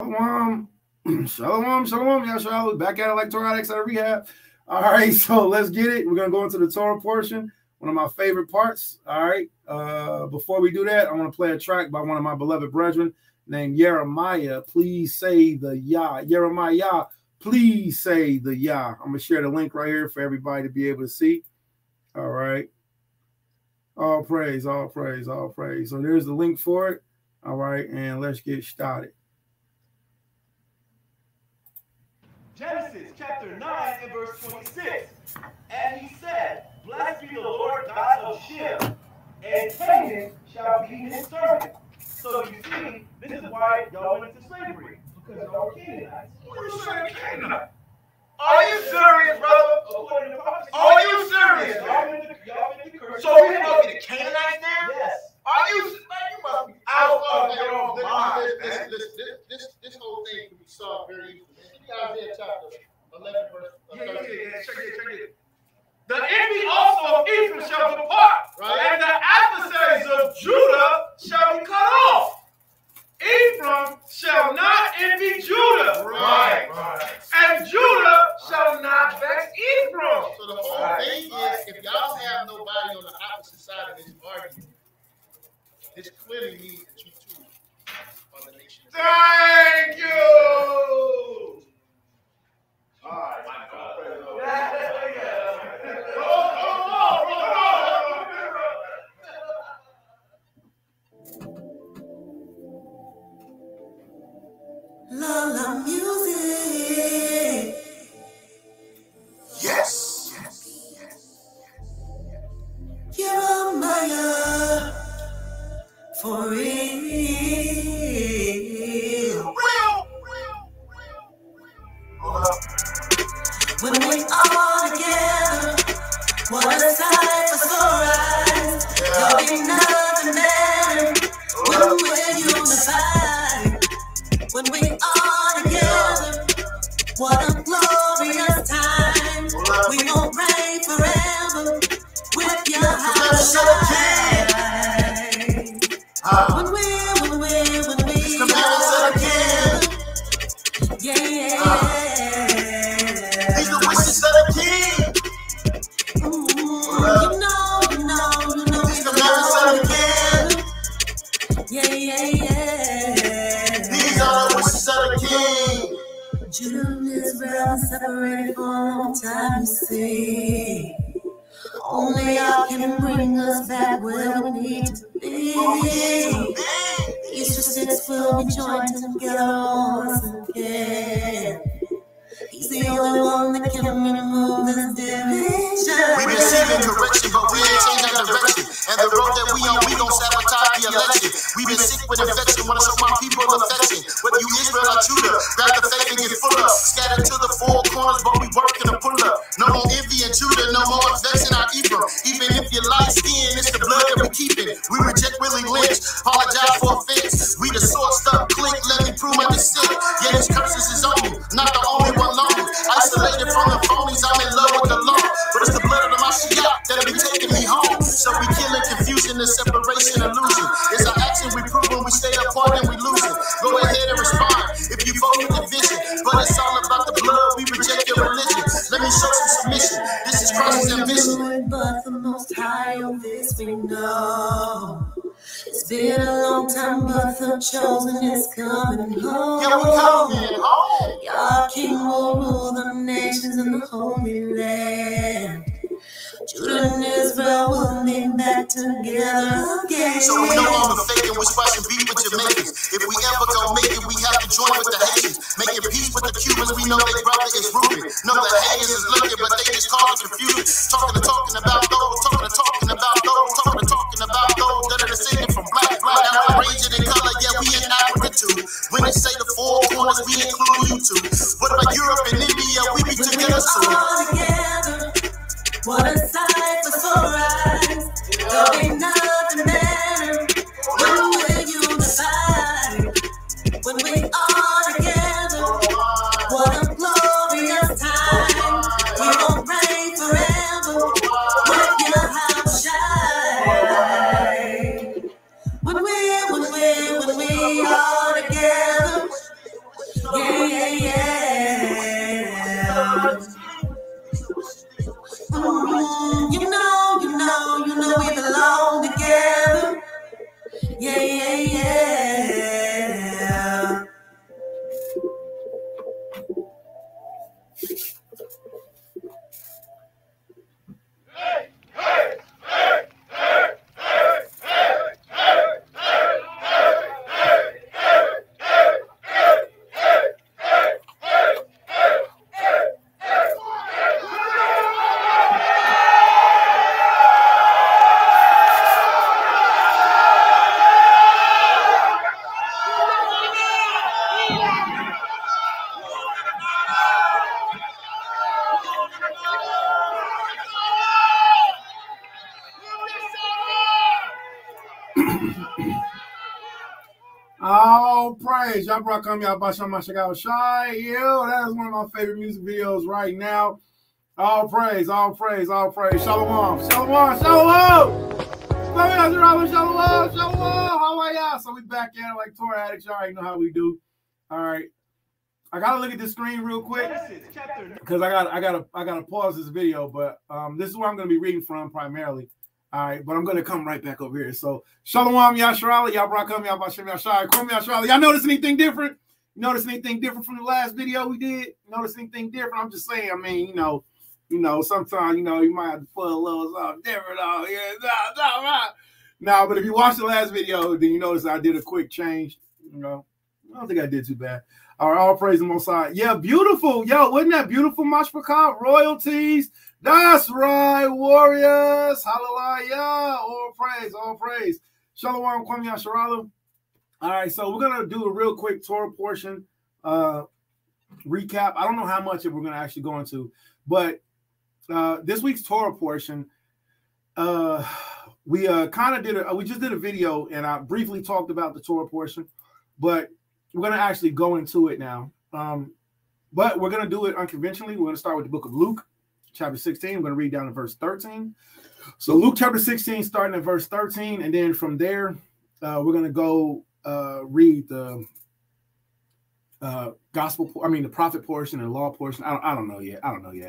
Shalom. Shalom, shalom, Yahshua. Back at it like Torah out of rehab. All right, so let's get it. We're going to go into the Torah portion, one of my favorite parts. All right, before we do that, I want to play a track by one of my beloved brethren named Jeremiah. Please say the Yah. Jeremiah, please say the Yah. I'm going to share the link right here for everybody to be able to see. All right. All praise, all praise, all praise. So there's the link for it. All right, and let's get started. Genesis chapter 9 and verse 26. And he said, Blessed be the Lord God of Shem, and Canaan shall be his servant. So you see, this is why y'all went into slavery, because y'all were Canaanites. What are you saying, Canaanite? Are you serious, brother? According to prophecy. Are you serious? Y'all went to curse. So we supposed to be the Canaanites now? Yes. Are you? Man, you must be out of your own mind, man. This whole thing can be solved very easily. Isaiah chapter 11, verse 13. Check it. The envy also of Ephraim shall depart, and the adversaries of Judah shall be cut off. Ephraim shall not envy Judah, and Judah shall not vex Ephraim. So the whole thing is, if y'all have nobody on the opposite side of this argument, this clearly means that you two are the nation. Thank you. All right, my God. La music. Yes. Jeremiah, for real. When we all together, what a sight for sore eyes. There'll be nothing better when we're unified. When we all together, what a glorious time. We gon' reign forever with Yahshua. When we all together, yeah. These are wishes of the king. You know, These are wishes of the king. yeah. These are the wishes of the king. Judah and Israel separated for a long time, you see. Only y'all can bring us back where we need to be. These two cities will be joined together once again. He's the only one that can remove this division. We receiving correction, but we ain't changing our direction. And the road that we on, we gon' sabotage the election. We been sick with infection, wanna show my people affection. Whether you Israel or Judah, grab the faith and get full up. Scattered to the four corners, but we working to pull up. No more envy in Judah, no more vexing our Ephraim. Even if you're light skinned, it's the blood that we keeping. We reject Willie Lynch, apologize for offense. We the sourced up clique, let me prove my descent. Yeah, these curses is on me, not the only one lonely. Isolated from the phonies, I'm in love with the law. But it's the blood of the Mashiach that'll be taking me home. So we killing confusion and separation illusion. It's an action we prove when we stay apart and we lose it. Go ahead and respond if you vote with division. But it's all about the blood, we reject your religion. Let me show some submission. This is Christ's ambition. But the Most High on this we know. It's been a long time, but the chosen is coming home. Yeah, we coming home. Your King will rule the nations in the Holy Land. Judah and Israel will be back together again. So we no longer faking, we're splashing beef with Jamaicans. If we ever go make it, we have to join with the Haitians. Making peace with the Cubans, we know their brother is Ruben. No, the haters is looking, but they just cause confusion. Talking about those, talking about those that are descended from black. Now we're ranging in color, yeah, we in Africa too. When they say the four corners, we include you too. What about Europe and India? We be together soon. All together, what a sight for sore eyes. There'll be nothing better when we're unified. When we all together, what a glorious time. We gon' reign forever with Yahshua. When we all together, You know we belong together. Yeah, yeah, yeah. All praise. Y'all brought come y'all Basha Mashagawa Shai. Yo, that is one of my favorite music videos right now. All praise, all praise, all praise. Shalom. Shalom, shalom. Shalom, shalom, shalom. How are y'all? So we back in like Torah addicts. Y'all already know how we do. All right. I gotta look at the screen real quick because I gotta pause this video, but this is where I'm gonna be reading from primarily. All right, but I'm going to come right back over here. So, Shalom, Yahshua, Yahbrakam, Yahbashem, Yahshua, Kum, Yahshua. Y'all notice anything different? Notice anything different from the last video we did? Notice anything different? I'm just saying, I mean, you know, sometimes, you might have to put a little something different on here. No, but if you watch the last video, then you notice I did a quick change. I don't think I did too bad. All right, all praise the Most High. Yeah, beautiful. Yo, wasn't that beautiful, Mashpakah? Royalties. That's right, warriors. Hallelujah. All praise, all praise. Shalom, Kwame Yasharala. All right, so we're going to do a real quick Torah portion recap. I don't know how much of we're going to actually go into, but this week's Torah portion, we kind of did we just did a video, and I briefly talked about the Torah portion, but we're going to actually go into it now. But we're going to do it unconventionally. We're going to start with the book of Luke, chapter 16. I'm going to read down to verse 13. So Luke chapter 16, starting at verse 13. And then from there, we're going to go read the the prophet portion and law portion. I don't know yet.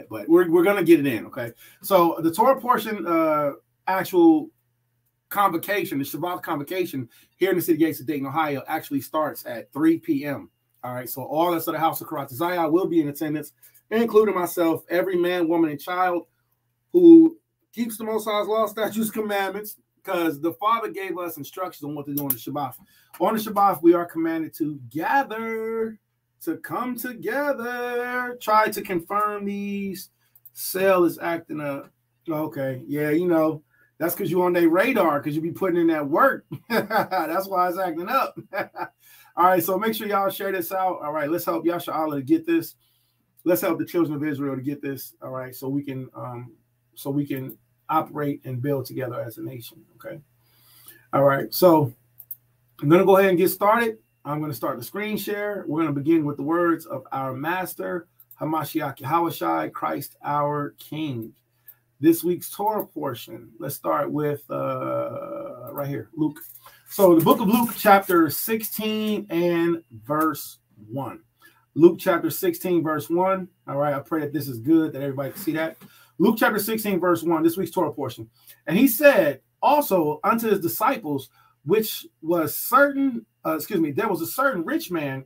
But we're going to get it in, okay? So the Torah portion, actual convocation, the Shabbat convocation here in the city gates of Dayton, Ohio, actually starts at 3 p.m. All right, so all that's of the house of Karat Zion will be in attendance, including myself, every man, woman, and child who keeps the Most High's law, statutes, commandments, because the Father gave us instructions on what to do on the Shabbat. On the Shabbat, we are commanded to gather, to come together, try to confirm these. Cell is acting up. Okay, yeah, that's because you're on their radar, because you be putting in that work. That's why it's acting up. All right, so make sure y'all share this out. All right, let's help Yahshua to get this. Let's help the children of Israel to get this. All right, so we can operate and build together as a nation. Okay. All right, so I'm going to go ahead and get started. I'm going to start the screen share. We're going to begin with the words of our Master, Hamashiach Yahushai, Christ our King. This week's Torah portion. Let's start with right here, Luke. So the book of Luke, chapter 16 and verse 1. Luke chapter 16, verse 1. All right, I pray that this is good, that everybody can see that. Luke chapter 16, verse 1, this week's Torah portion. And he said also unto his disciples, which was certain, there was a certain rich man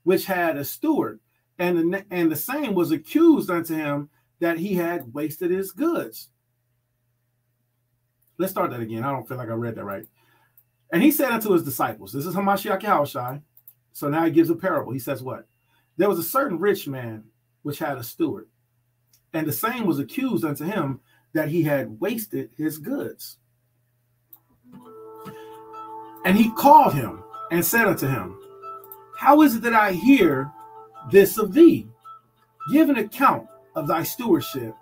which had a steward, and the same was accused unto him that he had wasted his goods. Let's start that again. I don't feel like I read that right. And he said unto his disciples, this is Hamashiach Yahushai. So now he gives a parable. He says what? There was a certain rich man which had a steward, and the same was accused unto him that he had wasted his goods. And he called him and said unto him, how is it that I hear this of thee? Give an account of thy stewardship,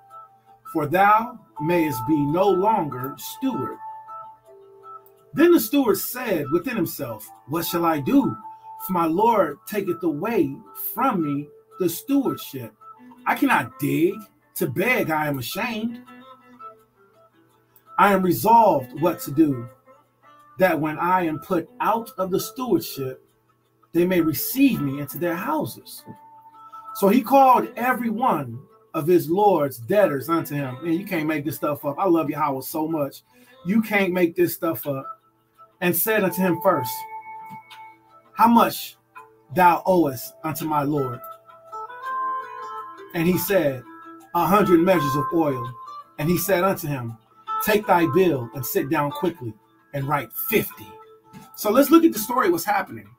for thou mayest be no longer steward. Then the steward said within himself, what shall I do? For my Lord taketh away from me the stewardship. I cannot dig. To beg I am ashamed. I am resolved what to do, that when I am put out of the stewardship, they may receive me into their houses. So he called every one of his Lord's debtors unto him. Man, you can't make this stuff up. I love Yahweh so much. You can't make this stuff up. And said unto him first, how much thou owest unto my Lord? And he said, 100 measures of oil. And he said unto him, take thy bill and sit down quickly and write 50. So let's look at the story, what's happening.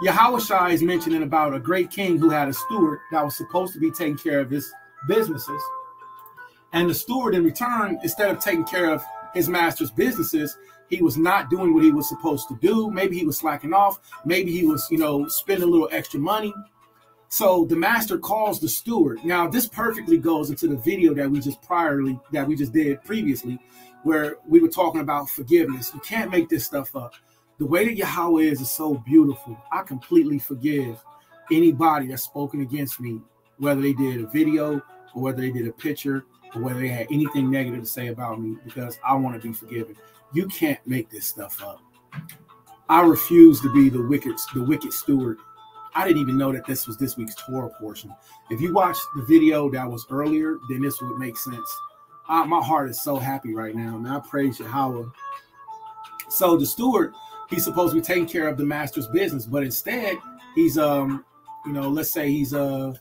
Yahushua is mentioning about a great king who had a steward that was supposed to be taking care of his businesses. And the steward in return, instead of taking care of his master's businesses, he was not doing what he was supposed to do. Maybe he was slacking off. Maybe he was, spending a little extra money. So the master calls the steward. Now, this perfectly goes into the video that we just did previously, where we were talking about forgiveness. You can't make this stuff up. The way that Yahweh is so beautiful. I completely forgive anybody that's spoken against me, whether they did a video or whether they did a picture or whether they had anything negative to say about me, because I want to be forgiven. You can't make this stuff up. I refuse to be the wicked steward. I didn't even know that this was this week's Torah portion. If you watched the video that was earlier, then this would make sense. My heart is so happy right now, and I praise Yahweh. So the steward, he's supposed to be taking care of the master's business, but instead he's let's say he's finagling,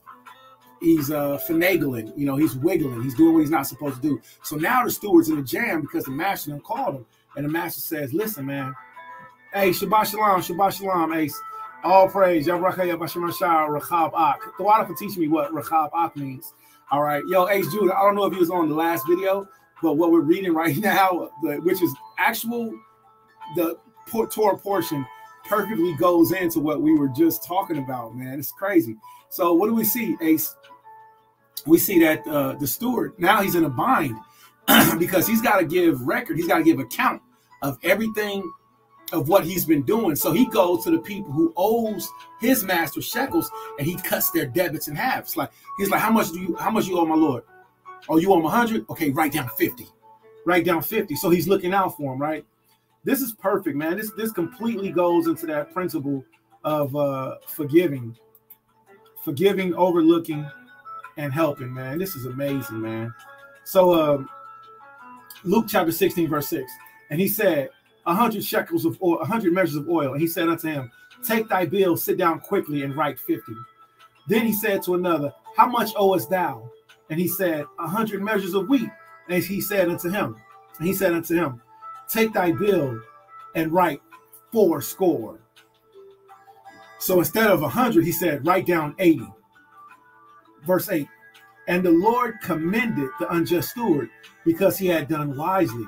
he's wiggling, he's doing what he's not supposed to do. So now the steward's in a jam because the master done called him, and the master says, listen, man, hey, Shabbat Shalom, Ace. All praise. The water for teaching me what Rachab Ak means. All right. Yo, Ace Judah, I don't know if he was on the last video, but what we're reading right now, which is the Torah portion, perfectly goes into what we were just talking about, man. It's crazy. So what do we see, Ace? We see that the steward, now he's in a bind because he's got to give record. He's got to give account of everything of what he's been doing. So he goes to the people who owes his master shekels, and he cuts their debits in half. It's like, he's like, how much you owe my Lord? Oh, you owe him 100? Okay, write down 50. Write down 50. So he's looking out for him, right? This is perfect, man. This completely goes into that principle of forgiving, overlooking, and helping, man. This is amazing, man. So Luke chapter 16, verse 6. And he said, 100 shekels of oil, 100 measures of oil. And he said unto him, take thy bill, sit down quickly, and write 50. Then he said to another, how much owest thou? And he said, 100 measures of wheat. And he said unto him, take thy bill and write 80. So instead of 100, he said, write down 80. Verse 8. And the Lord commended the unjust steward because he had done wisely.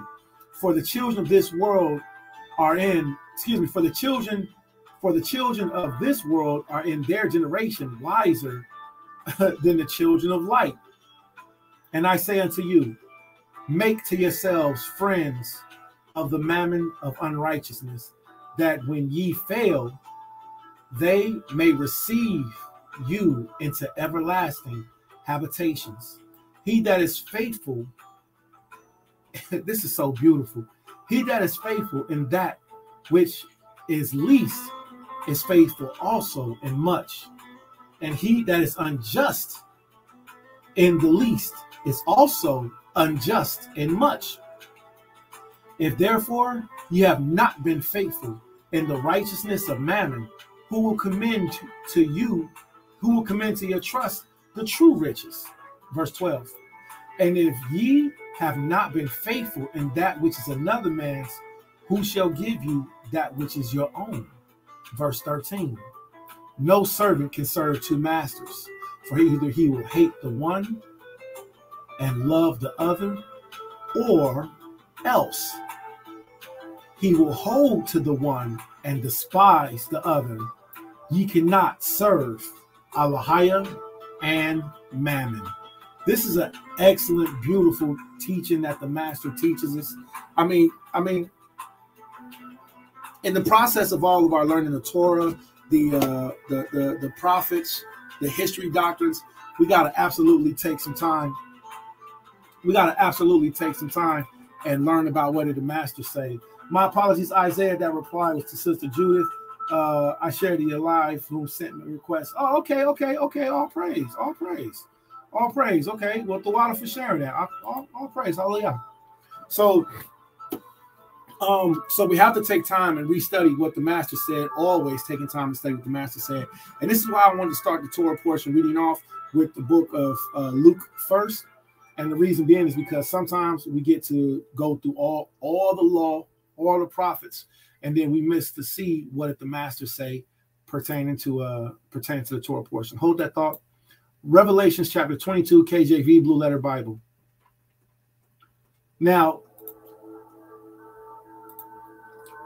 For the children of this world for the children of this world are in their generation wiser than the children of light. And I say unto you, make to yourselves friends of the mammon of unrighteousness, that when ye fail, they may receive you into everlasting habitations. He that is faithful, this is so beautiful. He that is faithful in that which is least is faithful also in much. And he that is unjust in the least is also unjust in much. If therefore ye have not been faithful in the righteousness of mammon, who will commend to your trust the true riches? Verse 12. And if ye have not been faithful in that which is another man's, who shall give you that which is your own? Verse 13. No servant can serve two masters, for either he will hate the one and love the other, or else he will hold to the one and despise the other. Ye cannot serve Elohim and Mammon. This is an excellent, beautiful teaching that the master teaches us. I mean, in the process of all of our learning the Torah, the prophets, the history doctrines, we got to absolutely take some time. We got to absolutely take some time and learn about what did the master say. My apologies, Isaiah. That reply was to Sister Judith. I shared the live who sent me a request. Oh, okay. All praise. All praise. Okay. Well, Tawada for sharing that. All praise. Hallelujah. So we have to take time and restudy what the master said, always taking time to study what the master said. And this is why I wanted to start the Torah portion reading off with the book of Luke first. And the reason being is because sometimes we get to go through all the law, all the prophets, and then we miss to see what did the master say pertaining to the Torah portion. Hold that thought. Revelations chapter 22, KJV, Blue Letter Bible. Now,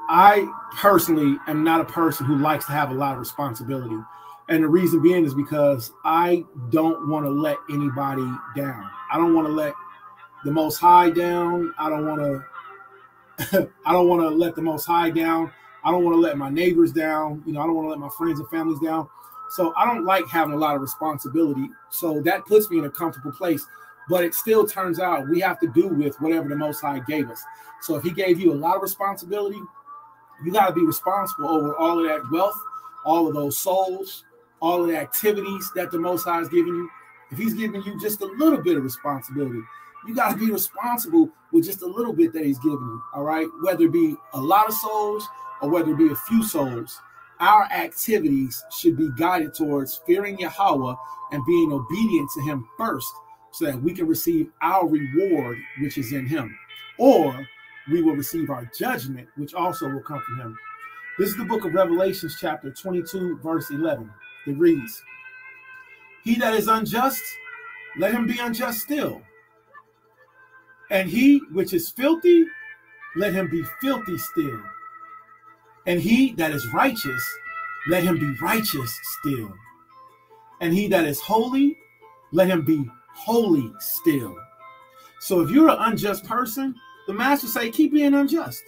I personally am not a person who likes to have a lot of responsibility. And the reason being is because I don't want to let anybody down. I don't want to let the Most High down. I don't want to let the Most High down. I don't want to let my neighbors down. I don't want to let my friends and families down. So I don't like having a lot of responsibility. So that puts me in a comfortable place. But it still turns out we have to do with whatever the Most High gave us. So if he gave you a lot of responsibility, you got to be responsible over all of that wealth, all of those souls, all of the activities that the Most High is giving you. If he's giving you just a little bit of responsibility, you got to be responsible with just a little bit that he's giving you, all right? Whether it be a lot of souls or whether it be a few souls, our activities should be guided towards fearing Yahweh and being obedient to him first so that we can receive our reward, which is in him. Or we will receive our judgment, which also will come from him. This is the book of Revelations, chapter 22, verse 11. It reads, "He that is unjust, let him be unjust still. And he which is filthy, let him be filthy still. And he that is righteous, let him be righteous still. And he that is holy, let him be holy still." So if you're an unjust person, the master say, keep being unjust.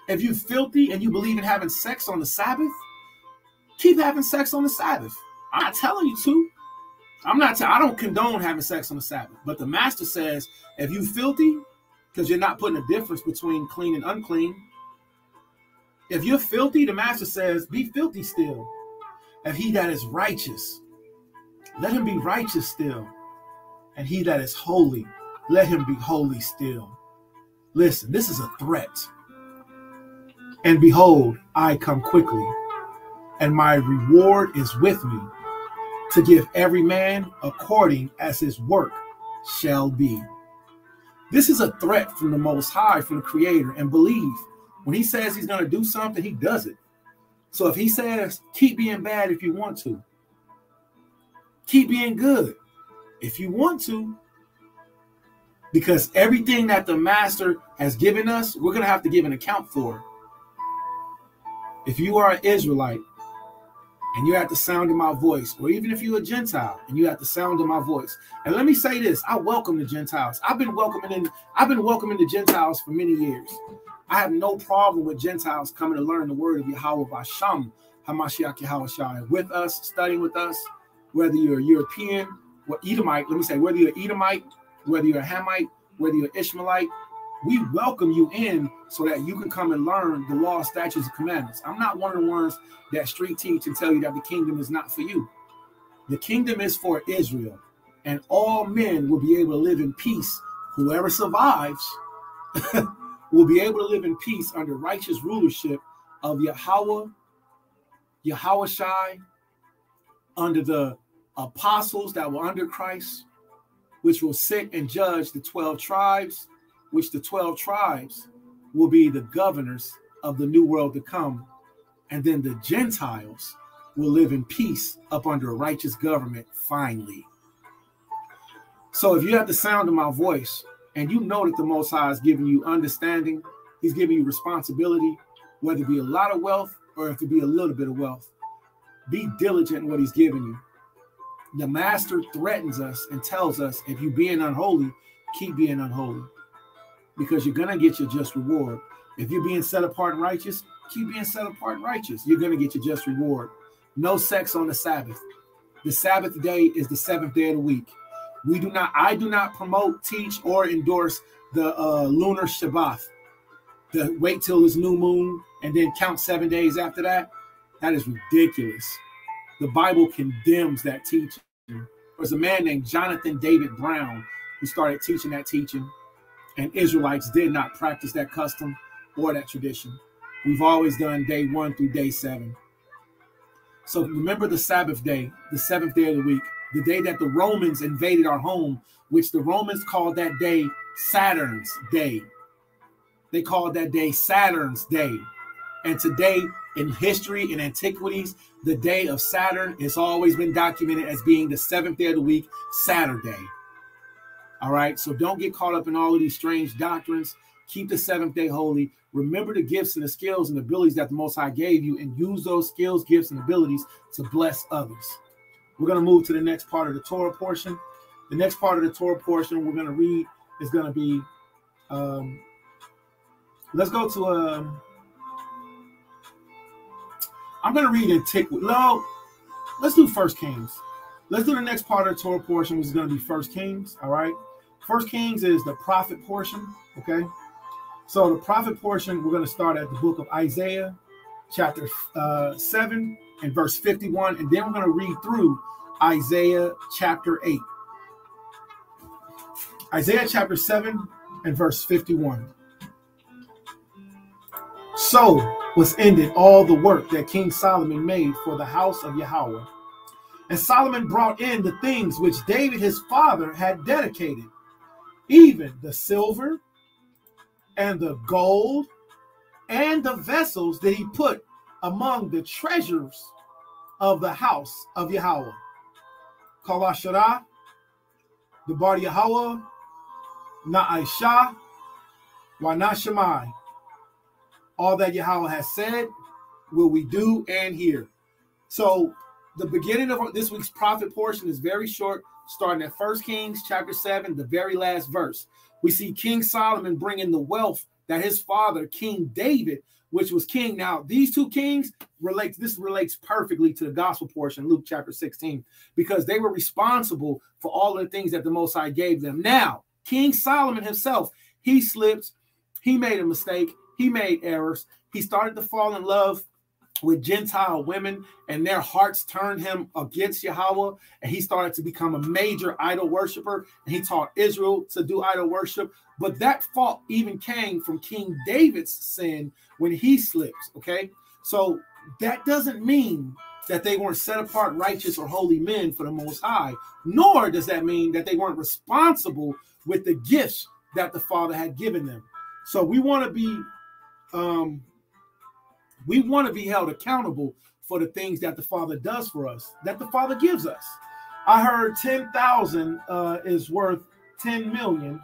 If you're filthy and you believe in having sex on the Sabbath, keep having sex on the Sabbath. I'm not telling you to. I don't condone having sex on the Sabbath. But the master says, if you filthy, because you're not putting a difference between clean and unclean. If you're filthy, the master says, be filthy still. And he that is righteous, let him be righteous still. And he that is holy, let him be holy still. Listen, this is a threat. And behold, I come quickly, and my reward is with me, to give every man according as his work shall be. This is a threat from the Most High, from the Creator. And believe, when he says he's going to do something, he does it. So if he says, keep being bad if you want to, keep being good if you want to, because everything that the master has given us, we're going to have to give an account for. If you are an Israelite and you're at the sound of my voice, or even if you're a Gentile and you're at the sound of my voice, and let me say this, I welcome the Gentiles. I've been welcoming the Gentiles for many years. I have no problem with Gentiles coming to learn the word of Yahweh Basham, Hamashiach Yahushua, with us, studying with us, whether you're a European, or Edomite, whether you're Edomite, whether you're a Hamite, whether you're Ishmaelite, we welcome you in so that you can come and learn the law, statutes, and commandments. I'm not one of the ones that street teach and tell you that the kingdom is not for you. The kingdom is for Israel, and all men will be able to live in peace. Whoever survives will be able to live in peace under righteous rulership of Yahweh, Yahushua, under the apostles that were under Christ, which will sit and judge the 12 tribes, which the 12 tribes will be the governors of the new world to come. And then the Gentiles will live in peace up under a righteous government finally. So if you have the sound of my voice and you know that the Most High is giving you understanding, he's giving you responsibility, whether it be a lot of wealth or if it be a little bit of wealth, be diligent in what he's giving you. The master threatens us and tells us, if you're being unholy, keep being unholy, because you're going to get your just reward. If you're being set apart and righteous, keep being set apart and righteous. You're going to get your just reward. No sex on the Sabbath. The Sabbath day is the seventh day of the week. I do not promote, teach, or endorse the Lunar Sabbath. The wait till it's new moon and then count 7 days after that. That is ridiculous. The Bible condemns that teaching. was a man named Jonathan David Brown who started teaching that teaching, and Israelites did not practice that custom or that tradition. We've always done day 1 through day 7. So remember the Sabbath day, the 7th day of the week, the day that the Romans invaded our home, which the Romans called that day Saturn's Day. They called that day Saturn's Day. And today in history and antiquities, the day of Saturn has always been documented as being the 7th day of the week, Saturday. All right, so don't get caught up in all of these strange doctrines. Keep the 7th day holy. Remember the gifts and the skills and abilities that the Most High gave you, and use those skills, gifts, and abilities to bless others. We're going to move to the next part of the Torah portion. The next part of the Torah portion we're going to read is going to be, let's go to, I'm going to read Antiquities. No, let's do 1 Kings. Let's do the next part of the Torah portion, which is going to be 1 Kings, all right? 1 Kings is the prophet portion, okay? So the prophet portion, we're going to start at the book of Isaiah, chapter 7 and verse 51, and then we're going to read through Isaiah chapter 8. Isaiah chapter 7 and verse 51. So was ended all the work that King Solomon made for the house of Yahweh. And Solomon brought in the things which David his father had dedicated, even the silver and the gold and the vessels that he put among the treasures of the house of Yahweh. Kalashara, the bar Yahweh, Na'isha, Wanashemai. All that Yahweh has said will we do and hear. So the beginning of this week's prophet portion is very short, starting at 1 Kings chapter 7, the very last verse. We see King Solomon bringing the wealth that his father, King David, which was king. Now, these two kings this relates perfectly to the gospel portion, Luke chapter 16, because they were responsible for all of the things that the Most High gave them. Now, King Solomon himself, he slipped, he made a mistake, he made errors, he started to fall in love with Gentile women, and their hearts turned him against Yahweh, and he started to become a major idol worshiper, and he taught Israel to do idol worship. But that fault even came from King David's sin when he slipped, okay? So that doesn't mean that they weren't set apart, righteous, or holy men for the Most High, nor does that mean that they weren't responsible with the gifts that the Father had given them. So we want to be held accountable for the things that the Father does for us, that the Father gives us. I heard 10,000 is worth 10 million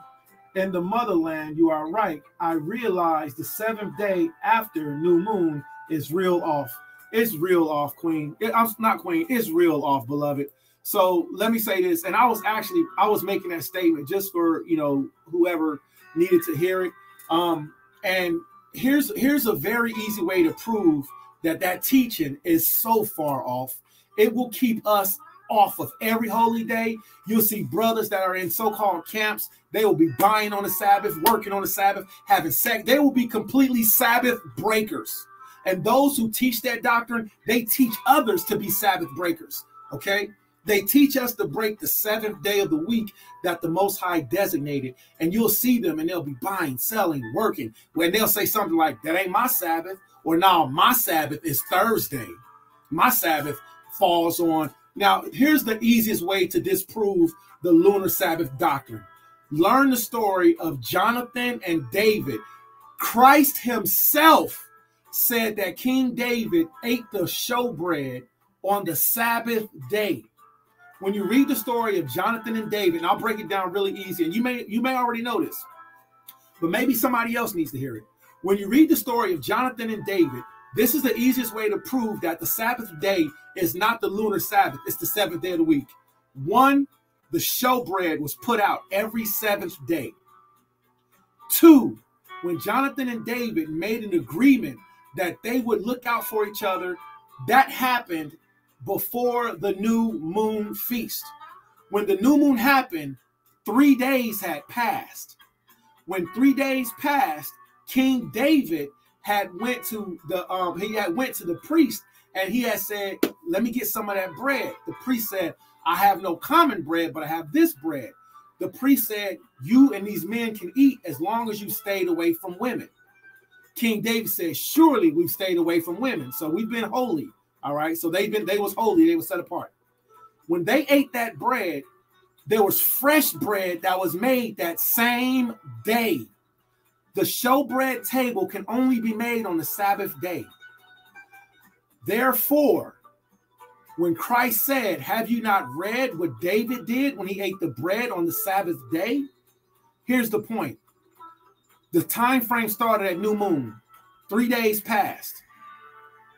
in the motherland. You are right. I realized the 7th day after new moon is real off. It's real off, Queen. I'm not Queen. It's real off, beloved. So let me say this. And I was making that statement just for, whoever needed to hear it. And here's a very easy way to prove that teaching is so far off. It will keep us off of every holy day. You'll see brothers that are in so-called camps. They will be buying on the Sabbath, working on the Sabbath, having sex. They will be completely Sabbath breakers. And those who teach that doctrine, they teach others to be Sabbath breakers, okay? They teach us to break the 7th day of the week that the Most High designated. And you'll see them and they'll be buying, selling, working. When they'll say something like, that ain't my Sabbath. Or now my Sabbath is Thursday. My Sabbath falls on. Now, here's the easiest way to disprove the Lunar Sabbath doctrine. Learn the story of Jonathan and David. Christ himself said that King David ate the showbread on the Sabbath day. When you read the story of Jonathan and David, and I'll break it down really easy, and you may already know this, but maybe somebody else needs to hear it. When you read the story of Jonathan and David, this is the easiest way to prove that the Sabbath day is not the lunar Sabbath. It's the 7th day of the week. 1, the showbread was put out every 7th day. 2, when Jonathan and David made an agreement that they would look out for each other, that happened before the new moon feast. When the new moon happened, 3 days had passed. When 3 days passed, King David had went to the priest, and he had said, let me get some of that bread. The priest said, I have no common bread, but I have this bread. The priest said, you and these men can eat as long as you stayed away from women. King David said, surely we've stayed away from women, so we've been holy. All right, so they was holy, they were set apart. When they ate that bread, there was fresh bread that was made that same day. The showbread table can only be made on the Sabbath day. Therefore, when Christ said, have you not read what David did when he ate the bread on the Sabbath day? Here's the point. The time frame started at new moon. 3 days passed.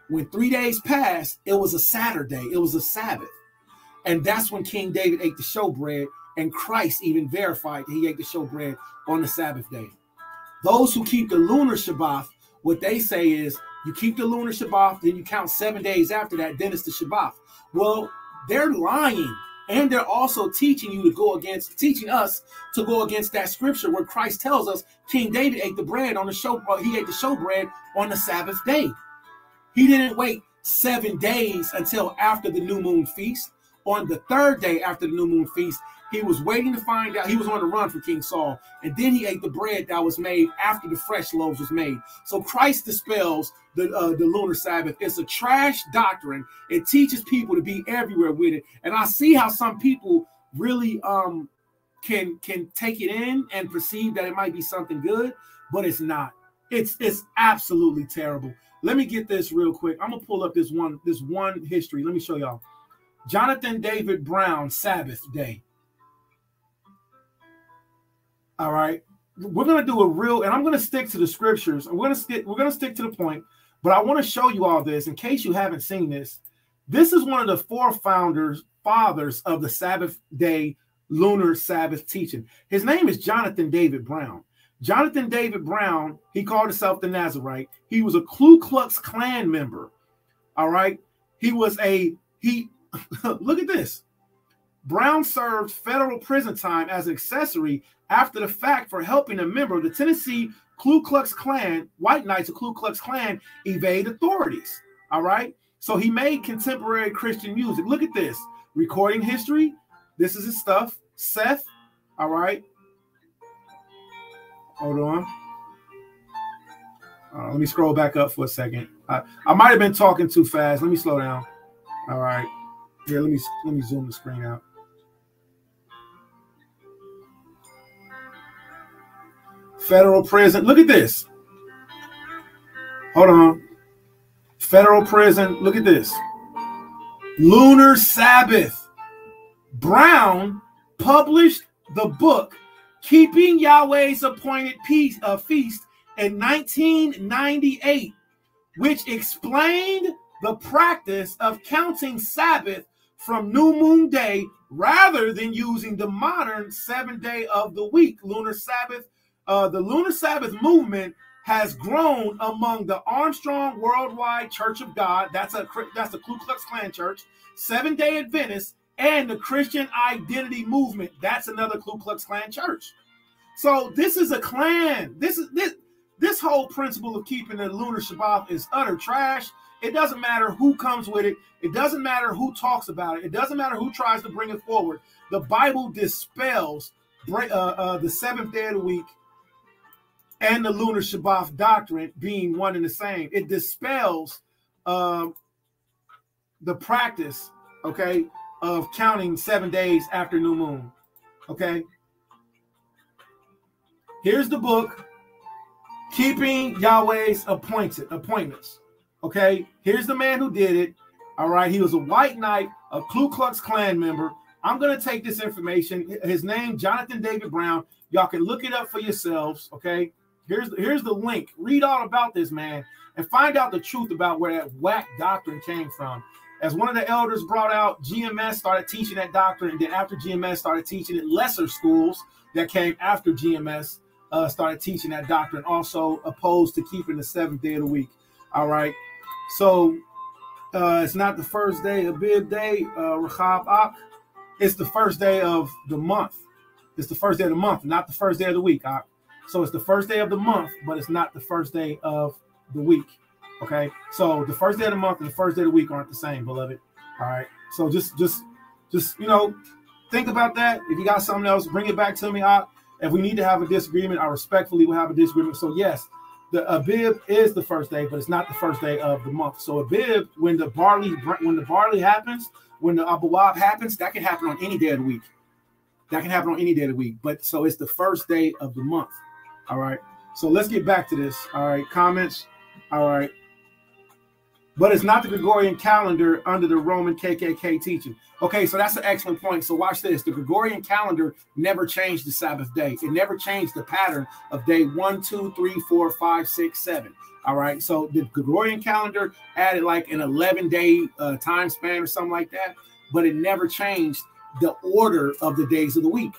When 3 days passed, it was a Saturday. It was a Sabbath. And that's when King David ate the showbread, and Christ even verified that he ate the showbread on the Sabbath day. Those who keep the lunar Shabbat, what they say is, you keep the lunar Shabbat, then you count 7 days after that, then it's the Shabbat. Well, they're lying, and they're also teaching you to go against, teaching us to go against that scripture where Christ tells us King David ate the bread on the show, he ate the showbread on the Sabbath day. He didn't wait 7 days until after the new moon feast. On the third day after the new moon feast, he was waiting to find out. He was on the run from King Saul. And then he ate the bread that was made after the fresh loaves was made. So Christ dispels the lunar Sabbath. It's a trash doctrine. It teaches people to be everywhere with it. And I see how some people really can take it in and perceive that it might be something good, but it's not. It's absolutely terrible. Let me get this real quick. I'm gonna pull up this one history. Let me show y'all. Jonathan David Brown, Sabbath day. All right, we're gonna do a real, and I'm gonna stick to the scriptures. We're gonna stick to the point, but I want to show you all this in case you haven't seen this. This is one of the fathers of the Sabbath day lunar Sabbath teaching. His name is Jonathan David Brown. Jonathan David Brown, he called himself the Nazarite. He was a Ku Klux Klan member. All right, look at this. Brown served federal prison time as an accessory after the fact for helping a member of the Tennessee Ku Klux Klan, White Knights of Ku Klux Klan, evade authorities. All right. So he made contemporary Christian music. Look at this. Recording history. This is his stuff. Seth. All right. Hold on. Let me scroll back up for a second. I might have been talking too fast. Let me slow down. All right. Here, let me zoom the screen out. Federal prison. Look at this. Hold on. Federal prison. Look at this. Lunar Sabbath. Brown published the book Keeping Yahweh's Appointed Feast in 1998, which explained the practice of counting Sabbath from new moon day rather than using the modern 7th day of the week, lunar Sabbath. The lunar Sabbath movement has grown among the Armstrong Worldwide Church of God. That's the Ku Klux Klan church, 7-day Adventists, and the Christian Identity Movement. That's another Ku Klux Klan church. So this is a Klan. This whole principle of keeping the lunar Shabbat is utter trash. It doesn't matter who comes with it. It doesn't matter who talks about it. It doesn't matter who tries to bring it forward. The Bible dispels the 7th day of the week and the lunar Shabbat doctrine being one and the same. It dispels the practice, okay, of counting 7 days after new moon, okay? Here's the book, Keeping Yahweh's Appointments, okay? Here's the man who did it, all right? He was a white knight, a Ku Klux Klan member. I'm going to take this information. His name, Jonathan David Brown. Y'all can look it up for yourselves, okay? Here's the link. Read all about this man and find out the truth about where that whack doctrine came from. As one of the elders brought out, GMS started teaching that doctrine, and then after GMS started teaching it, lesser schools that came after GMS started teaching that doctrine, also opposed to keeping the 7th day of the week. All right. So it's not the first day of Bib Day, Rechab Ak. It's the first day of the month. It's the first day of the month, not the first day of the week. Ak. So it's the first day of the month, but it's not the first day of the week. Okay. So the first day of the month and the first day of the week aren't the same, beloved. All right. So just Just, think about that. If you got something else, bring it back to me. If we need to have a disagreement, I respectfully will have a disagreement. So yes, the Abib is the first day, but it's not the first day of the month. So Abib, when the barley happens, when the Abuab happens, that can happen on any day of the week. But so it's the first day of the month. All right. So let's get back to this. All right. Comments. All right. But it's not the Gregorian calendar under the Roman KKK teaching. Okay, so that's an excellent point. So watch this. The Gregorian calendar never changed the Sabbath day. It never changed the pattern of day 1, 2, 3, 4, 5, 6, 7. All right, so the Gregorian calendar added like an 11-day time span or something like that, but it never changed the order of the days of the week.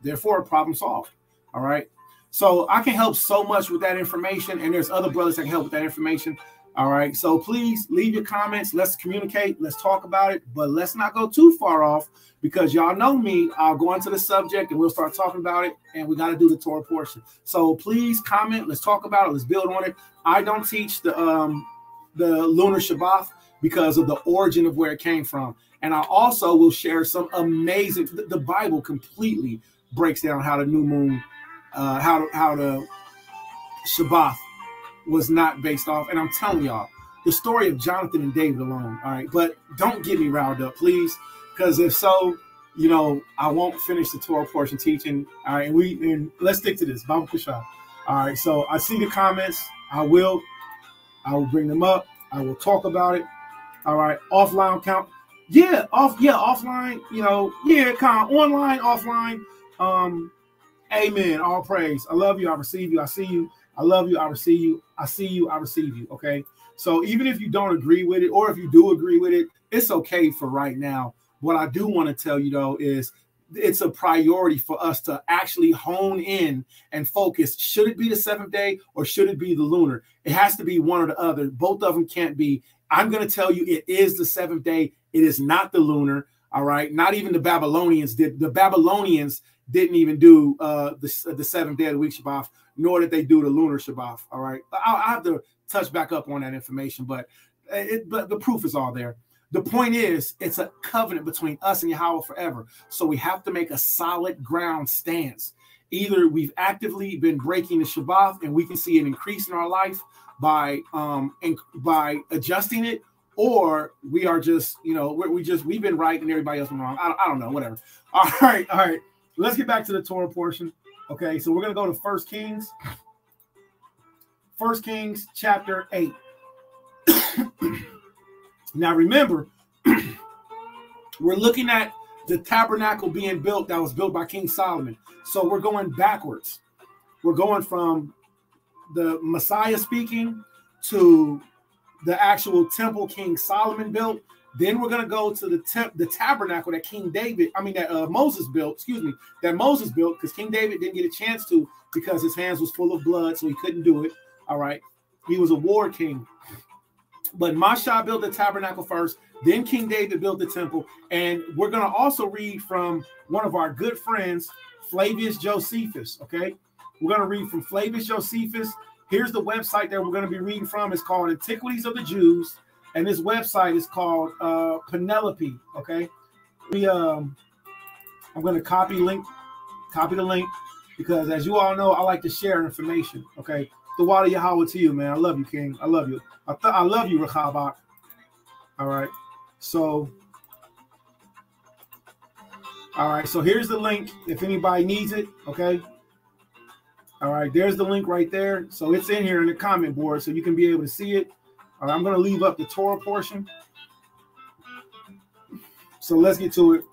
Therefore, problem solved. All right, so I can help so much with that information, and there's other brothers that can help with that information. All right, so please leave your comments. Let's communicate. Let's talk about it, but let's not go too far off because y'all know me. I'll go into the subject and we'll start talking about it, and we got to do the Torah portion. So please comment. Let's talk about it. Let's build on it. I don't teach the Lunar Sabbath because of the origin of where it came from, and I also will share some amazing. The Bible completely breaks down how the new moon, how the Shabbat was not based off, and I'm telling y'all the story of Jonathan and David alone. All right, but don't get me riled up, please, because if so, I won't finish the Torah portion teaching. All right, and let's stick to this. All right, so I see the comments. I will bring them up. I will talk about it. All right, offline count. Offline. Online, offline. Amen. All praise. I love you. I receive you. I see you. I love you. I receive you. I see you. I receive you. Okay. So even if you don't agree with it, or if you do agree with it, it's okay for right now. What I do want to tell you though is it's a priority for us to actually hone in and focus. Should it be the seventh day or should it be the lunar? It has to be one or the other. Both of them can't be. I'm going to tell you it is the seventh day. It is not the lunar. All right. Not even the Babylonians did. The Babylonians didn't even do the seventh day of the week Shabbat, nor did they do the lunar Shabbat. All right. I'll have to touch back up on that information, but the proof is all there. The point is, it's a covenant between us and Yahweh forever. So we have to make a solid ground stance. Either we've actively been breaking the Shabbat and we can see an increase in our life by adjusting it, or we are just, we've been right and everybody else been wrong. I don't know, whatever. All right. Let's get back to the Torah portion. Okay, so we're going to go to 1 Kings. 1 Kings chapter 8. Now remember, we're looking at the tabernacle being built that was built by King Solomon. So we're going backwards. We're going from the Messiah speaking to the actual temple King Solomon built. Then we're going to go to the tabernacle that Moses built, because King David didn't get a chance to because his hands was full of blood, so he couldn't do it. All right. He was a war king. But Masha built the tabernacle first, then King David built the temple. And we're going to also read from one of our good friends, Flavius Josephus, okay? We're going to read from Flavius Josephus. Here's the website that we're going to be reading from. It's called Antiquities of the Jews. And this website is called Penelope, okay? I'm going to copy the link, because as you all know, I like to share information, okay? The water Yahweh to you, man. I love you, King. I love you. I love you, Rechabat. All right. So here's the link if anybody needs it, okay? All right, there's the link right there. So it's in here in the comment board so you can be able to see it. All right, I'm going to leave up the Torah portion. So let's get to it.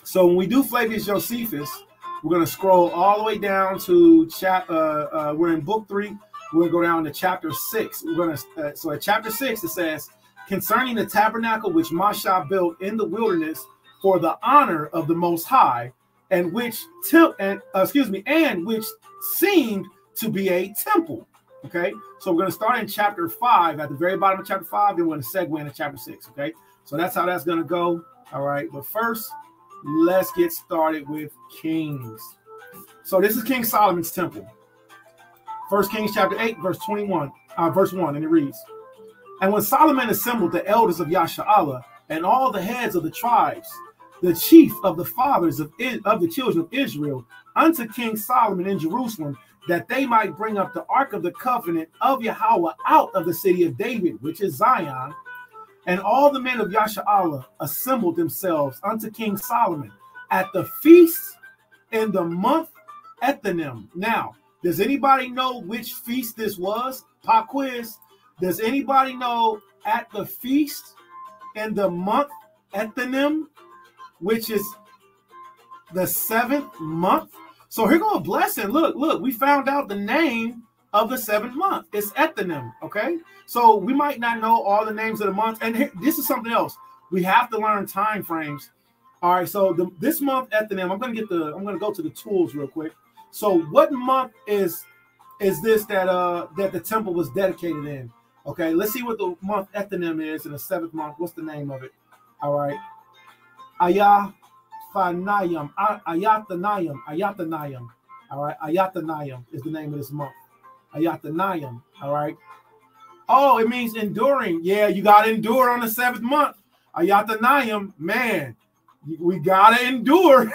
So when we do Flavius Josephus, we're going to scroll all the way down to we're in book 3. We're going to go down to chapter 6. We're going to so at chapter 6 it says, concerning the tabernacle which Masha built in the wilderness for the honor of the Most High, and which seemed to be a temple. Okay, so we're going to start in chapter 5 at the very bottom of chapter 5. Then we're going to segue into chapter 6. Okay, so that's how that's going to go. All right, but first, let's get started with Kings. So this is King Solomon's temple. 1 Kings chapter 8, verse 1, and it reads, and when Solomon assembled the elders of Yahshua and all the heads of the tribes, the chief of the fathers of the children of Israel, unto King Solomon in Jerusalem, that they might bring up the ark of the covenant of Yahweh out of the city of David, which is Zion. And all the men of Yahshua assembled themselves unto King Solomon at the feast in the month Ethanim. Now, does anybody know which feast this was? Pop quiz. Does anybody know at the feast in the month Ethanim, which is the 7th month? So here go a blessing. Look, we found out the name of the 7th month. It's Ethanim, okay? So we might not know all the names of the months. And here, this is something else. We have to learn time frames. All right, so this month Ethanim, I'm gonna go to the tools real quick. So what month is this that the temple was dedicated in? Okay, let's see what the month Ethanim is in the 7th month. What's the name of it? All right. Ayatanayim. All right, Ayatanayim is the name of this month. Ayatanayim. All right. Oh, it means enduring. Yeah, you gotta endure on the 7th month. Ayatanayim, man, we gotta endure.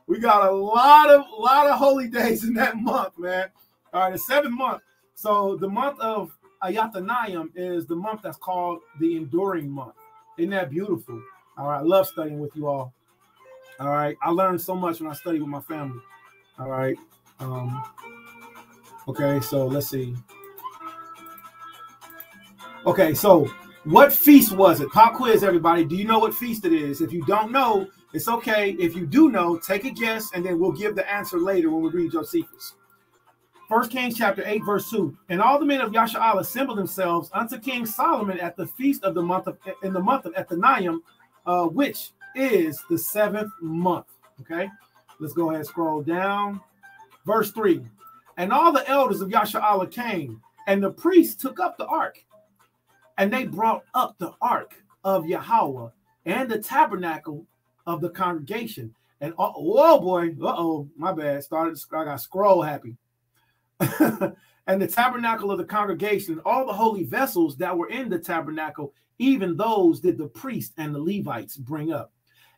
We got a lot of holy days in that month, man. All right, the 7th month. So the month of Ayatanayim is the month that's called the enduring month. Isn't that beautiful? All right, I love studying with you all. All right, I learned so much when I studied with my family. All right. Okay, so let's see. Okay, so what feast was it? Pop quiz, everybody. Do you know what feast it is? If you don't know, it's okay. If you do know, take a guess, and then we'll give the answer later when we read Josephus. 1 Kings chapter 8, verse 2. And all the men of Yahshua assembled themselves unto King Solomon at the feast of the month of Ethanayim, which is the 7th month. Okay, let's go ahead and scroll down. Verse 3. And all the elders of Yahshua came, and the priests took up the ark, and they brought up the ark of Yahweh and the tabernacle of the congregation. And oh boy, my bad. I got scroll happy. And the tabernacle of the congregation, all the holy vessels that were in the tabernacle, even those did the priests and the Levites bring up.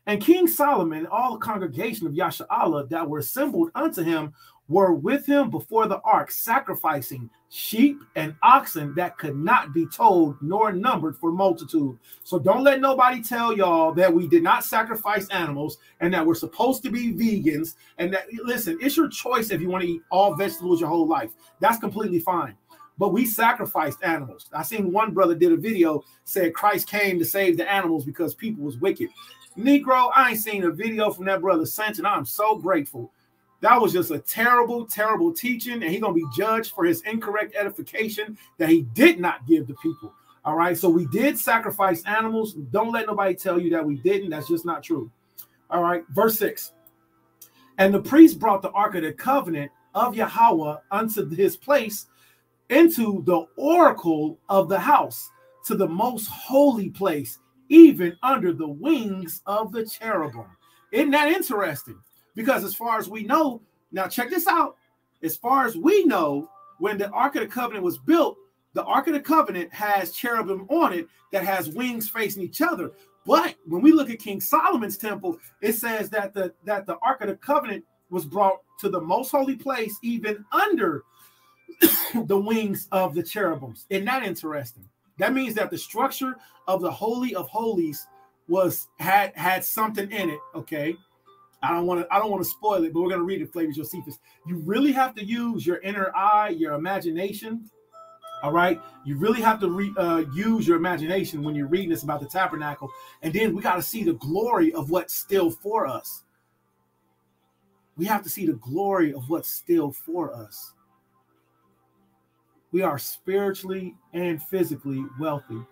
And King Solomon, all the congregation of Yahshua that were assembled unto him, were with him before the ark, sacrificing sheep and oxen that could not be told nor numbered for multitude. So don't let nobody tell y'all that we did not sacrifice animals and that we're supposed to be vegans. And that, listen, it's your choice if you want to eat all vegetables your whole life. That's completely fine. But we sacrificed animals. I seen one brother did a video, said Christ came to save the animals because people was wicked. Negro, I ain't seen a video from that brother since, and I'm so grateful. That was just a terrible, terrible teaching, and he's going to be judged for his incorrect edification that he did not give the people. All right, so we did sacrifice animals. Don't let nobody tell you that we didn't. That's just not true. All right, verse 6. And the priest brought the ark of the covenant of Yahweh unto his place, into the oracle of the house, to the most holy place, even under the wings of the cherubim. Isn't that interesting? Because as far as we know, now check this out. As far as we know, when the Ark of the Covenant was built, the Ark of the Covenant has cherubim on it that has wings facing each other. But when we look at King Solomon's temple, it says that the Ark of the Covenant was brought to the most holy place, even under the wings of the cherubims. Isn't that interesting? That means that the structure of the Holy of Holies had something in it. Okay. I don't want to spoil it, but we're going to read it, Flavius Josephus. You really have to use your inner eye, your imagination. All right. You really have to use your imagination when you're reading this about the tabernacle. And then we got to see the glory of what's still for us. We have to see the glory of what's still for us. We are spiritually and physically wealthy.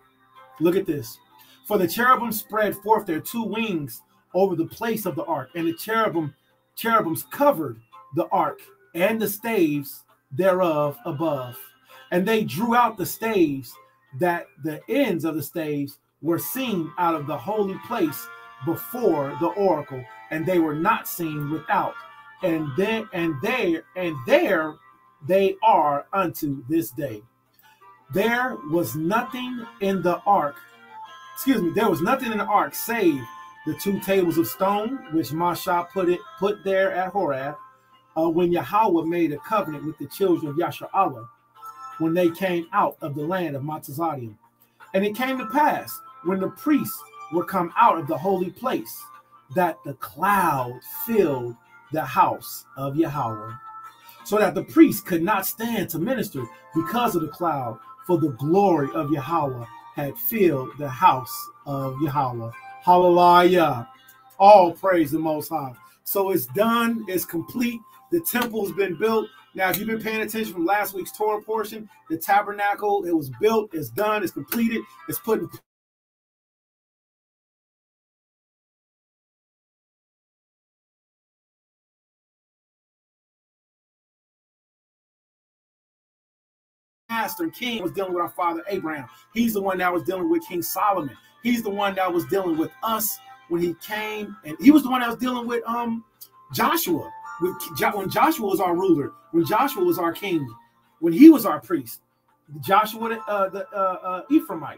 Look at this. For the cherubim spread forth their two wings over the place of the ark, and the cherubims covered the ark and the staves thereof above. And they drew out the staves, that the ends of the staves were seen out of the holy place before the oracle, and they were not seen without. And there they are unto this day. There was nothing in the ark, there was nothing in the ark save the 2 tables of stone, which Masha put there at Horeb, when Yahweh made a covenant with the children of Yahshua, when they came out of the land of Matazadium. And it came to pass, when the priests were come out of the holy place, that the cloud filled the house of Yahweh, so that the priests could not stand to minister because of the cloud, for the glory of Yahweh had filled the house of Yahweh. Hallelujah. All praise the Most High. So it's done. It's complete. The temple's been built. Now, if you've been paying attention from last week's Torah portion, the tabernacle, it was built, it's done, it's completed, it's put in master king was dealing with our father Abraham. He's the one that was dealing with King Solomon. He's the one that was dealing with us when he came, and he was the one that was dealing with Joshua. When Joshua was our ruler, when Joshua was our king, when he was our priest, Joshua the Ephraimite,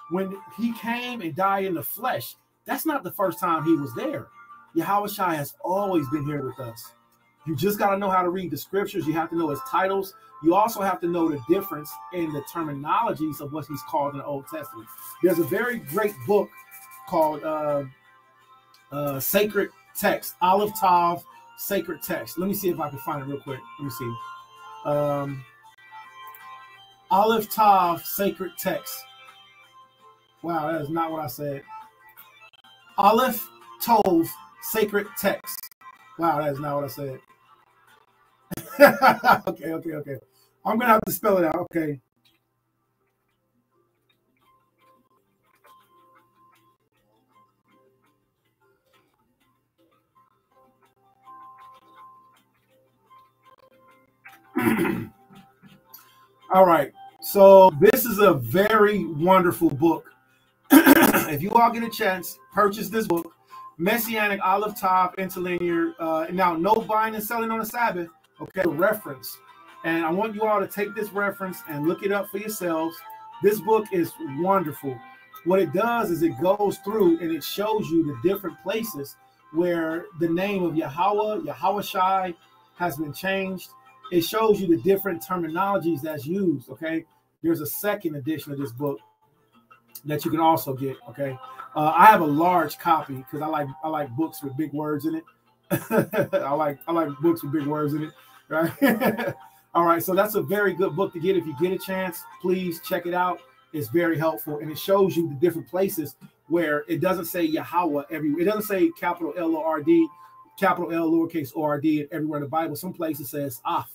when he came and died in the flesh, that's not the first time he was there. Yahushua has always been here with us. You just got to know how to read the scriptures. You have to know his titles. You also have to know the difference in the terminologies of what he's called in the Old Testament. There's a very great book called Sacred Text, Aleph Tav, Sacred Text. Let me see if I can find it real quick. Let me see. Aleph Tav, Sacred Text. Wow, that is not what I said. Aleph Tov, Sacred Text. Wow, that is not what I said. Okay. I'm going to have to spell it out. Okay. All right. So this is a very wonderful book. If you all get a chance, purchase this book, Messianic Aleph Tav Interlinear. Now, no buying and selling on the Sabbath. Okay, reference. And I want you all to take this reference and look it up for yourselves. This book is wonderful. What it does is it goes through and it shows you the different places where the name of Yahweh, Yahushai, has been changed. It shows you the different terminologies that's used. Okay, there's a second edition of this book that you can also get. Okay, I have a large copy because I like books with big words in it. I like books with big words in it, right? All right, so that's a very good book to get. If you get a chance, please check it out. It's very helpful, and it shows you the different places where it doesn't say Yahweh everywhere. It doesn't say capital L-O-R-D, capital L, lowercase O-R-D everywhere in the Bible. Some places says Af.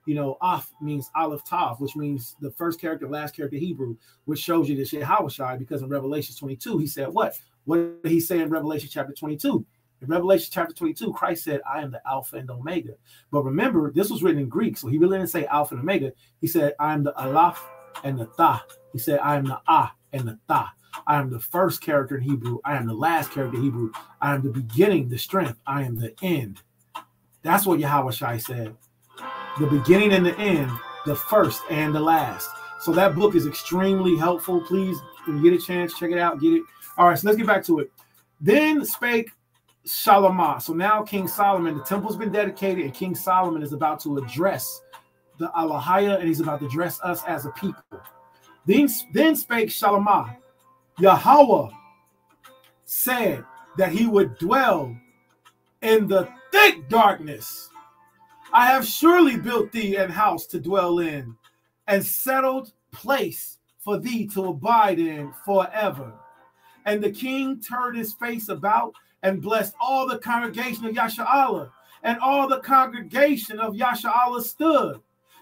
You know, Af means Aleph Tav, which means the first character, last character Hebrew, which shows you this Yahushai, because in Revelation 22, he said what? What did he say in Revelation chapter 22? In Revelation chapter 22, Christ said, I am the Alpha and Omega. But remember, this was written in Greek, so he really didn't say Alpha and Omega. He said, I am the Aleph and the Tha. He said, I am the Ah and the Tha. I am the first character in Hebrew. I am the last character in Hebrew. I am the beginning, the strength. I am the end. That's what Yahushai said. The beginning and the end, the first and the last. So that book is extremely helpful. Please, when you get a chance, check it out. Get it. All right, so let's get back to it. Then spake Shalomah. So now King Solomon, the temple's been dedicated, and King Solomon is about to address the Alahaya, and he's about to address us as a people. Then spake Shalomah, Yahweh said that he would dwell in the thick darkness. I have surely built thee an house to dwell in, and settled place for thee to abide in forever. And the king turned his face about and blessed all the congregation of Yahshua, and all the congregation of Yahshua stood.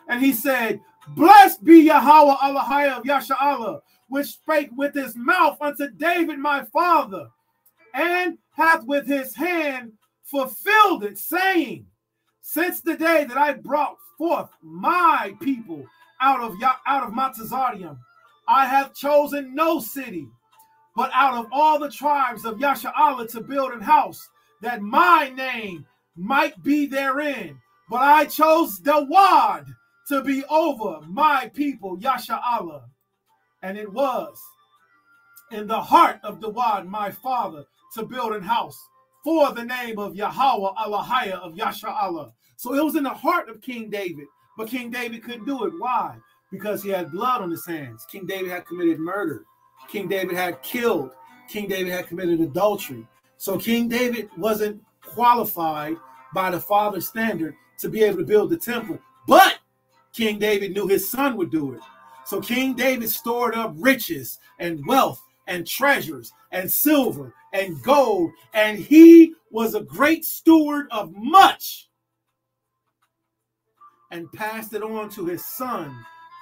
And he said, Blessed be Yahweh Elohai of Yahshua, which spake with his mouth unto David my father, and hath with his hand fulfilled it, saying, Since the day that I brought forth my people out of Matazadium, I have chosen no city, but out of all the tribes of Yahshua to build an house, that my name might be therein. But I chose the Wad to be over my people, Yahshua. And it was in the heart of the Wad, my father, to build a house for the name of Yahweh Elohim of Yahshua. So it was in the heart of King David, but King David couldn't do it. Why? Because he had blood on his hands. King David had committed murder. King David had killed. King David had committed adultery. So King David wasn't qualified by the Father's standard to be able to build the temple. But King David knew his son would do it. So King David stored up riches and wealth and treasures and silver and gold, and he was a great steward of much and passed it on to his son,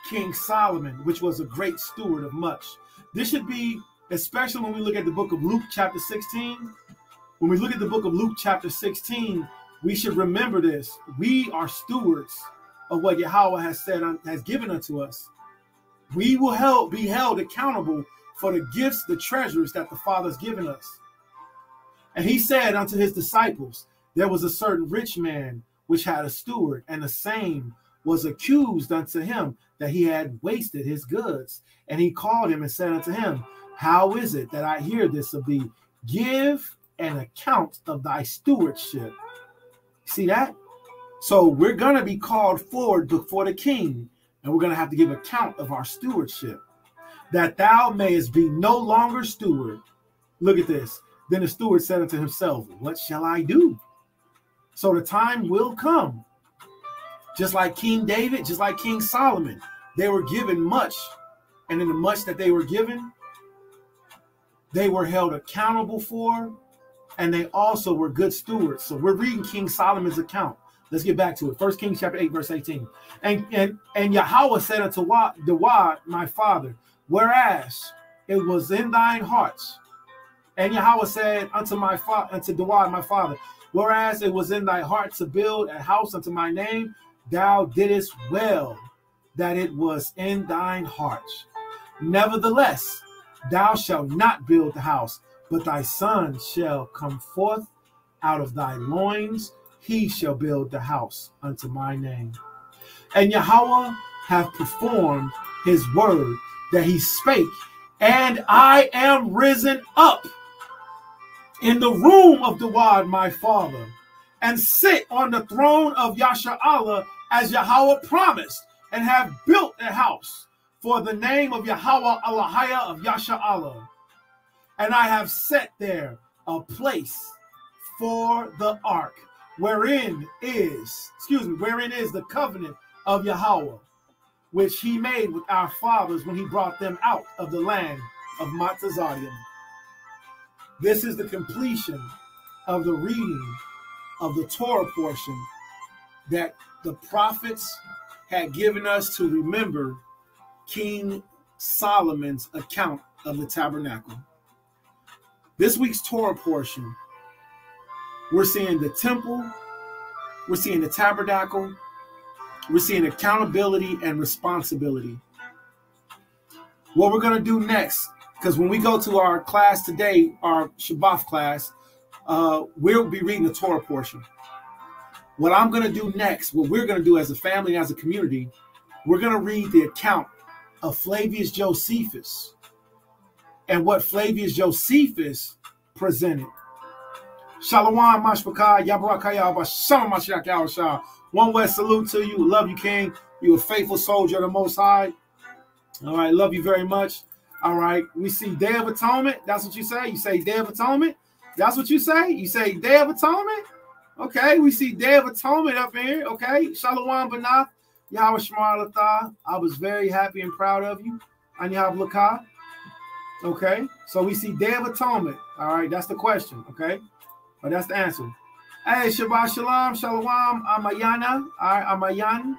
King Solomon, which was a great steward of much. This should be, especially when we look at the book of Luke chapter 16, when we look at the book of Luke chapter 16, we should remember this. We are stewards of what Yahweh has said, has given unto us. We will be held accountable for the gifts, the treasures that the Father has given us. And he said unto his disciples, there was a certain rich man which had a steward, and the same was accused unto him that he had wasted his goods. And he called him and said unto him, how is it that I hear this of thee? Give an account of thy stewardship. See that? So we're going to be called forward before the king, and we're going to have to give account of our stewardship, that thou mayest be no longer steward. Look at this. Then the steward said unto himself, what shall I do? So the time will come, just like King David, just like King Solomon. They were given much, and in the much that they were given, they were held accountable for, and they also were good stewards. So we're reading King Solomon's account. Let's get back to it. 1 Kings chapter 8, verse 18. And Yahweh said unto Dawid, my father, whereas it was in thine hearts. And Yahweh said unto Dawid, my father, whereas it was in thy heart to build a house unto my name, thou didst well that it was in thine heart. Nevertheless, thou shalt not build the house, but thy son shall come forth out of thy loins. He shall build the house unto my name. And Yahweh hath performed his word that he spake, and I am risen up in the room of Dawid my father, and sit on the throne of Yahshua as Yahweh promised, and have built a house for the name of Yahweh Elohim of Yahshua. And I have set there a place for the ark, wherein is the covenant of Yahweh, which he made with our fathers when he brought them out of the land of Matazadium. This is the completion of the reading of the Torah portion that the prophets had given us to remember King Solomon's account of the tabernacle. This week's Torah portion, we're seeing the temple, we're seeing the tabernacle, we're seeing accountability and responsibility. What we're going to do next, because when we go to our class today, our Shabbat class, we'll be reading the Torah portion. What I'm going to do next, what we're going to do as a family and as a community, we're going to read the account of Flavius Josephus and what Flavius Josephus presented. Shalom, Mashpaka, Yabarakaya, Bashalom, Mashiach Yahushua. One word salute to you. Love you, King. You're a faithful soldier of the Most High. All right, love you very much. All right, we see Day of Atonement. That's what you say? You say Day of Atonement? That's what you say? You say Day of Atonement? Okay, we see Day of Atonement up in here. Okay, Shalom, Banath, Yahweh Shemar Latah. I was very happy and proud of you. Anyahab Lakah. Okay, so we see Day of Atonement. All right, that's the question. Okay, but that's the answer. Hey, Shabbat Shalom, Shalom, Amayana. All right, Amayan.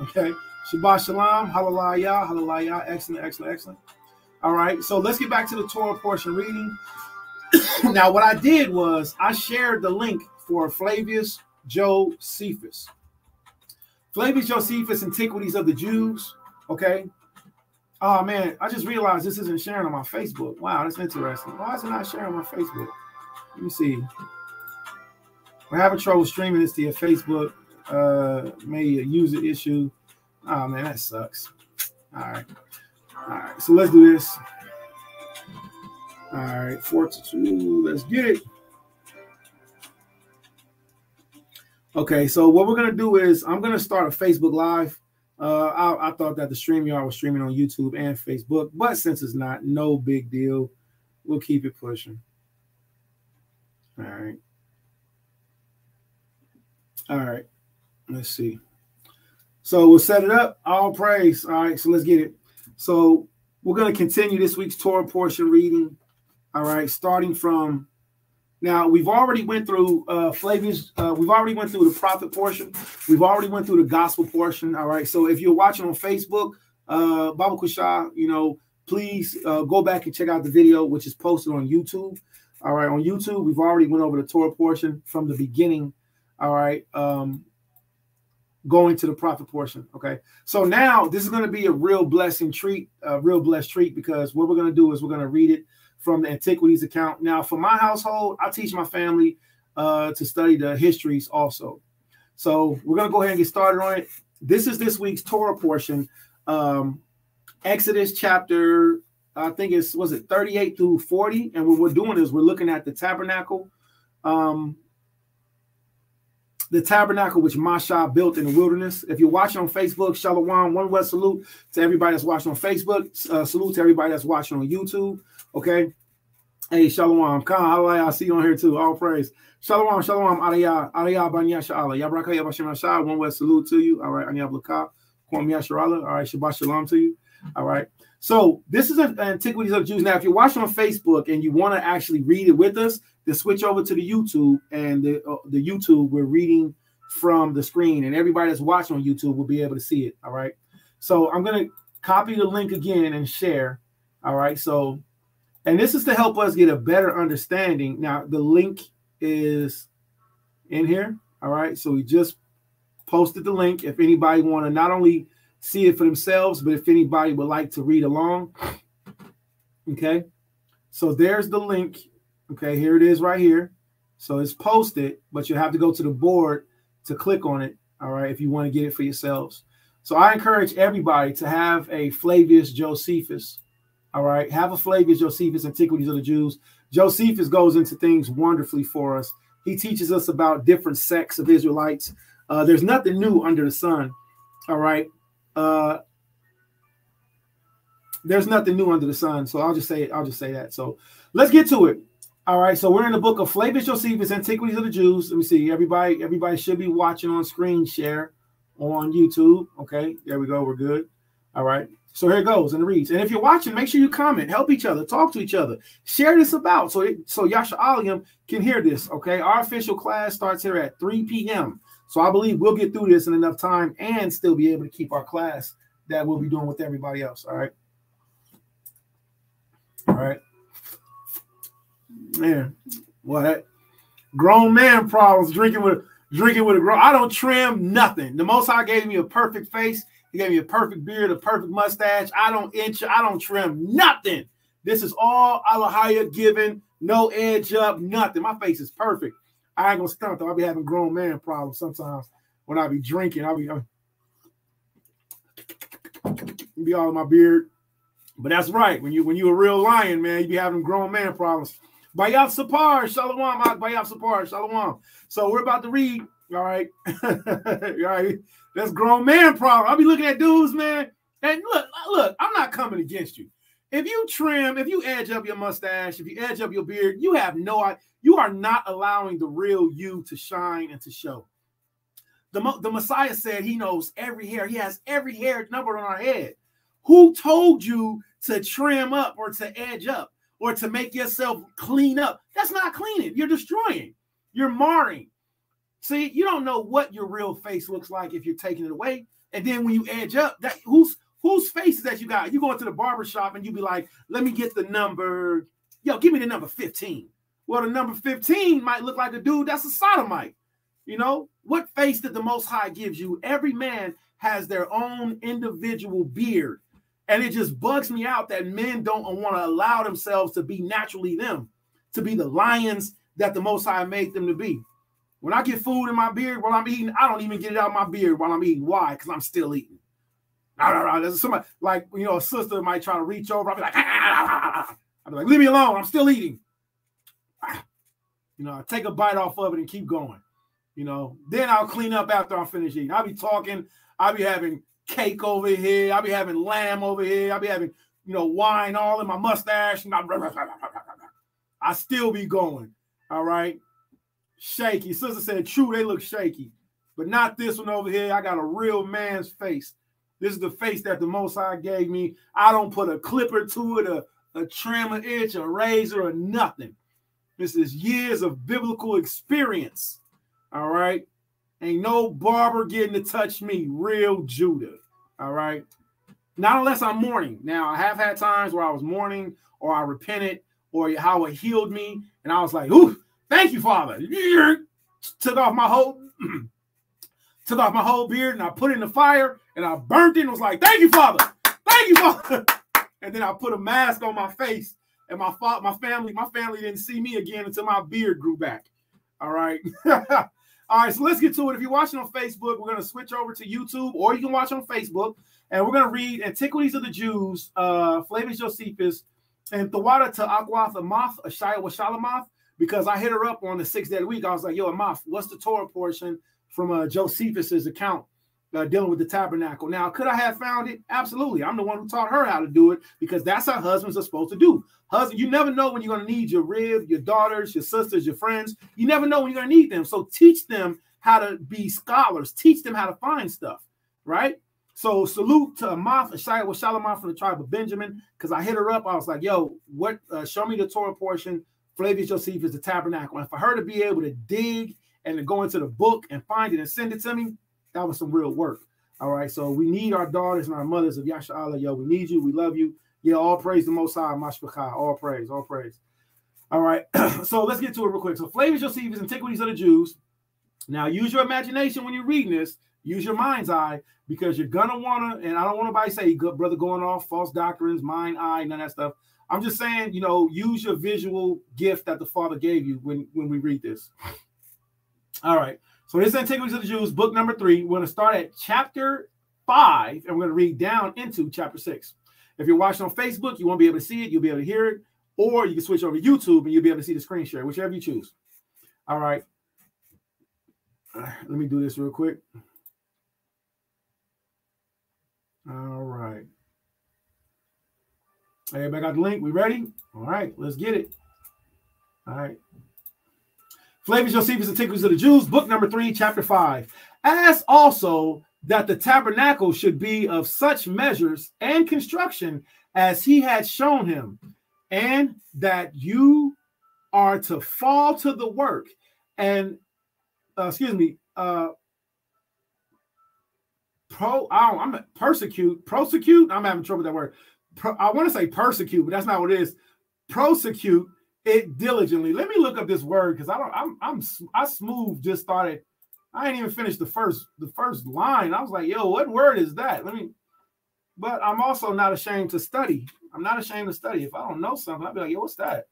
Okay, Shabbat Shalom, Hallelujah, Hallelujah. Excellent, excellent, excellent. All right, so let's get back to the Torah portion reading. Now, what I did was I shared the link for Flavius Josephus. Flavius Josephus, Antiquities of the Jews. Okay. Oh, man, I just realized this isn't sharing on my Facebook. Wow, that's interesting. Why is it not sharing on my Facebook? Let me see. We're having trouble streaming this to your Facebook. Maybe a user issue. Oh, man, that sucks. All right. All right, so let's do this. All right, 4-2. Let's get it. Okay, so what we're gonna do is I'm gonna start a Facebook Live. I thought that the StreamYard was streaming on YouTube and Facebook, but since it's not, no big deal. We'll keep it pushing. All right. All right. Let's see. So we'll set it up. All praise. All right. So let's get it. So we're going to continue this week's Torah portion reading. All right. Starting from now, we've already went through Flavius. We've already went through the prophet portion. We've already went through the gospel portion. All right. So if you're watching on Facebook, Baba Kusha, you know, please go back and check out the video, which is posted on YouTube. All right. On YouTube, we've already went over the Torah portion from the beginning. All right. Going to the prophet portion. Okay. So now this is going to be a real blessing treat, a real blessed treat, because what we're going to do is we're going to read it from the Antiquities account. Now, for my household, I teach my family to study the histories also. So we're going to go ahead and get started on it. This is this week's Torah portion. Exodus chapter, I think it's, was it 38 through 40? And what we're doing is we're looking at the tabernacle. The tabernacle which Masha built in the wilderness. If you're watching on Facebook, Shalom, one word salute to everybody that's watching on Facebook. Salute to everybody that's watching on YouTube. Okay. Hey, Shalom. Khan, I see you on here too. All praise. Shalom, Shalom. Aliyah, Banya Sha'ala. Yabraka Yabashim Shah. One word salute to you. All right. Aniyah Blaka. Kwam Yasharala. All right. Shabbat Shalom to you. All right. So this is an Antiquities of Jews. Now, if you're watching on Facebook and you want to actually read it with us, then switch over to the YouTube, and the YouTube, we're reading from the screen, and everybody that's watching on YouTube will be able to see it. All right. So I'm going to copy the link again and share. All right. So, and this is to help us get a better understanding. Now, the link is in here. All right. So we just posted the link. If anybody want to not only see it for themselves, but if anybody would like to read along. Okay. So there's the link. Okay, here it is right here. So it's posted, but you have to go to the board to click on it. All right, if you want to get it for yourselves. So I encourage everybody to have a Flavius Josephus. All right, have a Flavius Josephus, Antiquities of the Jews. Josephus goes into things wonderfully for us. He teaches us about different sects of Israelites. There's nothing new under the sun. All right. There's nothing new under the sun. So I'll just say that. So let's get to it. All right, so we're in the book of Flavius Josephus, Antiquities of the Jews. Let me see. Everybody should be watching on screen share on YouTube. Okay, there we go. We're good. All right. So here it goes, and it reads. And if you're watching, make sure you comment, help each other, talk to each other, share this about so Yahshua can hear this. Okay, our official class starts here at 3 p.m. So I believe we'll get through this in enough time and still be able to keep our class that we'll be doing with everybody else. All right. All right. Man, what grown man problems drinking with a grown. I don't trim nothing. The Most High gave me a perfect face. He gave me a perfect beard, a perfect mustache. I don't trim nothing. This is all Allahaya given, no edge up, nothing. My face is perfect. I ain't gonna stunt though. I'll be having grown man problems sometimes when I be drinking. I'll be all in my beard. But that's right. When you a real lion, man, you be having grown man problems. Bayaf Sapar, Shalom, Bayaf Sapar, Shalom. So we're about to read. All right. All right. That's grown man problem. I'll be looking at dudes, man. And look, I'm not coming against you. If you trim, if you edge up your mustache, if you edge up your beard, you are not allowing the real you to shine and to show. The Messiah said he knows every hair. He has every hair numbered on our head. Who told you to trim up or to edge up or to make yourself clean up? That's not cleaning. You're destroying. You're marring. See, you don't know what your real face looks like if you're taking it away. And then when you edge up, whose face is that you got? You go into the barber shop and you be like, let me get the number. Yo, give me the number 15. Well, the number 15 might look like a dude that's a sodomite. You know, what face did the Most High gives you? Every man has their own individual beard. And it just bugs me out that men don't want to allow themselves to be naturally them, to be the lions that the Most High made them to be. When I get food in my beard while I'm eating, I don't even get it out of my beard while I'm eating. Why? Because I'm still eating. There's somebody, like, you know, a sister might try to reach over. I'll be like, I'll I'd be like, leave me alone. I'm still eating. You know, I take a bite off of it and keep going. You know, then I'll clean up after I'm finished eating. I'll be talking. I'll be having cake over here. I'll be having lamb over here. I'll be having, you know, wine all in my mustache. I still be going. All right. Shaky. Sister said, true, they look shaky. But not this one over here. I got a real man's face. This is the face that the Most High gave me. I don't put a clipper to it, a trim, an itch, a razor, or nothing. This is years of biblical experience. All right. Ain't no barber getting to touch me. Real Judah. All right. Not unless I'm mourning. Now, I have had times where I was mourning or I repented or Yahweh healed me. And I was like, ooh, thank you, Father. Took off my whole beard and I put it in the fire and I burnt it and was like, thank you, Father. Thank you, Father. And then I put a mask on my face and my family didn't see me again until my beard grew back. All right. All right, so let's get to it. If you're watching on Facebook, we're going to switch over to YouTube, or you can watch on Facebook, and we're going to read Antiquities of the Jews, Flavius Josephus, and Thawada to Akwath Amath, Ashaya Washalamoth, because I hit her up on the 6th day of the week. I was like, yo, Amath, what's the Torah portion from Josephus's account dealing with the tabernacle? Now, could I have found it? Absolutely. I'm the one who taught her how to do it because that's how husbands are supposed to do. Husband, you never know when you're going to need your rib, your daughters, your sisters, your friends. You never know when you're going to need them. So teach them how to be scholars. Teach them how to find stuff, right? So salute to Amath, Ashaya Washalamoth from the tribe of Benjamin, because I hit her up. I was like, yo, what? Show me the Torah portion. Flavius Josephus, the tabernacle. And for her to be able to dig and to go into the book and find it and send it to me, that was some real work. All right, so we need our daughters and our mothers of Yahshua. Yo, we need you. We love you. Yeah, all praise the Most High, Mashpachah. All praise, all praise. All right, so let's get to it real quick. So Flavius Josephus, Antiquities of the Jews. Now, use your imagination when you're reading this. Use your mind's eye, because you're going to want to, and I don't want nobody to say, good brother, going off, false doctrines, mind eye, none of that stuff. I'm just saying, you know, use your visual gift that the Father gave you when we read this. All right. So this is Antiquities of the Jews, book number 3. We're going to start at chapter 5, and we're going to read down into chapter 6. If you're watching on Facebook, you won't be able to see it. You'll be able to hear it. Or you can switch over to YouTube, and you'll be able to see the screen share, whichever you choose. All right. Let me do this real quick. All right. Everybody got the link? We ready? All right. Let's get it. All right. Flavius Josephus, Antiquities of the Jews, book number 3, chapter 5. As also that the tabernacle should be of such measures and construction as he had shown him, and that you are to fall to the work and persecute. I'm having trouble with that word. I want to say persecute, but that's not what it is. Prosecute it diligently. Let me look up this word, because I smooth just started. I ain't even finished the first line. I was like, yo, what word is that? But I'm also not ashamed to study. I'm not ashamed to study. If I don't know something, I'll be like, yo, what's that?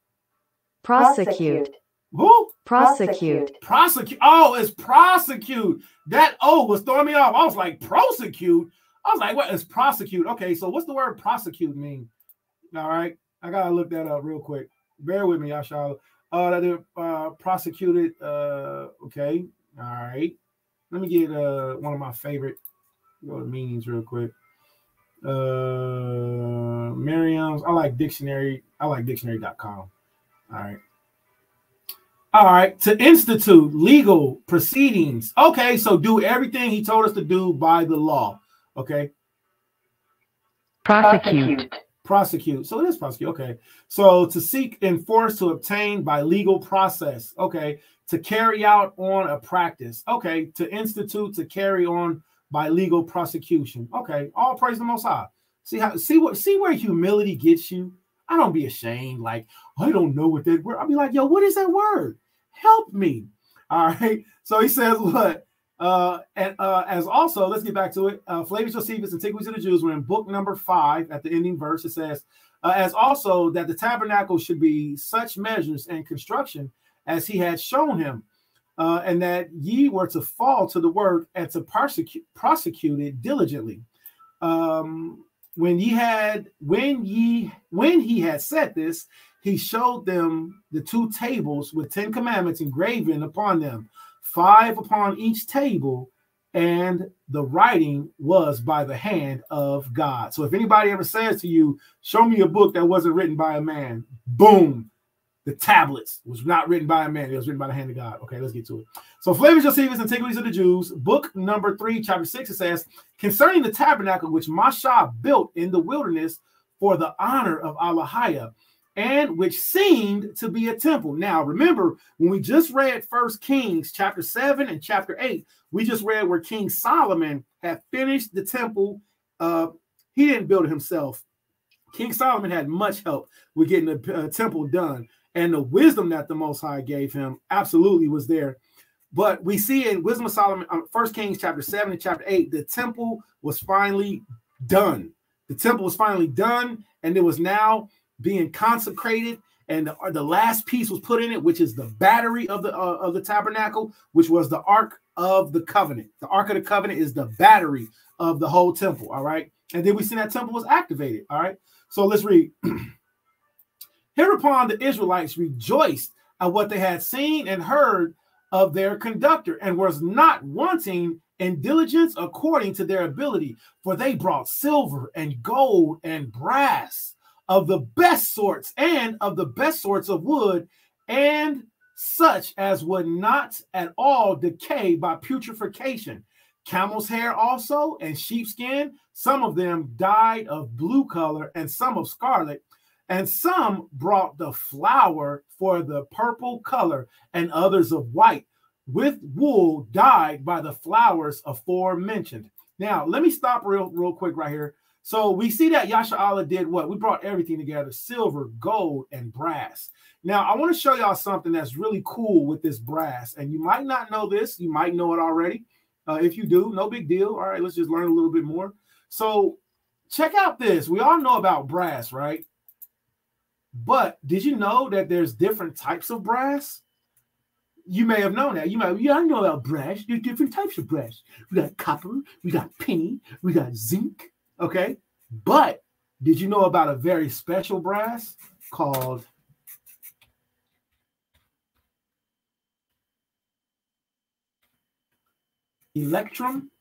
Prosecute. Who? Prosecute. Prosecute. Oh, it's prosecute. That O was throwing me off. I was like, prosecute. I was like, what is prosecute? Okay, so what's the word prosecute mean? All right. I gotta look that up real quick. Bear with me, Yahshua. Prosecuted. Okay. All right. Let me get one of my favorite meanings real quick. Merriam's. I like dictionary. I like dictionary.com. All right. All right. To institute legal proceedings. Okay. So do everything he told us to do by the law. Okay. Prosecute. Prosecute. So it is prosecute. Okay. So to seek, enforce, to obtain by legal process. Okay. To carry out on a practice. Okay. To institute, to carry on by legal prosecution. Okay. All praise the Most High. See where humility gets you. I don't be ashamed. Like, I don't know what that word. I'll be like, yo, what is that word? Help me. All right. So he says what? As also, let's get back to it. Flavius Josephus, Antiquities of the Jews, we're in book number 5 at the ending verse. It says, as also that the tabernacle should be such measures and construction as he had shown him, and that ye were to fall to the work and to prosecute it diligently. when he had said this, he showed them the 2 tables with 10 commandments engraven upon them, 5 upon each table, and the writing was by the hand of God. So if anybody ever says to you, show me a book that wasn't written by a man, boom, the tablets was not written by a man. It was written by the hand of God. Okay, let's get to it. So Flavius, Josephus, Antiquities of the Jews, book number 3, chapter 6, it says, concerning the tabernacle which Mashah built in the wilderness for the honor of Allahiyah, and which seemed to be a temple. Now, remember, when we just read 1 Kings chapter 7 and chapter 8, we just read where King Solomon had finished the temple. He didn't build it himself. King Solomon had much help with getting the temple done. And the wisdom that the Most High gave him absolutely was there. But we see in Wisdom of Solomon, 1 Kings chapter 7 and chapter 8, the temple was finally done. The temple was finally done, and it was now being consecrated, and the last piece was put in it, which is the battery of the tabernacle, which was the Ark of the Covenant. The Ark of the Covenant is the battery of the whole temple, all right? And then we see that temple was activated, all right? So let's read. Hereupon the Israelites rejoiced at what they had seen and heard of their conductor, and was not wanting in diligence according to their ability, for they brought silver and gold and brass of the best sorts, and of the best sorts of wood, and such as would not at all decay by putrefaction. Camel's hair also, and sheepskin, some of them dyed of blue color, and some of scarlet, and some brought the flour for the purple color, and others of white, with wool dyed by the flowers aforementioned. Now, let me stop real quick right here. So we see that Yahshua did what? We brought everything together, silver, gold, and brass. Now, I want to show y'all something that's really cool with this brass. And you might not know this. You might know it already. If you do, no big deal. All right, let's just learn a little bit more. So check out this. We all know about brass, right? But did you know that there's different types of brass? You may have known that. I know about brass. There's different types of brass. We got copper, we got penny, we got zinc. Okay, but did you know about a very special brass called Electrum?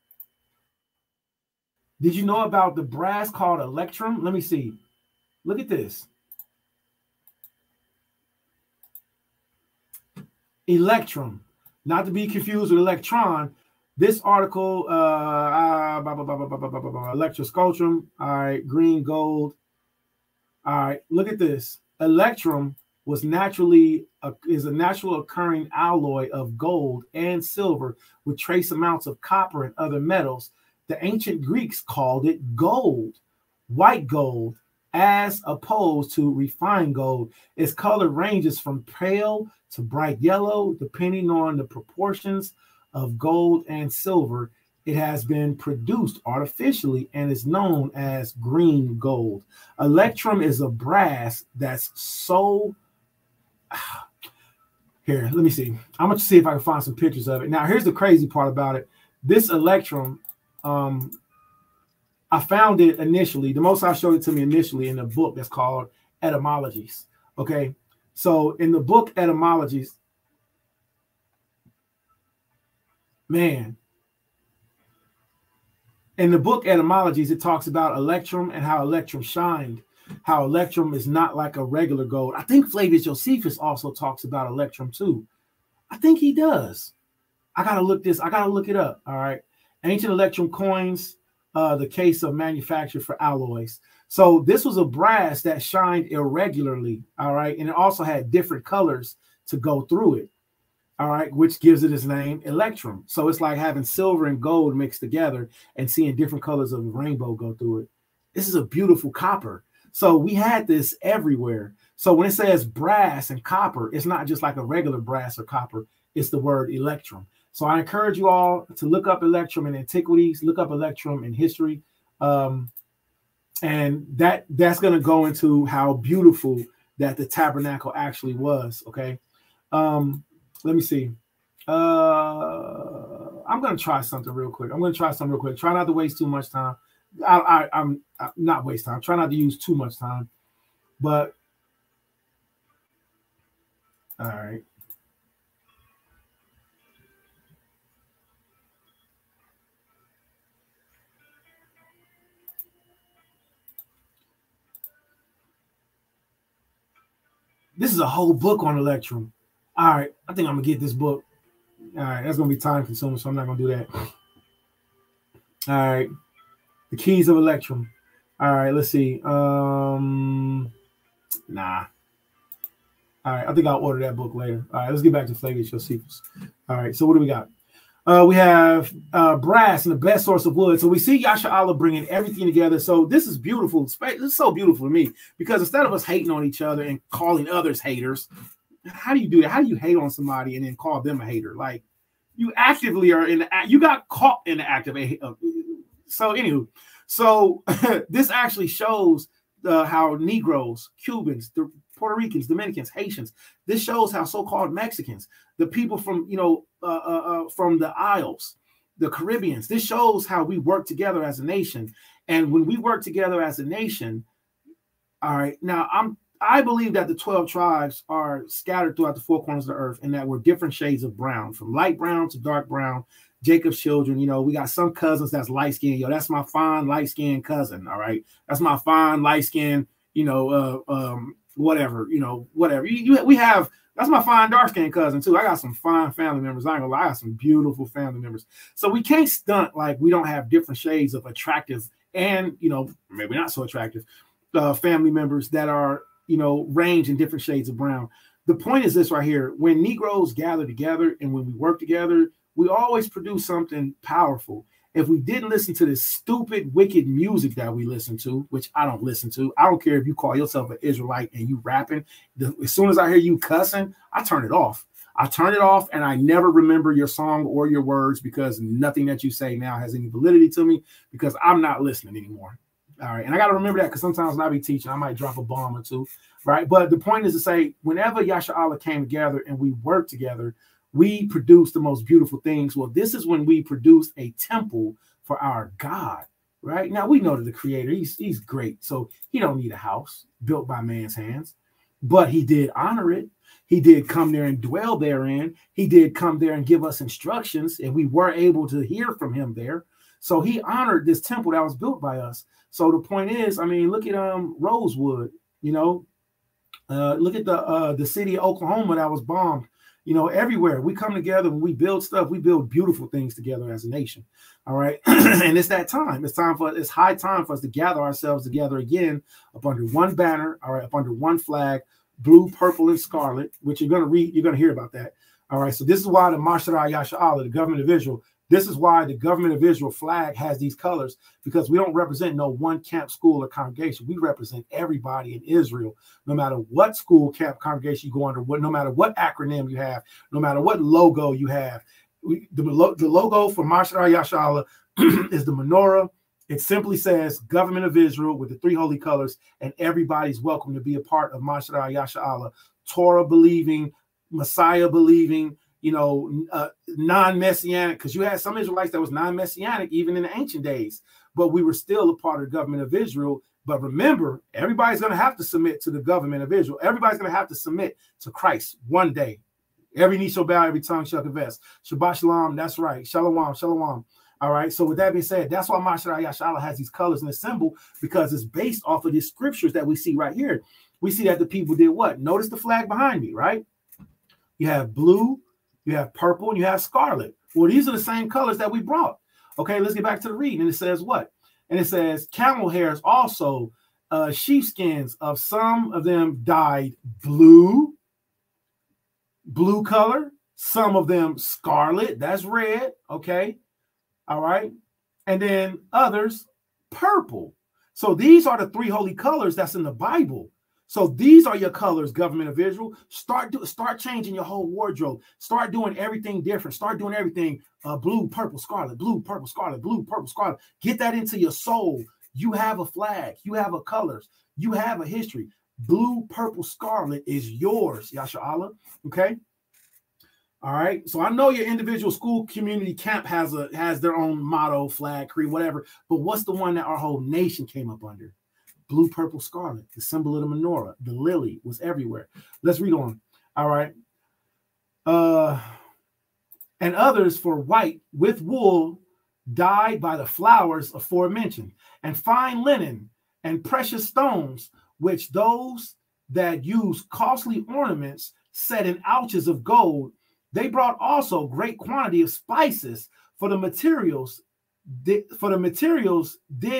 Did you know about the brass called Electrum? Let me see. Look at this. Electrum, not to be confused with electron. This article, electrosculptrum, all right, green, gold. All right, look at this. Electrum was is a natural occurring alloy of gold and silver with trace amounts of copper and other metals. The ancient Greeks called it gold, white gold, as opposed to refined gold. Its color ranges from pale to bright yellow, depending on the proportions of gold and silver. It has been produced artificially and is known as green gold. Electrum is a brass that's so... Here, let me see. I'm going to see if I can find some pictures of it. Now, here's the crazy part about it. This Electrum, I found it initially. The Most High showed it to me initially in a book that's called Etymologies. Okay, so in the book Etymologies, man, in the book Etymologies, it talks about Electrum and how Electrum shined, how Electrum is not like a regular gold. I think Flavius Josephus also talks about Electrum too. I think he does. I gotta look it up. All right. Ancient Electrum coins, the case of manufacture for alloys. So this was a brass that shined irregularly. All right. And it also had different colors to go through it. All right, which gives it its name, Electrum. So it's like having silver and gold mixed together and seeing different colors of the rainbow go through it. This is a beautiful copper. So we had this everywhere. So when it says brass and copper, it's not just like a regular brass or copper. It's the word Electrum. So I encourage you all to look up Electrum in Antiquities, look up Electrum in history. And that's going to go into how beautiful that the tabernacle actually was, okay? Let me see. I'm going to try something real quick. Try not to waste too much time. I'm not waste time. Try not to use too much time, but all right. This is a whole book on Electrum. All right, I think I'm gonna get this book. All right, that's gonna be time consuming, so I'm not gonna do that. All right, the keys of Electrum. All right, let's see. Nah. All right, I think I'll order that book later. All right, let's get back to Flavius Josephus. All right, so what do we got? We have brass and the best source of wood. So we see Yahshua bringing everything together. So this is beautiful. This is so beautiful to me because instead of us hating on each other and calling others haters, how do you do that? How do you hate on somebody and then call them a hater? Like you actively are in the act. You got caught in the act of so anywho, so this actually shows how Negroes, Cubans, the Puerto Ricans, Dominicans, Haitians. This shows how so-called Mexicans, the people from from the Isles, the Caribbeans. This shows how we work together as a nation. And when we work together as a nation, all right. Now I believe that the 12 tribes are scattered throughout the four corners of the earth, and that we're different shades of brown, from light brown to dark brown. Jacob's children, we got some cousins that's light skinned. That's my fine light skinned cousin. All right, that's my fine light skinned. Whatever, whatever. We have, that's my fine dark-skinned cousin too. I got some fine family members. I ain't gonna lie, I got some beautiful family members. So we can't stunt like we don't have different shades of attractive and, maybe not so attractive family members that are, range in different shades of brown. The point is this right here. When Negroes gather together and when we work together, we always produce something powerful. If we didn't listen to this stupid, wicked music that we listen to, which I don't listen to, I don't care if you call yourself an Israelite and you rapping. As soon as I hear you cussing, I turn it off. I turn it off and I never remember your song or your words because nothing that you say now has any validity to me because I'm not listening anymore. All right. And I got to remember that because sometimes when I be teaching, I might drop a bomb or two. Right. But the point is to say, whenever Yahshua came together and we worked together, we produce the most beautiful things. Well, this is when we produce a temple for our God, right? Now, we know that the creator, he's great. So he don't need a house built by man's hands, but he did honor it. He did come there and dwell therein. He did come there and give us instructions, and we were able to hear from him there. So he honored this temple that was built by us. So the point is, look at Rosewood, look at the city of Oklahoma that was bombed. Everywhere we come together, when we build stuff, we build beautiful things together as a nation. All right. And it's that time. It's high time for us to gather ourselves together again up under one banner. All right. Up under one flag, blue, purple, and scarlet, which you're going to read. You're going to hear about that. All right. So this is why the Mashara Yahshua, the government of Israel, this is why the government of Israel flag has these colors, because we don't represent no one camp, school, or congregation. We represent everybody in Israel, no matter what school, camp, congregation you go under, no matter what acronym you have, no matter what logo you have. The logo for Mashara Yahshua is the menorah. It simply says government of Israel with the three holy colors, and everybody's welcome to be a part of Mashara Yahshua, Torah believing, Messiah believing, non-messianic, because you had some Israelites that was non-messianic even in the ancient days, but we were still a part of the government of Israel. But remember, everybody's going to have to submit to the government of Israel. Everybody's going to have to submit to Christ one day. Every knee shall bow, every tongue shall confess. Shabbat shalom, that's right. Shalom, shalom. All right, so with that being said, that's why Mashara Yahshua has these colors and the symbol, because it's based off of these scriptures that we see right here. We see that the people did what? Notice the flag behind me, right? You have blue, you have purple, and you have scarlet. Well, these are the same colors that we brought. Okay, let's get back to the reading. And it says what? And it says camel hairs also, sheepskins of some of them dyed blue color. Some of them scarlet, that's red. Okay, all right. And then others purple. So these are the three holy colors that's in the Bible. So these are your colors, government of Israel. Start changing your whole wardrobe. Start doing everything different. Start doing everything blue, purple, scarlet, blue, purple, scarlet, blue, purple, scarlet. Get that into your soul. You have a flag. You have a colors. You have a history. Blue, purple, scarlet is yours, Yahshua. Okay. All right. So I know your individual school community camp has their own motto, flag, creed, whatever. But what's the one that our whole nation came up under? Blue, purple, scarlet, the symbol of the menorah. The lily was everywhere. Let's read on. All right. And others for white with wool dyed by the flowers aforementioned, and fine linen and precious stones, which those that use costly ornaments set in ouches of gold. They brought also great quantity of spices for the materials. Did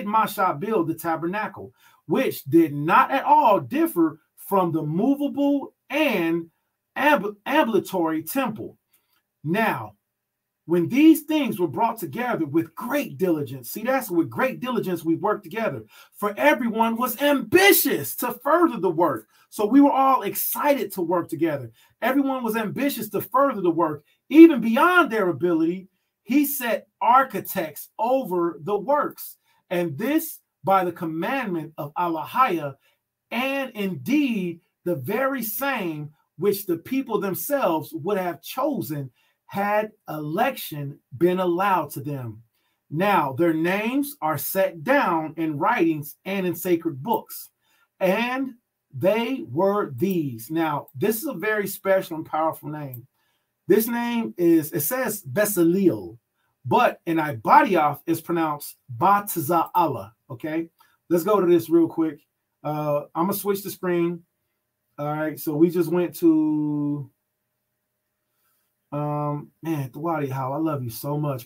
Masha build the tabernacle, which did not at all differ from the movable and ambulatory temple. Now, when these things were brought together with great diligence, see, that's with great diligence we worked together, for everyone was ambitious to further the work. So we were all excited to work together. Everyone was ambitious to further the work, even beyond their ability. He set architects over the works, and this by the commandment of Allahiyah, and indeed the very same which the people themselves would have chosen had election been allowed to them. Now their names are set down in writings and in sacred books, and they were these. Now this is a very special and powerful name. This name is, it says Bezaleel, but in Ibadioth it's pronounced Bataza'Allah. Okay, let's go to this real quick. I'm gonna switch the screen. All right, so we just went to man, Thwadi, how I love you so much.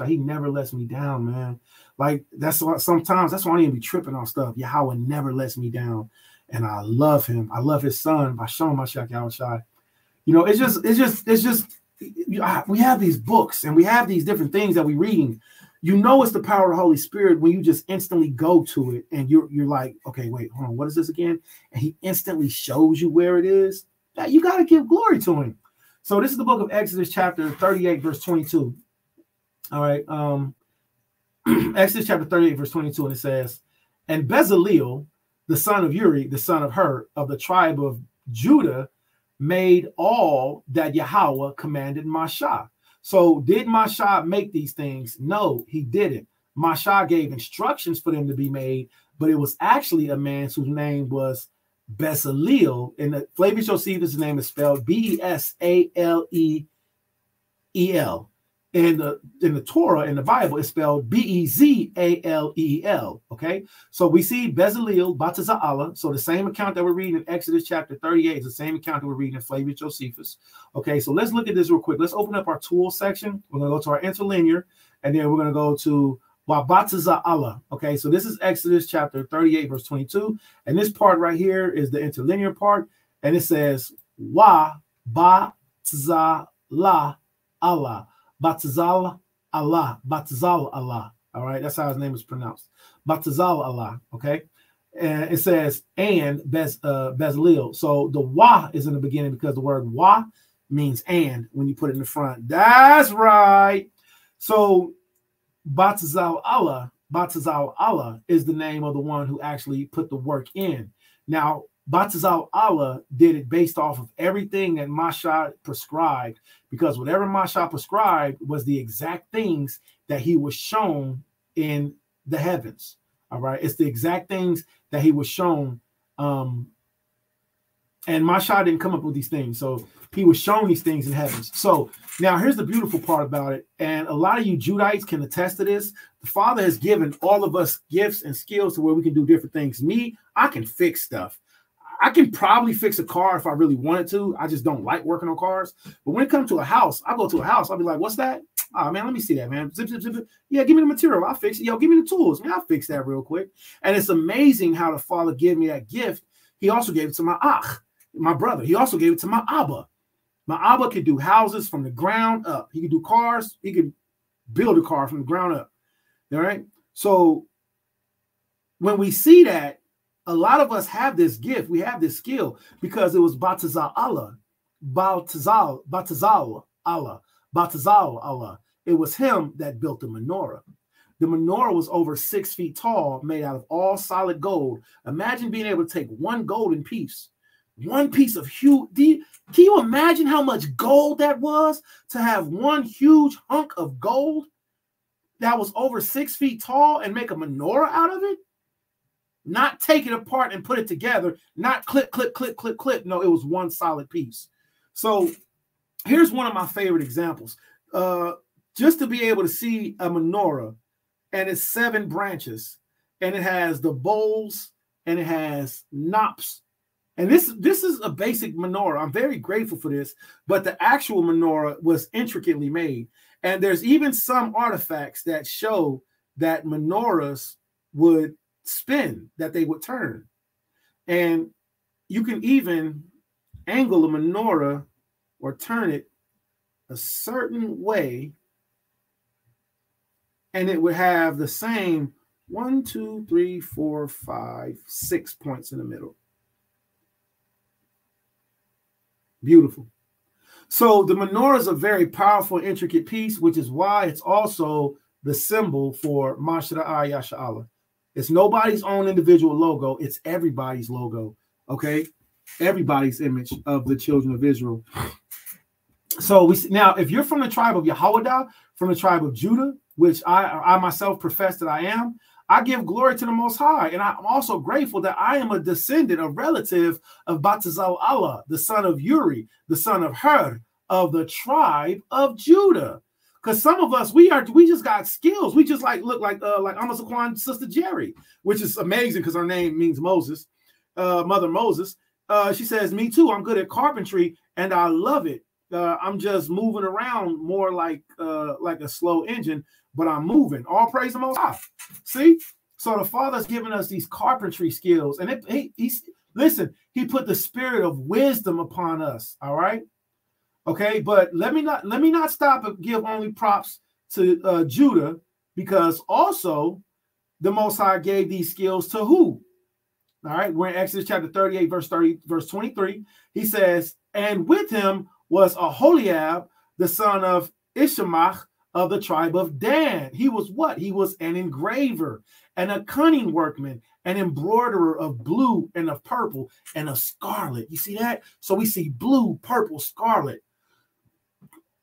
He never lets me down, man. Like that's what sometimes that's why I need to be tripping on stuff. Yahweh never lets me down, and I love him. I love his son by Shem Mashiach. You know, it's just we have these books and we have these different things that we reading. You know, it's the power of the Holy Spirit when you just instantly go to it and you're like, okay, wait, hold on, what is this again? And he instantly shows you where it is. That you got to give glory to him. So this is the book of Exodus, chapter 38, verse 22. All right. Exodus chapter 38, verse 22, and it says, and Bezaleel, the son of Uri, the son of Hur, of the tribe of Judah, made all that Yahweh commanded Masha. So did Masha make these things? No, he didn't. Masha gave instructions for them to be made, but it was actually a man whose name was Bezaleel. In the Flavius Josephus' name is spelled B-E-S-A-L-E-E-L. In the Torah, in the Bible, it's spelled B-E-Z-A-L-E-E-L. Okay, so we see Bezaleel, Bataza'Allah. So the same account that we're reading in Exodus chapter 38 is the same account that we're reading in Flavius Josephus. Okay, so let's look at this real quick. Let's open up our tool section. We're going to go to our interlinear, and then we're going to go to Bataza'Allah. Okay, so this is Exodus chapter 38, verse 22. And this part right here is the interlinear part. And it says, Wa Bataza'Allah Allah. Batazal Allah, Batazal Allah. All right, that's how his name is pronounced. Batazal Allah. Okay, and it says and Bezaleel. So the Wa is in the beginning because the word Wa means and when you put it in the front. That's right. So Batazal Allah is the name of the one who actually put the work in. Now, Batazal Allah did it based off of everything that Masha prescribed, because whatever Masha prescribed was the exact things that he was shown in the heavens. All right, it's the exact things that he was shown. And Masha didn't come up with these things, so he was shown these things in heavens. So now here's the beautiful part about it, and a lot of you Judites can attest to this. The Father has given all of us gifts and skills to where we can do different things. Me, I can fix stuff. I can probably fix a car if I really wanted to. I just don't like working on cars. But when it comes to a house, I go to a house. I'll be like, what's that? Oh, man, let me see that, man. Zip, zip, zip. Yeah, give me the material. I'll fix it. Yo, give me the tools. Man, I'll fix that real quick. And it's amazing how the Father gave me that gift. He also gave it to my Ach, my brother. He also gave it to my Abba. My Abba could do houses from the ground up. He could do cars. He could build a car from the ground up. All right? So when we see that, a lot of us have this gift. We have this skill because it was Batazal Allah. It was him that built the menorah. The menorah was over 6 feet tall, made out of all solid gold. Imagine being able to take one golden piece, One piece of huge. Can you imagine how much gold that was to have one huge hunk of gold that was over 6 feet tall and make a menorah out of it? Not take it apart and put it together, not clip, clip, clip, clip, clip. No, it was one solid piece. So here's one of my favorite examples. Just to be able to see a menorah, and it's 7 branches, and it has the bowls, and it has knops. And this is a basic menorah. I'm very grateful for this, but the actual menorah was intricately made. And there's even some artifacts that show that menorahs would spin, that they would turn. And you can even angle a menorah or turn it a certain way, and it would have the same 1, 2, 3, 4, 5, 6 points in the middle. Beautiful. So the menorah is a very powerful, intricate piece, which is why it's also the symbol for Mashra'ah Yasha'Allah. It's nobody's own individual logo. It's everybody's logo, okay? Everybody's image of the children of Israel. So now, if you're from the tribe of Yahweh, from the tribe of Judah, which I myself profess that I am, I give glory to the Most High. And I'm also grateful that I am a descendant, a relative of Batazal Allah, the son of Uri, the son of Hur, of the tribe of Judah. Because some of us, we just got skills. We just look like Amasaquan's sister Jerry, which is amazing because her name means Moses, Mother Moses. She says, me too, I'm good at carpentry and I love it. I'm just moving around more like a slow engine, but I'm moving. All praise the Most High. See? So the Father's giving us these carpentry skills. And listen, he put the spirit of wisdom upon us. All right? Okay, but let me not stop and give only props to Judah, because also the Most High gave these skills to who? All right, we're in Exodus chapter 38, verse 23. He says, and with him was Aholiab, the son of Ishmael of the tribe of Dan. He was what? He was an engraver and a cunning workman, an embroiderer of blue and of purple and of scarlet. You see that? So we see blue, purple, scarlet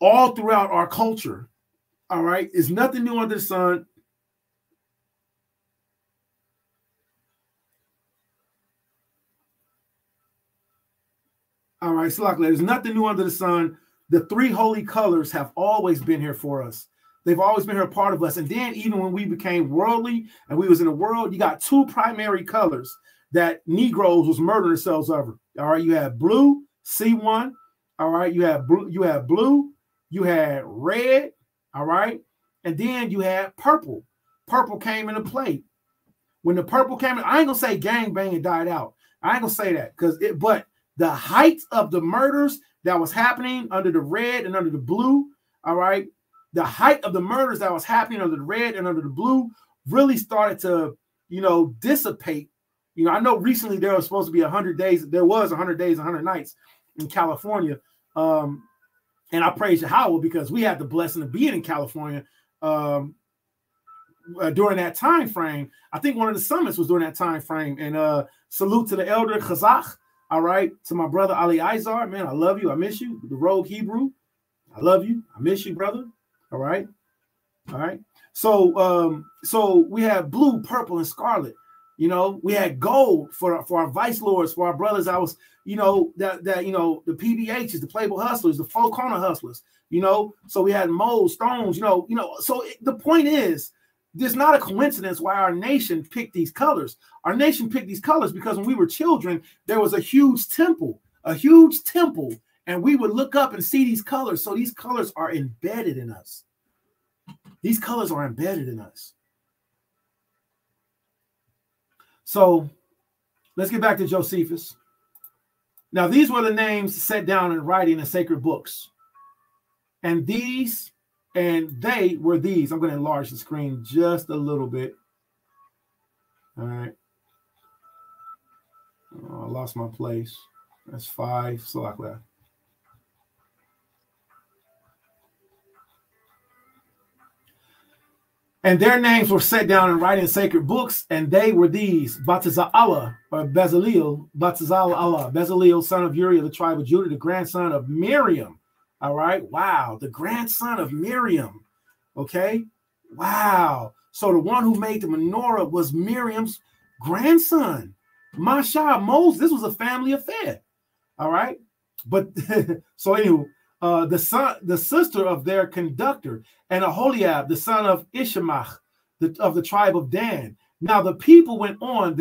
all throughout our culture. All right. It's nothing new under the sun. All right. So there's nothing new under the sun. The 3 holy colors have always been here for us. They've always been here, a part of us. And then even when we became worldly and we was in the world, you got 2 primary colors that Negroes was murdering themselves over. All right. You had blue, C1. All right. You had blue. You had red, all right? And then you had purple. Purple came into play. When the purple came in, I ain't gonna say gang banging died out. I ain't gonna say that, but the height of the murders that was happening under the red and under the blue, all right? The height of the murders that was happening under the red and under the blue really started to, dissipate. I know recently there was supposed to be 100 days. There was 100 days, 100 nights in California. And I praise Yahweh because we had the blessing of being in California during that time frame. I think one of the summits was during that time frame. And salute to the elder Chazak. All right. To my brother Ali Izar. Man, I love you. I miss you. The rogue Hebrew. I love you. I miss you, brother. All right. All right. So we have blue, purple, and scarlet. We had gold for our vice lords, for our brothers. The PBHs, the Playboy Hustlers, the Four Corner Hustlers, so we had mold, stones, so the point is, there's not a coincidence why our nation picked these colors. Our nation picked these colors because when we were children, there was a huge temple, and we would look up and see these colors. So these colors are embedded in us. These colors are embedded in us. So let's get back to Josephus. Now, these were the names set down in writing in sacred books. And they were these. I'm going to enlarge the screen just a little bit. All right. Oh, I lost my place. That's 5. So like that. And their names were set down and written in sacred books, and they were these: Bataza'Allah, or Bezaleel, Bataza'Allah, Bezaleel, son of Uri of the tribe of Judah, the grandson of Miriam. All right, wow, the grandson of Miriam. Okay, wow. So the one who made the menorah was Miriam's grandson. Masha, Moses, this was a family affair. All right, but so anyway, the sister of their conductor, and Aholiab, the son of Ishmach, of the tribe of Dan. Now the people went on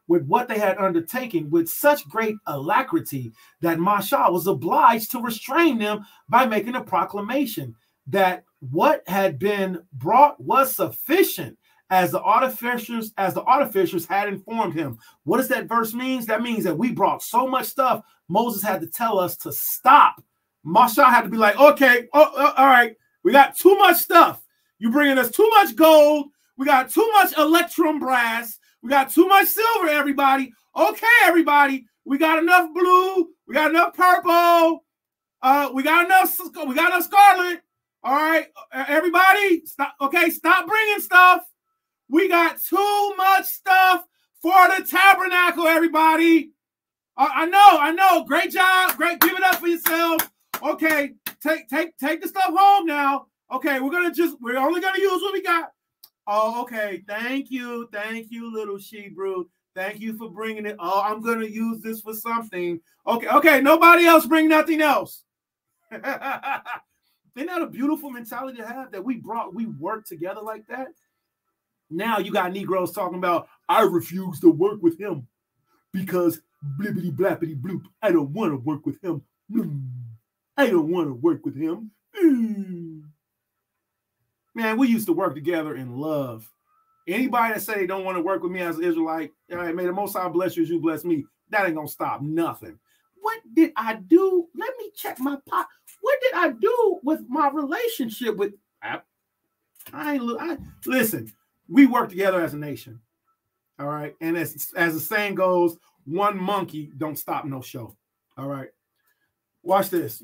with what they had undertaken with such great alacrity that Masha was obliged to restrain them by making a proclamation that what had been brought was sufficient, as the artificers had informed him. What does that verse mean? That means that we brought so much stuff, Moses had to tell us to stop. Masha had to be like, okay, all right, we got too much stuff. You bringing us too much gold. We got too much Electrum brass. We got too much silver, everybody. Okay, everybody, we got enough blue. We got enough purple. We got enough scarlet. All right, everybody, stop. Okay, stop bringing stuff. We got too much stuff for the tabernacle, everybody. I know. Great job. Great. Give it up for yourself. Okay, take the stuff home now. Okay, we're only gonna use what we got. Oh, okay. Thank you, little Shebrew. Thank you for bringing it. Oh, I'm gonna use this for something. Okay. Nobody else bring nothing else. Isn't that a beautiful mentality to have, that we work together like that? Now you got Negroes talking about, I refuse to work with him because blibbity blappity bloop. I don't want to work with him. I don't want to work with him. Man, we used to work together in love. Anybody that say they don't want to work with me as an Israelite, all right, may the Most High bless you as you bless me. That ain't gonna stop nothing. What did I do? Let me check my pot. What did I do with my relationship with? Listen. We work together as a nation. All right. And as the saying goes, one monkey don't stop no show. All right. Watch this.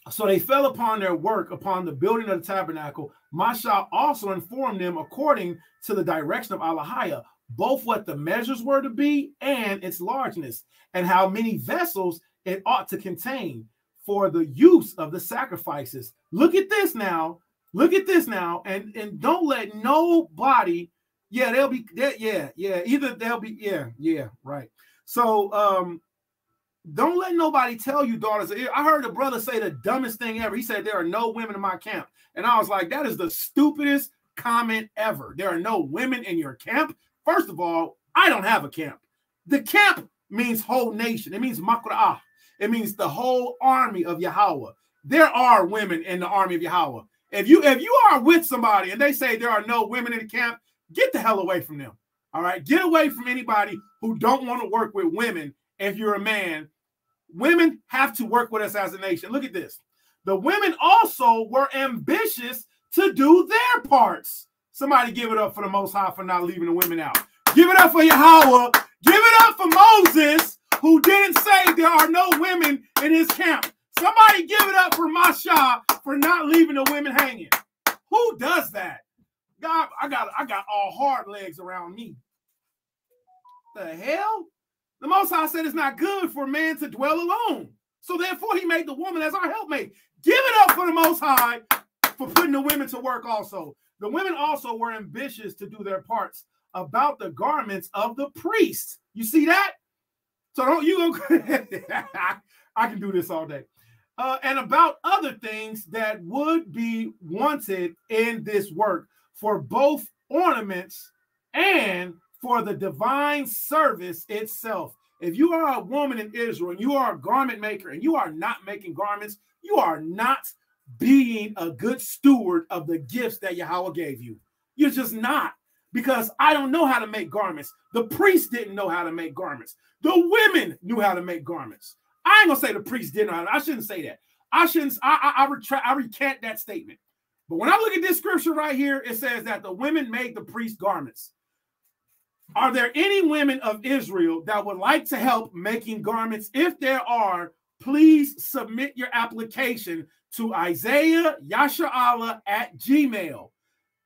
So they fell upon their work upon the building of the tabernacle. Masha also informed them, according to the direction of Alahiah, both what the measures were to be and its largeness, and how many vessels it ought to contain for the use of the sacrifices. Look at this now. And don't let nobody, right. So don't let nobody tell you, daughters. I heard a brother say the dumbest thing ever. He said, there are no women in my camp. And I was like, that is the stupidest comment ever. There are no women in your camp. First of all, I don't have a camp. The camp means whole nation. It means makra'ah. It means the whole army of Yahweh. There are women in the army of Yahweh. If you are with somebody and they say there are no women in the camp, get the hell away from them. All right, get away from anybody who don't want to work with women. If you're a man, women have to work with us as a nation. Look at this. The women also were ambitious to do their parts. Somebody give it up for the Most High for not leaving the women out. Give it up for Yahweh. Give it up for Moses, who didn't say there are no women in his camp. Somebody give it up for Masha for not leaving the women hanging. Who does that? God, I got all hard legs around me. The hell? The Most High said it's not good for a man to dwell alone. So therefore he made the woman as our helpmate. Give it up for the Most High for putting the women to work also. The women also were ambitious to do their parts about the garments of the priest. You see that? So don't you go. I can do this all day. And about other things that would be wanted in this work for both ornaments and for the divine service itself. If you are a woman in Israel and you are a garment maker and you are not making garments, you are not being a good steward of the gifts that Yahweh gave you. You're just not, because I don't know how to make garments. The priests didn't know how to make garments. The women knew how to make garments. I ain't gonna say the priests didn't know how to. I shouldn't say that. I recant that statement. But when I look at this scripture right here, it says that the women made the priest garments. Are there any women of Israel that would like to help making garments? If there are, please submit your application to Isaiah Yahshua at Gmail.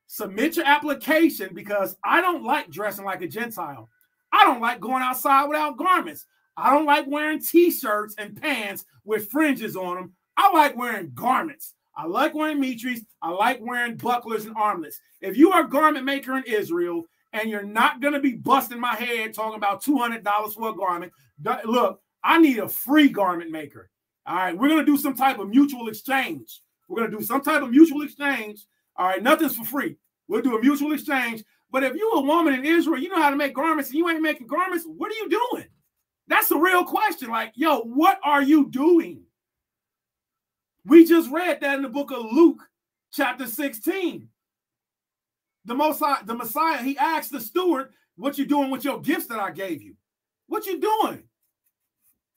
Submit your application because I don't like dressing like a Gentile. I don't like going outside without garments. I don't like wearing t-shirts and pants with fringes on them. I like wearing garments. I like wearing mitris. I like wearing bucklers and armlets. If you are a garment maker in Israel and you're not going to be busting my head talking about $200 for a garment, look, I need a free garment maker. All right, we're going to do some type of mutual exchange. We're going to do some type of mutual exchange. All right, nothing's for free. We'll do a mutual exchange. But if you're a woman in Israel, you know how to make garments and you ain't making garments, what are you doing? That's the real question. Like, yo, what are you doing? We just read that in the book of Luke, chapter 16. The Messiah, he asked the steward, what you doing with your gifts that I gave you? What you doing?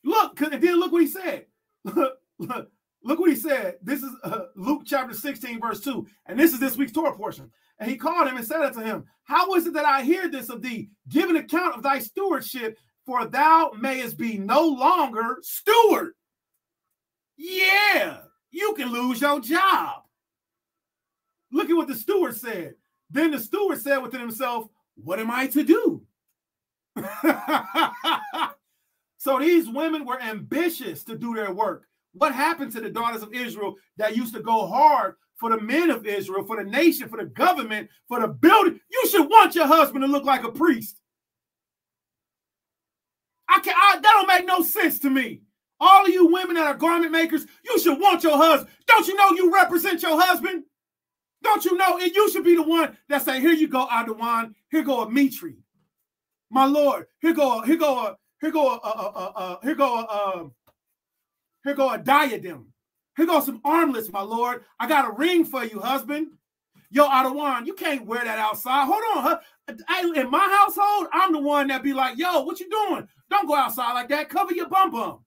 Look, and then look what he said. Look what he said. This is Luke chapter 16, verse 2. And this is this week's Torah portion. And he called him and said unto him, how is it that I hear this of thee? Give an account of thy stewardship, for thou mayest be no longer steward. Yeah, you can lose your job. Look at what the steward said. Then the steward said within himself, what am I to do? So these women were ambitious to do their work. What happened to the daughters of Israel that used to go hard for the men of Israel, for the nation, for the government, for the building? You should want your husband to look like a priest. That don't make no sense to me. All of you women that are garment makers, you should want your husband. Don't you know you represent your husband? Don't you know you should be the one that say, here you go, Adawan, here go a mitri. My Lord, here go a diadem. Here go some armlets, my Lord. I got a ring for you, husband. Yo, Adawan, you can't wear that outside. Hold on. In my household, I'm the one that be like, yo, what you doing? Don't go outside like that. Cover your bum.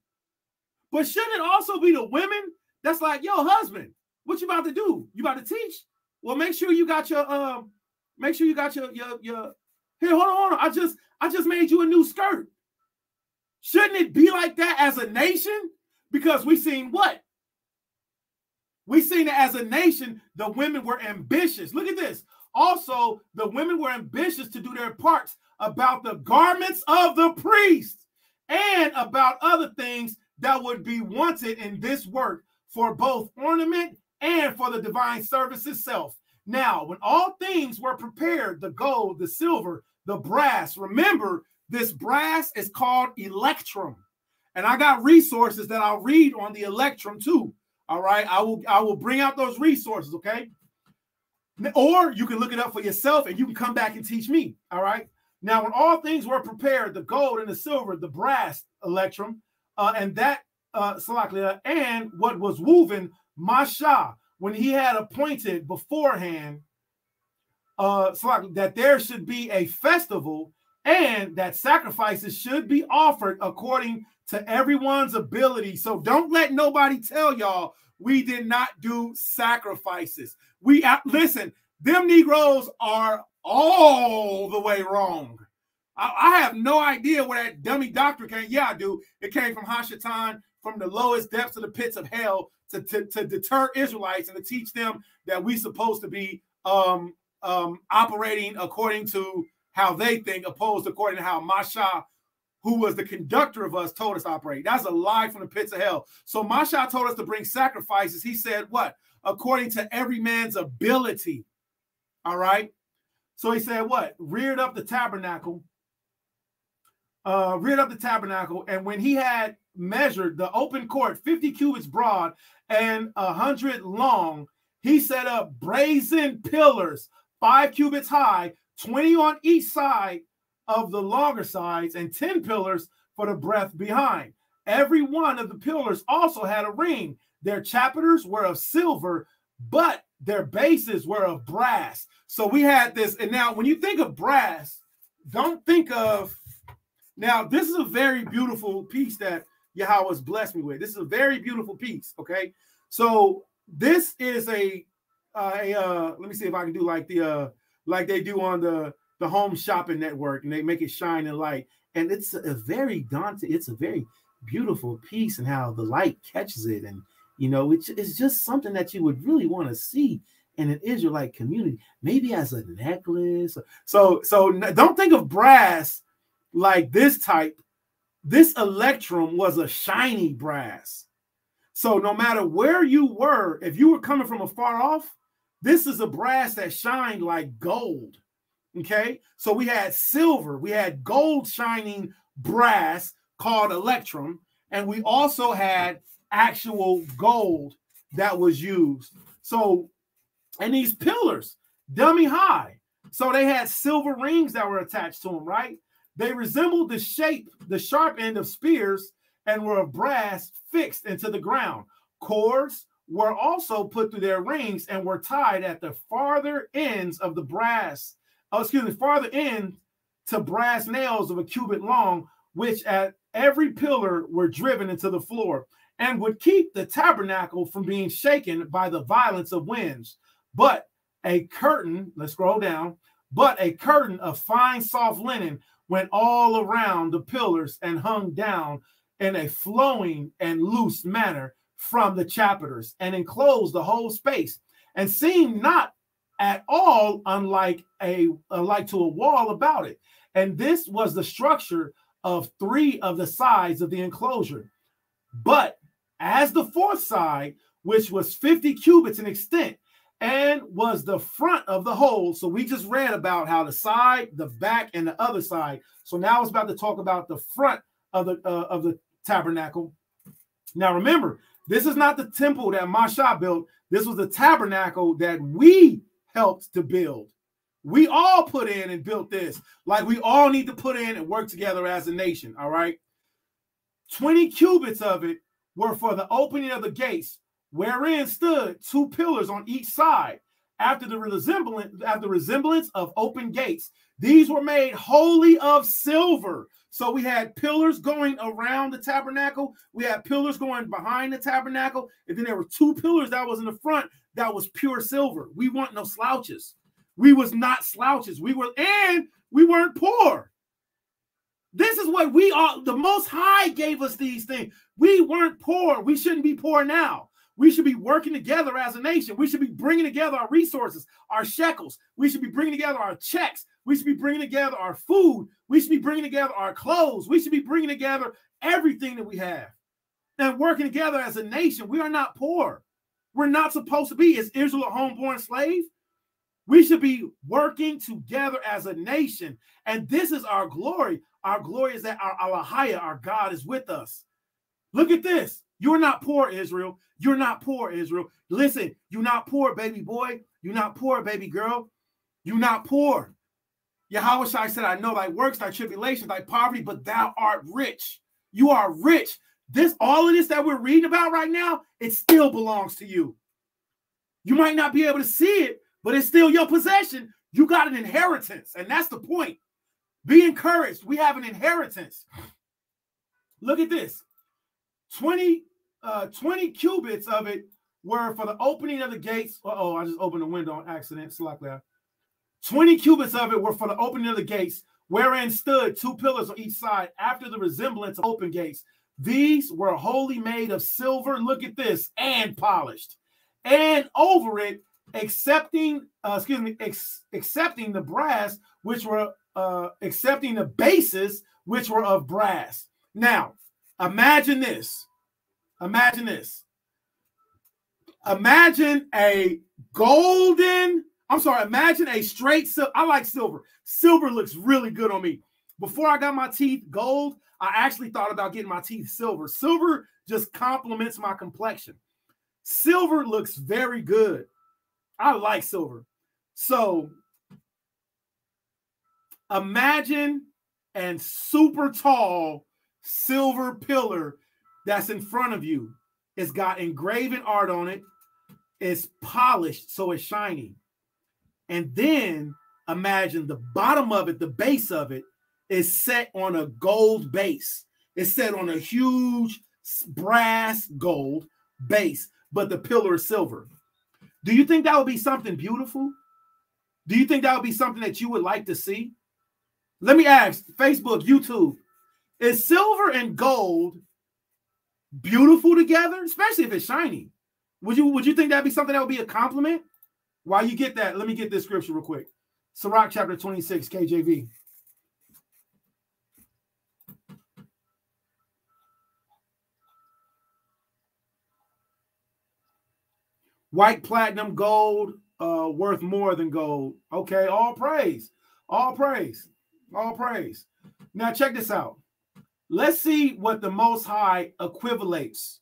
But shouldn't it also be the women that's like, yo, husband, what you about to do? You about to teach? Well, make sure you got your here, hold on. I just made you a new skirt. Shouldn't it be like that as a nation? Because we seen what? We seen that as a nation, the women were ambitious. Look at this. Also, the women were ambitious to do their parts about the garments of the priest and about other things that would be wanted in this work for both ornament and for the divine service itself. Now, when all things were prepared, the gold, the silver, the brass, remember, this brass is called Electrum. And I got resources that I'll read on the Electrum too. All right. I will bring out those resources. Okay. Or you can look it up for yourself and you can come back and teach me. All right. Now, when all things were prepared, the gold and the silver, the brass, Electrum, and what was woven, Masha, when he had appointed beforehand, that there should be a festival and that sacrifices should be offered according to everyone's ability. So don't let nobody tell y'all we did not do sacrifices. Listen, them Negroes are all the way wrong. I have no idea where that dummy doctrine came. Yeah, I do. It came from Hashatan, from the lowest depths of the pits of hell to deter Israelites and to teach them that we supposed to be operating according to how they think, opposed according to how Masha, who was the conductor of us, told us to operate. That's a lie from the pits of hell. So Masha told us to bring sacrifices. He said what? According to every man's ability. All right. So he said what? Reared up the tabernacle. And when he had measured the open court 50 cubits broad and 100 long, he set up brazen pillars 5 cubits high, 20 on each side of the longer sides, and 10 pillars for the breadth behind. Every one of the pillars also had a ring. Their chapiters were of silver, but their bases were of brass. So we had this. And now when you think of brass, don't think of, now this is a very beautiful piece that Yahweh has blessed me with. This is a very beautiful piece. Okay. So this is let me see if I can do like like they do on the Home Shopping Network, and they make it shine and light. And it's a very daunting, it's a very beautiful piece, and how the light catches it, and You know, which is just something that you would really want to see in an Israelite community, maybe as a necklace. So don't think of brass like this type. This Electrum was a shiny brass. So no matter where you were, if you were coming from afar off, this is a brass that shined like gold. Okay, so we had silver, we had gold shining brass called Electrum, and we also had actual gold that was used. So, and these pillars, dummy high. So they had silver rings that were attached to them, right? They resembled the shape, the sharp end of spears, and were of brass fixed into the ground. Cords were also put through their rings and were tied at the farther ends of the brass. Farther end to brass nails of a cubit long, which at every pillar were driven into the floor, and would keep the tabernacle from being shaken by the violence of winds. But a curtain, let's scroll down, but a curtain of fine soft linen went all around the pillars and hung down in a flowing and loose manner from the chapters, and enclosed the whole space, and seemed not at all unlike to a wall about it. And this was the structure of 3 of the sides of the enclosure. But as the 4th side, which was 50 cubits in extent, and was the front of the whole. So we just read about how the side, the back, and the other side. So now it's about to talk about the front of the tabernacle. Now remember, this is not the temple that Masha built. This was the tabernacle that we helped to build. We all put in and built this. Like we all need to put in and work together as a nation. All right. 20 cubits of it were for the opening of the gates, wherein stood 2 pillars on each side, after the resemblance of open gates. These were made wholly of silver. So we had pillars going around the tabernacle. We had pillars going behind the tabernacle. And then there were 2 pillars that was in the front that was pure silver. We weren't no slouches. We was not slouches. We weren't poor. This is what we are. The Most High gave us these things. We weren't poor. We shouldn't be poor now. We should be working together as a nation. We should be bringing together our resources, our shekels. We should be bringing together our checks. We should be bringing together our food. We should be bringing together our clothes. We should be bringing together everything that we have and working together as a nation. We are not poor. We're not supposed to be. Is Israel a homeborn slave? We should be working together as a nation. And this is our glory. Our glory is that our Alahaya, our God, is with us. Look at this. You're not poor, Israel. You're not poor, Israel. Listen, you're not poor, baby boy. You're not poor, baby girl. You're not poor. Yahweh said, I know thy works, thy tribulations, thy poverty, but thou art rich. You are rich. All of this that we're reading about right now, it still belongs to you. You might not be able to see it, but it's still your possession. You got an inheritance, and that's the point. Be encouraged. We have an inheritance. Look at this. 20 cubits of it were for the opening of the gates. Uh-oh, I just opened the window on accident. Slack there. 20 cubits of it were for the opening of the gates, wherein stood 2 pillars on each side, after the resemblance of open gates. These were wholly made of silver. Look at this, and polished. And over it, accepting the brass, which were accepting the bases, which were of brass. Now, imagine this. Imagine this. Imagine a imagine a straight silver. I like silver. Silver looks really good on me. Before I got my teeth gold, I actually thought about getting my teeth silver. Silver just complements my complexion. Silver looks very good. I like silver. So imagine a super tall silver pillar that's in front of you. It's got engraven art on it. It's polished, so it's shiny. And then imagine the bottom of it, the base of it, is set on a gold base. It's set on a huge brass gold base, but the pillar is silver. Do you think that would be something beautiful? Do you think that would be something that you would like to see? Let me ask, Facebook, YouTube, is silver and gold beautiful together, especially if it's shiny. Would you think that'd be something that would be a compliment? While you get that, let me get this scripture real quick. Sirach chapter 26, KJV. White platinum, gold, worth more than gold. Okay, all praise. All praise. All praise. Now check this out. Let's see what the Most High equivalates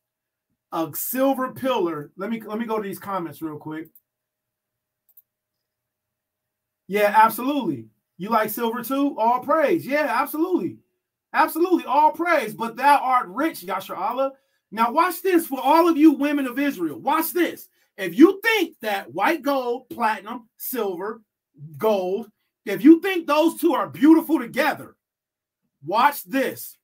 a silver pillar. Let me go to these comments real quick. Yeah, absolutely. You like silver too? All praise. Yeah, absolutely. Absolutely. All praise. But thou art rich, Yahshua. Now watch this for all of you women of Israel. Watch this. If you think that white gold, platinum, silver, gold, if you think those two are beautiful together, watch this.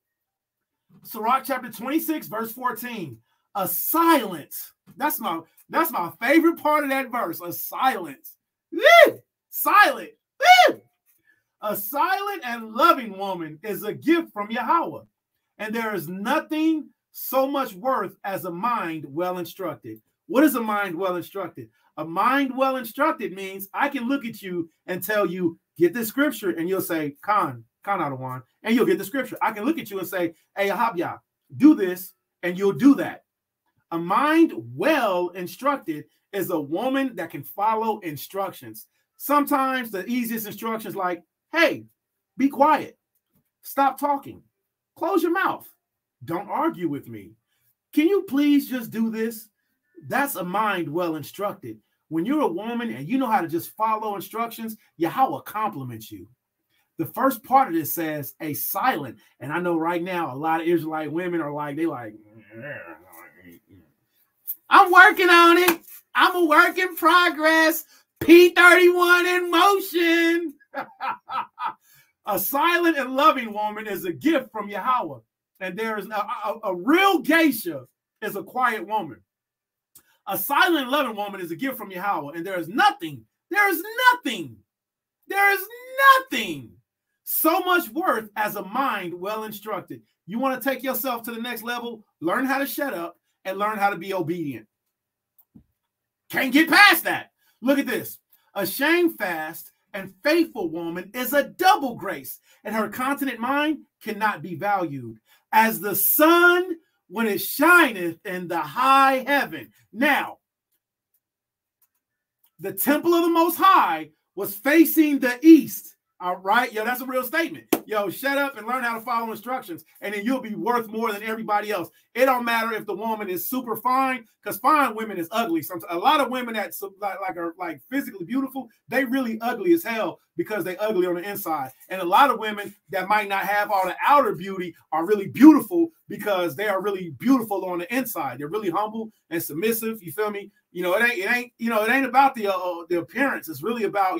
Sirach chapter 26, verse 14. A silence. That's my favorite part of that verse. A silence. Silent. A silent and loving woman is a gift from Yahweh, and there is nothing so much worth as a mind well instructed. What is a mind well instructed? A mind well instructed means I can look at you and tell you, get this scripture, and you'll say, Khan Adawan, and you'll get the scripture. I can look at you and say, hey, Ahabya, do this, and you'll do that. A mind well instructed is a woman that can follow instructions. Sometimes the easiest instructions like, hey, be quiet. Stop talking. Close your mouth. Don't argue with me. Can you please just do this? That's a mind well instructed. When you're a woman and you know how to just follow instructions, Yahweh compliments you. The first part of this says a silent. And I know right now a lot of Israelite women are like, I'm working on it. I'm a work in progress. P31 in motion. A silent and loving woman is a gift from Yahweh. And there is a real geisha is a quiet woman. A silent and loving woman is a gift from Yahweh. And there is nothing so much worth as a mind well instructed. You want to take yourself to the next level? Learn how to shut up and learn how to be obedient. Can't get past that. Look at this. A shamefast and faithful woman is a double grace, and her continent mind cannot be valued. As the sun when it shineth in the high heaven. Now, the temple of the Most High was facing the east. All right, yo, that's a real statement. Yo, shut up and learn how to follow instructions, and then you'll be worth more than everybody else. It don't matter if the woman is super fine, because fine women is ugly. Sometimes a lot of women that are like physically beautiful, they really ugly as hell because they ugly on the inside. And a lot of women that might not have all the outer beauty are really beautiful because they are really beautiful on the inside. They're really humble and submissive. You feel me? You know, it ain't about the appearance. It's really about,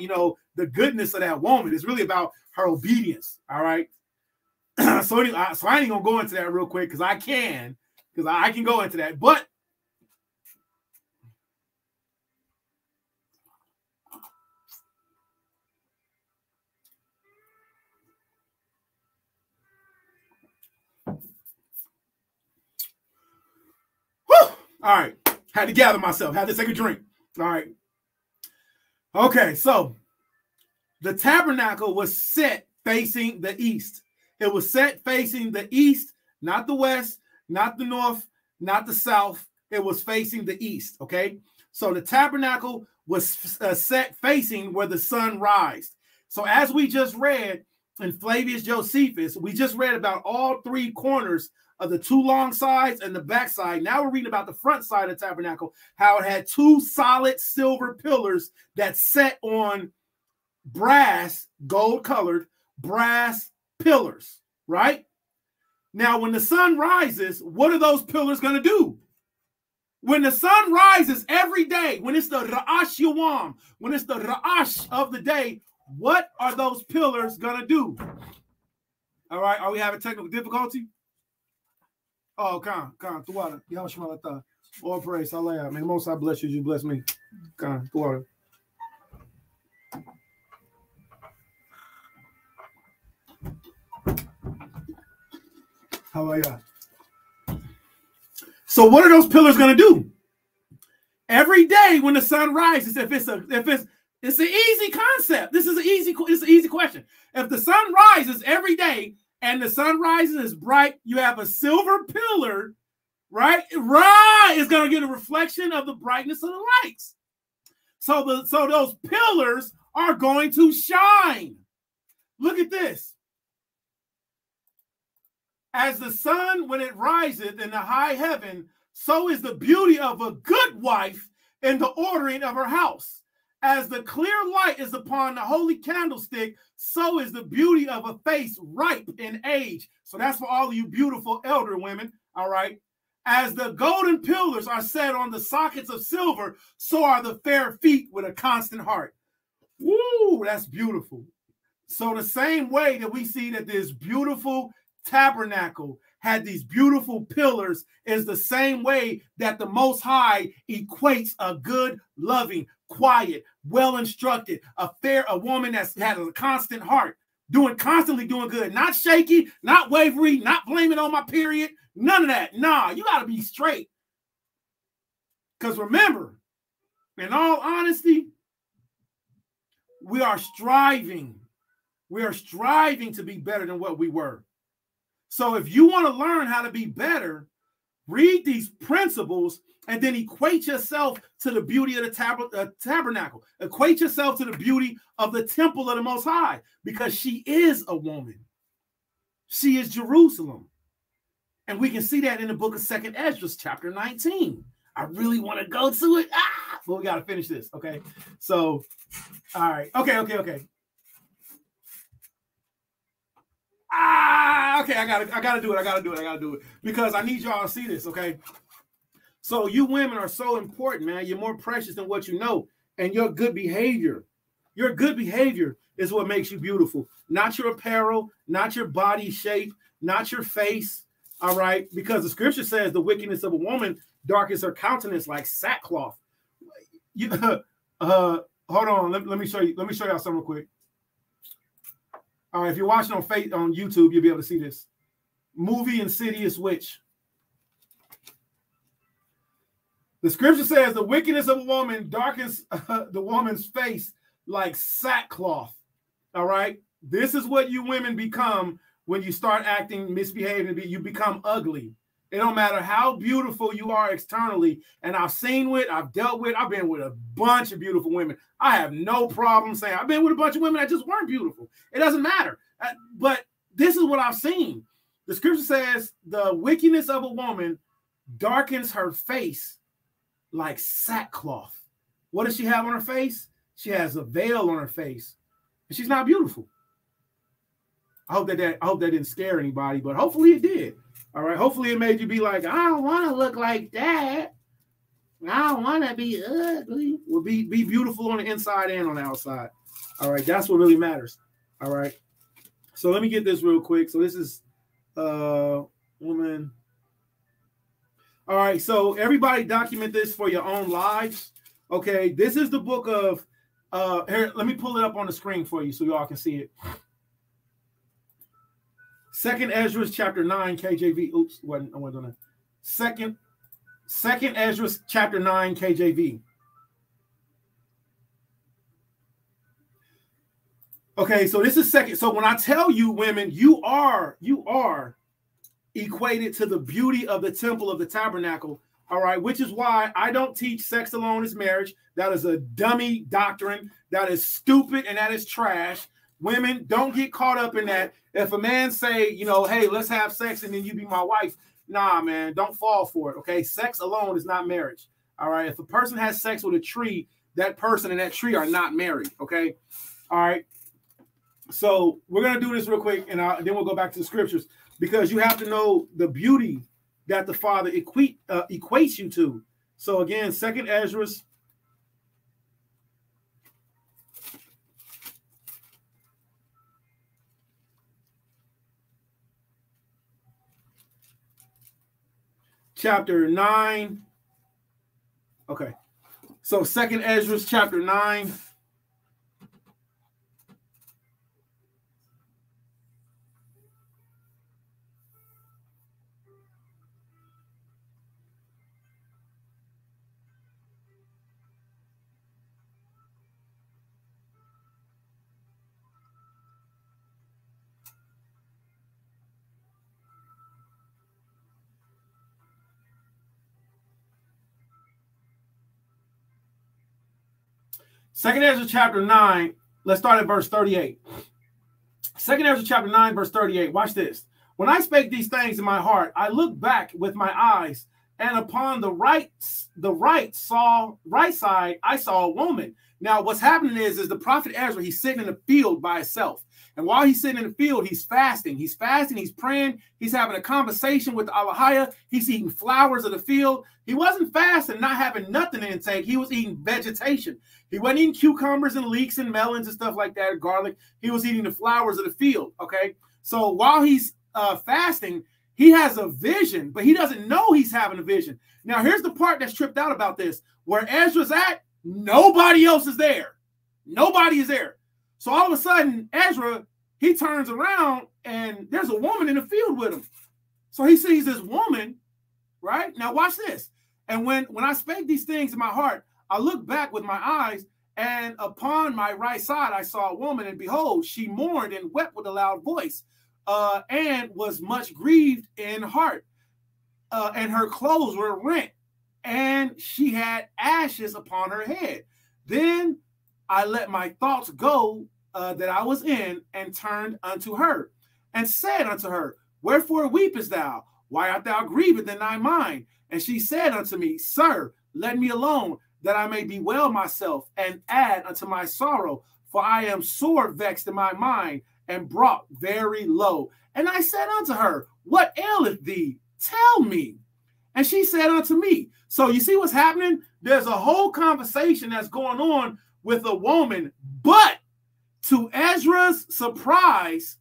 the goodness of that woman. It's really about her obedience. All right. So anyway, I ain't gonna go into that real quick because I can go into that. But all right, had to gather myself, had to take a drink. All right. Okay, so the tabernacle was set facing the east. It was set facing the east, not the west, not the north, not the south. It was facing the east, okay? So the tabernacle was set facing where the sun rised. So as we just read in Flavius Josephus, we just read about all three corners of the two long sides and the back side. Now we're reading about the front side of the tabernacle, how it had two solid silver pillars that set on brass, gold-colored brass pillars, right? Now, when the sun rises, what are those pillars going to do? When the sun rises every day, when it's the Ra'ash Yawam, when it's the Ra'ash of the day, what are those pillars going to do? All right, are we having technical difficulty? Oh, Khan, Tuwada, Yahshua, all praise, Hallelujah. May the Most High bless you, you bless me. Khan, Tuwada. Hallelujah. So what are those pillars going to do? Every day when the sun rises, it's an easy concept. It's an easy question. If the sun rises every day and the sun rises is bright, you have a silver pillar, right? Right, is going to get a reflection of the brightness of the lights. So those pillars are going to shine. Look at this. As the sun, when it riseth in the high heaven, so is the beauty of a good wife in the ordering of her house. As the clear light is upon the holy candlestick, so is the beauty of a face ripe in age. So that's for all of you beautiful elder women, all right? As the golden pillars are set on the sockets of silver, so are the fair feet with a constant heart. Woo, that's beautiful. So the same way that we see that this beautiful tabernacle had these beautiful pillars is the same way that the Most High equates a good, loving, quiet, well-instructed, a woman that's had a constant heart, constantly doing good, not shaky, not wavery, not blaming on my period, none of that. Nah, you got to be straight. Because remember, in all honesty, we are striving to be better than what we were. So if you want to learn how to be better, read these principles and then equate yourself to the beauty of the tabernacle. Equate yourself to the beauty of the temple of the Most High, because she is a woman. She is Jerusalem. And we can see that in the book of 2nd Esdras, chapter 19. I really want to go to it. But we got to finish this, okay? So, all right. Okay. Okay, I gotta do it because I need y'all to see this, okay? So you women are so important, man. You're more precious than what you know. And your good behavior is what makes you beautiful. Not your apparel, not your body shape, not your face, all right? Because the scripture says the wickedness of a woman darkens her countenance like sackcloth. Hold on, let me show y'all something real quick. All right, if you're watching on YouTube, you'll be able to see this. Movie Insidious Witch. The scripture says the wickedness of a woman darkens the woman's face like sackcloth. All right? This is what you women become when you start acting, misbehaving. You become ugly. It don't matter how beautiful you are externally. And I've been with a bunch of beautiful women. I have no problem saying I've been with a bunch of women that just weren't beautiful. It doesn't matter. But this is what I've seen. The scripture says the wickedness of a woman darkens her face like sackcloth. What does she have on her face? She has a veil on her face. And she's not beautiful. I hope that didn't scare anybody, but hopefully it did. All right. Hopefully it made you be like, I don't want to look like that. I don't want to be ugly. Well, be beautiful on the inside and on the outside. All right. That's what really matters. All right. So let me get this real quick. So this is woman. All right. So everybody document this for your own lives. Okay. This is the book of here. Let me pull it up on the screen for you so y'all can see it. 2nd Esdras chapter 9 KJV. Oops, I wasn't doing that. Second Esdras chapter 9 KJV. Okay, so this is second. So when I tell you, women, you are equated to the beauty of the temple of the tabernacle. All right, which is why I don't teach sex alone is marriage. That is a dummy doctrine. That is stupid and that is trash. Women, don't get caught up in that. If a man say, hey, let's have sex and then you be my wife, nah, man, don't fall for it, okay? Sex alone is not marriage, all right? If a person has sex with a tree, that person and that tree are not married, okay? All right? So we're going to do this real quick, and then we'll go back to the scriptures, because you have to know the beauty that the Father equates you to. So again, 2nd Esdras chapter 9. Okay. So 2nd Esdras chapter 9. 2nd Ezra chapter 9. Let's start at verse 38. 2nd Ezra chapter 9, verse 38. Watch this. When I spake these things in my heart, I looked back with my eyes, and upon the right side, I saw a woman. Now, what's happening is the prophet Ezra, he's sitting in the field by himself. And while he's sitting in the field, he's fasting. He's fasting, he's praying, he's having a conversation with the Alahaya. He's eating flowers of the field. He wasn't fasting, not having nothing to intake. He was eating vegetation. He wasn't eating cucumbers and leeks and melons and stuff like that, garlic. He was eating the flowers of the field, okay? So while he's fasting, he has a vision, but he doesn't know he's having a vision. Now, here's the part that's tripped out about this. Where Ezra's at, nobody else is there. Nobody is there. So all of a sudden, Ezra, he turns around and there's a woman in the field with him. So he sees this woman, right? Now watch this. And when I spake these things in my heart, I looked back with my eyes, and upon my right side I saw a woman, and behold, she mourned and wept with a loud voice, and was much grieved in heart. And her clothes were rent, and she had ashes upon her head. Then I let my thoughts go that I was in, and turned unto her, and said unto her, Wherefore weepest thou? Why art thou grieved in thy mind? And she said unto me, Sir, let me alone, that I may bewail myself, and add unto my sorrow, for I am sore vexed in my mind, and brought very low. And I said unto her, What aileth thee? Tell me. And she said unto me. So you see what's happening? There's a whole conversation that's going on with a woman, but to Ezra's surprise,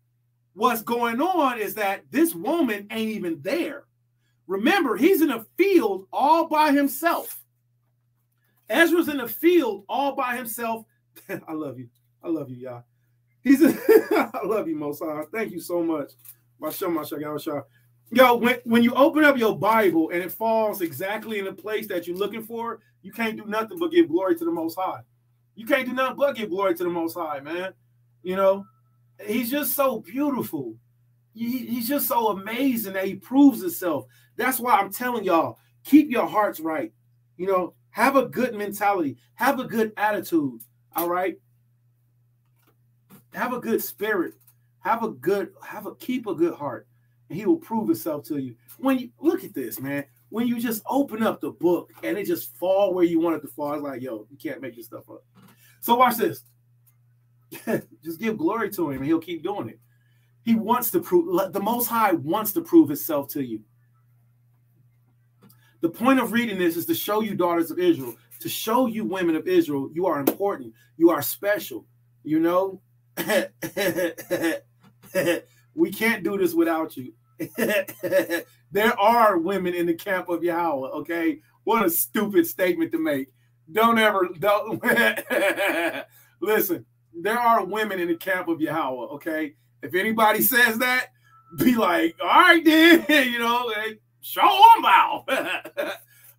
what's going on is that this woman ain't even there. Remember, he's in a field all by himself. Ezra's in a field all by himself. I love you. I love you, y'all. I love you, Most High. Thank you so much. Yo, when you open up your Bible and it falls exactly in the place that you're looking for, you can't do nothing but give glory to the Most High. You can't do nothing but give glory to the Most High, man. You know, he's just so beautiful. He's just so amazing that he proves himself. That's why I'm telling y'all, keep your hearts right. You know, have a good mentality. Have a good attitude. All right. Have a good spirit. Keep a good heart. And he will prove himself to you. When you look at this, man, when you just open up the book and it just fall where you want it to fall, it's like, yo, you can't make this stuff up. So watch this. Just give glory to him and he'll keep doing it. He wants to prove, the Most High wants to prove himself to you. The point of reading this is to show you, daughters of Israel, to show you, women of Israel, you are important. You are special. You know, we can't do this without you. There are women in the camp of Yahweh. Okay. What a stupid statement to make. Don't listen. There are women in the camp of Yahweh. Okay. If anybody says that, be like, all right, then, you know, show them out.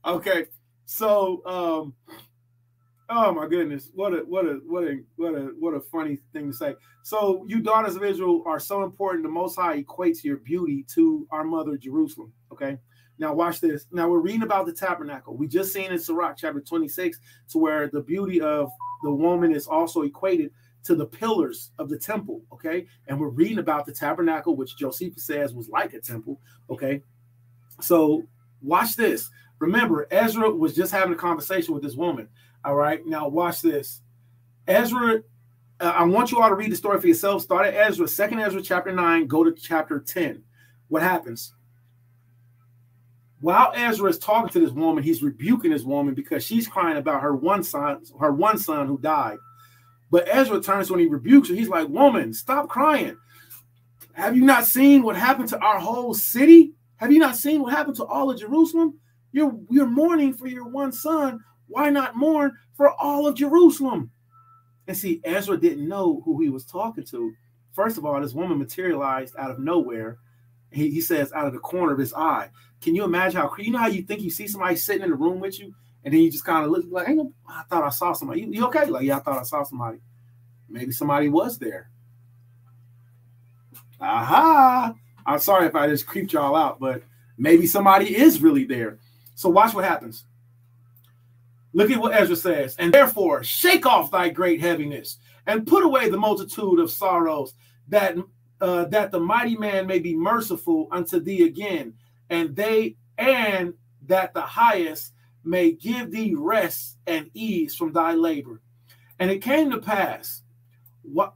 Okay. So, oh my goodness. What a funny thing to say. So you daughters of Israel are so important. The Most High equates your beauty to our mother, Jerusalem. Okay. Now watch this. Now we're reading about the tabernacle. We just seen in Sirach chapter 26 to where the beauty of the woman is also equated to the pillars of the temple. Okay. And we're reading about the tabernacle, which Josephus says was like a temple. Okay. So watch this. Remember, Ezra was just having a conversation with this woman. All right. Now watch this. Ezra, I want you all to read the story for yourself. Start at Ezra, 2nd Ezra chapter 9, go to chapter 10. What happens? While Ezra is talking to this woman, he's rebuking this woman because she's crying about her one son who died. But Ezra turns when he rebukes her. He's like, woman, stop crying. Have you not seen what happened to our whole city? Have you not seen what happened to all of Jerusalem? You're mourning for your one son. Why not mourn for all of Jerusalem? And see, Ezra didn't know who he was talking to. First of all, this woman materialized out of nowhere. He says out of the corner of his eye. Can you imagine how, you know how you think you see somebody sitting in the room with you, and then you just kind of look like, hey, I thought I saw somebody. You okay? Like, yeah, I thought I saw somebody. Maybe somebody was there. Aha. I'm sorry if I just creeped y'all out, but maybe somebody is really there. So watch what happens. Look at what Ezra says. And therefore, shake off thy great heaviness and put away the multitude of sorrows, that the mighty man may be merciful unto thee again, and that the highest may give thee rest and ease from thy labor. And it came to pass, oh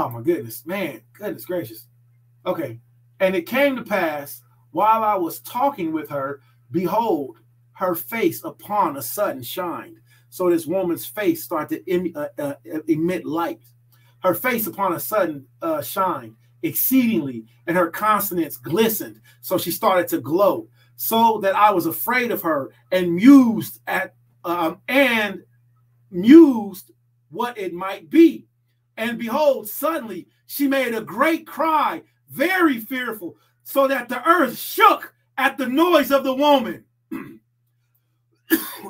my goodness, man, goodness gracious. Okay. And it came to pass, while I was talking with her, behold, her face upon a sudden shined. So this woman's face started to emit light. Her face upon a sudden shined exceedingly, and her countenance glistened. So she started to glow, so that I was afraid of her and mused what it might be. And behold, suddenly she made a great cry, very fearful, so that the earth shook at the noise of the woman.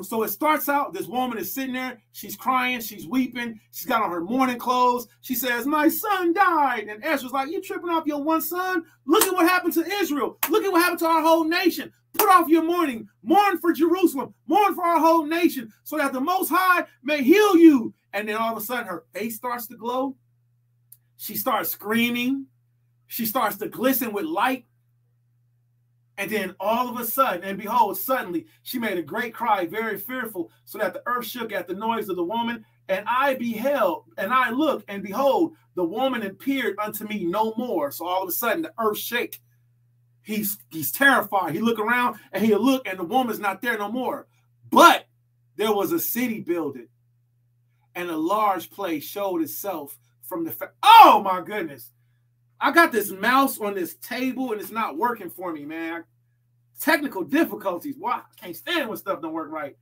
So it starts out, this woman is sitting there, she's crying, she's weeping, she's got on her mourning clothes. She says, my son died. And Ezra's like, you tripping off your one son? Look at what happened to Israel. Look at what happened to our whole nation. Put off your mourning. Mourn for Jerusalem. Mourn for our whole nation, so that the Most High may heal you. And then all of a sudden, her face starts to glow. She starts screaming. She starts to glisten with light. And then all of a sudden, and behold, suddenly, she made a great cry, very fearful, so that the earth shook at the noise of the woman. And I beheld, and I looked, and behold, the woman appeared unto me no more. So all of a sudden, the earth shake. He's terrified. He look around, and he'll look, and the woman's not there no more. But there was a city builded, and a large place showed itself from the oh my goodness. I got this mouse on this table and it's not working for me, man. Technical difficulties. Why? I can't stand when stuff don't work right.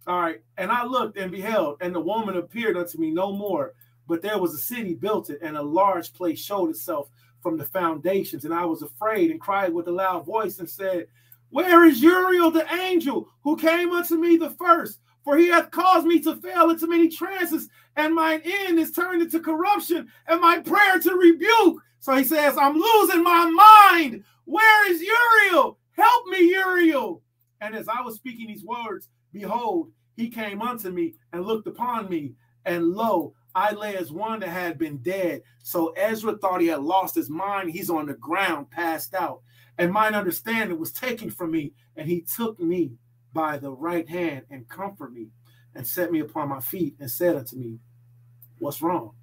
All right. And I looked and beheld, and the woman appeared unto me no more. But there was a city built it, and a large place showed itself from the foundations. And I was afraid and cried with a loud voice and said, where is Uriel the angel who came unto me the first? For he hath caused me to fail into many trances, and mine end is turned into corruption, and my prayer to rebuke. So he says, I'm losing my mind. Where is Uriel? Help me, Uriel. And as I was speaking these words, behold, he came unto me and looked upon me. And lo, I lay as one that had been dead. So Ezra thought he had lost his mind. He's on the ground, passed out. And mine understanding was taken from me. And he took me by the right hand and comforted me and set me upon my feet and said unto me, what's wrong?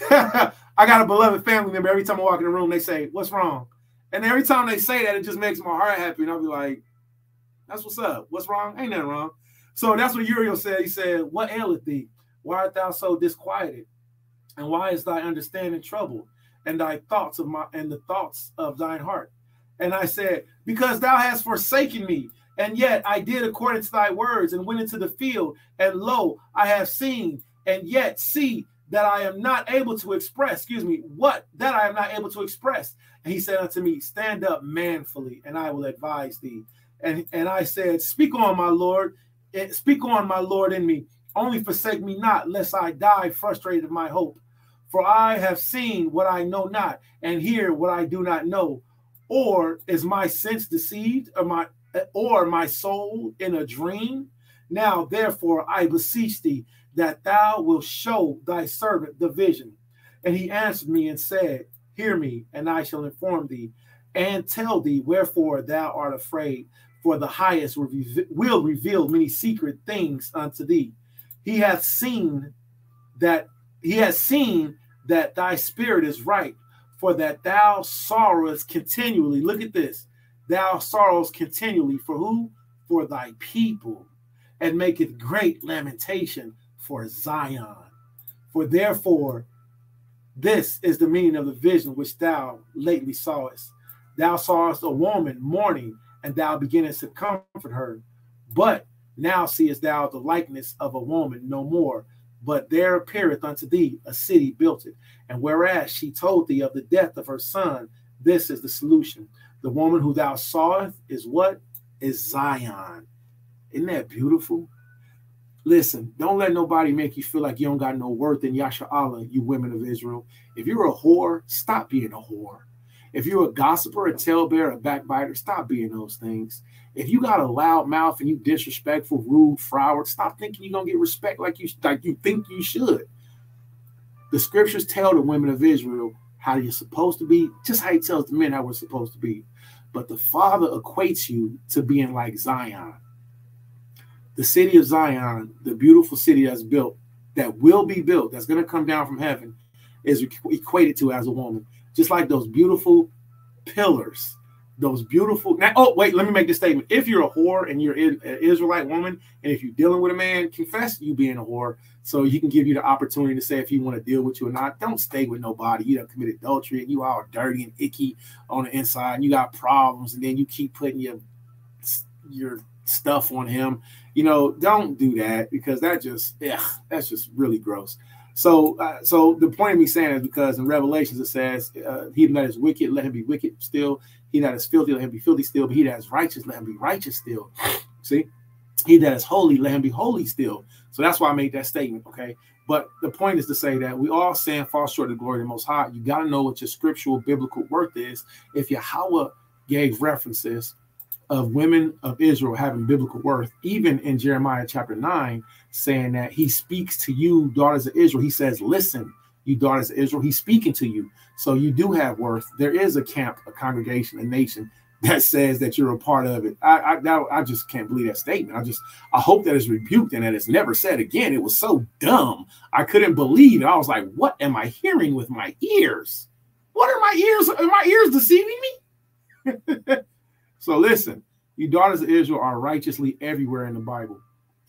I got a beloved family member. Every time I walk in the room, they say, what's wrong? And every time they say that, it just makes my heart happy. And I'll be like, that's what's up. What's wrong? Ain't nothing wrong. So that's what Uriel said. He said, what aileth thee? Why art thou so disquieted? And why is thy understanding troubled? And thy thoughts the thoughts of thine heart? And I said, because thou hast forsaken me. And yet I did according to thy words and went into the field. And lo, I have seen, and yet see that I am not able to express, that I am not able to express. And he said unto me, stand up manfully, and I will advise thee. And I said, speak on, my Lord in me. Only forsake me not, lest I die frustrated of my hope. For I have seen what I know not, and hear what I do not know. Or is my sense deceived, or my soul in a dream? Now, therefore, I beseech thee, that thou wilt show thy servant the vision. And he answered me and said, hear me, and I shall inform thee, and tell thee wherefore thou art afraid. For the highest will reveal many secret things unto thee. He hath seen that thy spirit is right, for that thou sorrowest continually. Look at this. Thou sorrows continually for who? For thy people, and maketh great lamentation for Zion. For therefore, this is the meaning of the vision which thou lately sawest. Thou sawest a woman mourning, and thou beginnest to comfort her. But now seest thou the likeness of a woman no more. But there appeareth unto thee a city built it. And whereas she told thee of the death of her son, this is the solution. The woman who thou sawest is what? Is Zion. Isn't that beautiful? Listen, don't let nobody make you feel like you don't got no worth in Yahshua, you women of Israel. If you're a whore, stop being a whore. If you're a gossiper, a talebearer, a backbiter, stop being those things. If you got a loud mouth and you disrespectful, rude, froward, stop thinking you're gonna get respect like you think you should. The scriptures tell the women of Israel how you're supposed to be, just how he tells the men how we're supposed to be. But the Father equates you to being like Zion. The city of Zion, the beautiful city that's built, that will be built, that's going to come down from heaven, is equated to as a woman. Just like those beautiful pillars, those beautiful... Now, oh, wait, let me make this statement. If you're a whore and you're an Israelite woman, and if you're dealing with a man, confess you being a whore, so he can give you the opportunity to say if he want to deal with you or not. Don't stay with nobody. You done committed adultery, and you all dirty and icky on the inside, and you got problems, and then you keep putting your stuff on him. You know, don't do that, because that's just really gross. So the point of me saying is because in Revelations it says, he that is wicked, let him be wicked still. He that is filthy, let him be filthy still. But he that is righteous, let him be righteous still. See? He that is holy, let him be holy still. So that's why I made that statement, okay? But the point is to say that we all sin, fall short of the glory of the Most High. You got to know what your scriptural biblical worth is. If Yahweh gave references of women of Israel having biblical worth, even in Jeremiah chapter 9, saying that he speaks to you, daughters of Israel. He says, listen, you daughters of Israel, he's speaking to you. So you do have worth. There is a camp, a congregation, a nation that says that you're a part of it. I just can't believe that statement. I hope that it's rebuked and that it's never said again. It was so dumb. I couldn't believe it. I was like, what am I hearing with my ears? What are my ears? Are my ears deceiving me? So listen, you daughters of Israel are righteously everywhere in the Bible.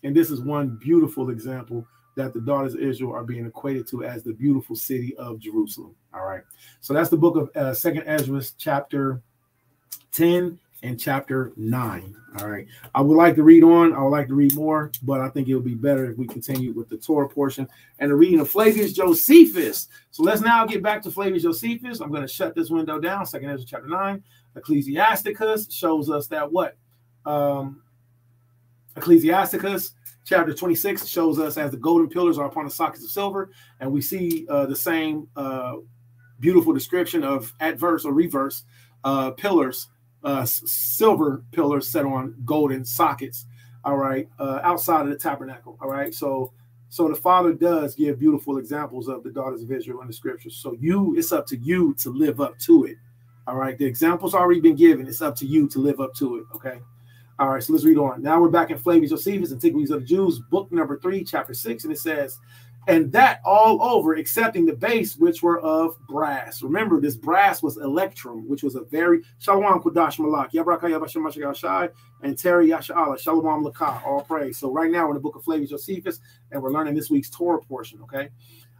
And this is one beautiful example that the daughters of Israel are being equated to as the beautiful city of Jerusalem. All right. So that's the book of 2nd Ezra, chapter 10 and chapter 9. All right. I would like to read on. I would like to read more, but I think it would be better if we continue with the Torah portion and the reading of Flavius Josephus. So let's now get back to Flavius Josephus. I'm going to shut this window down. 2nd Ezra chapter 9. Ecclesiasticus shows us that what? Ecclesiasticus chapter 26 shows us as the golden pillars are upon the sockets of silver, and we see the same beautiful description of adverse or reverse pillars, silver pillars set on golden sockets. All right, outside of the tabernacle. All right, so the Father does give beautiful examples of the daughters of Israel in the scriptures. So it's up to you to live up to it. All right, the example's already been given. It's up to you to live up to it. Okay. All right, so let's read on. Now we're back in Flavius Josephus, Antiquities of the Jews, book number 3, chapter 6, and it says, and that all over, excepting the base, which were of brass. Remember, this brass was Electrum, which was a very Shalom Kudash Malak, Yabraka Yabashim Mashagashai, and Terry Yasha'Allah, Shalom Lakah, all praise. So right now we're in the book of Flavius Josephus, and we're learning this week's Torah portion, okay?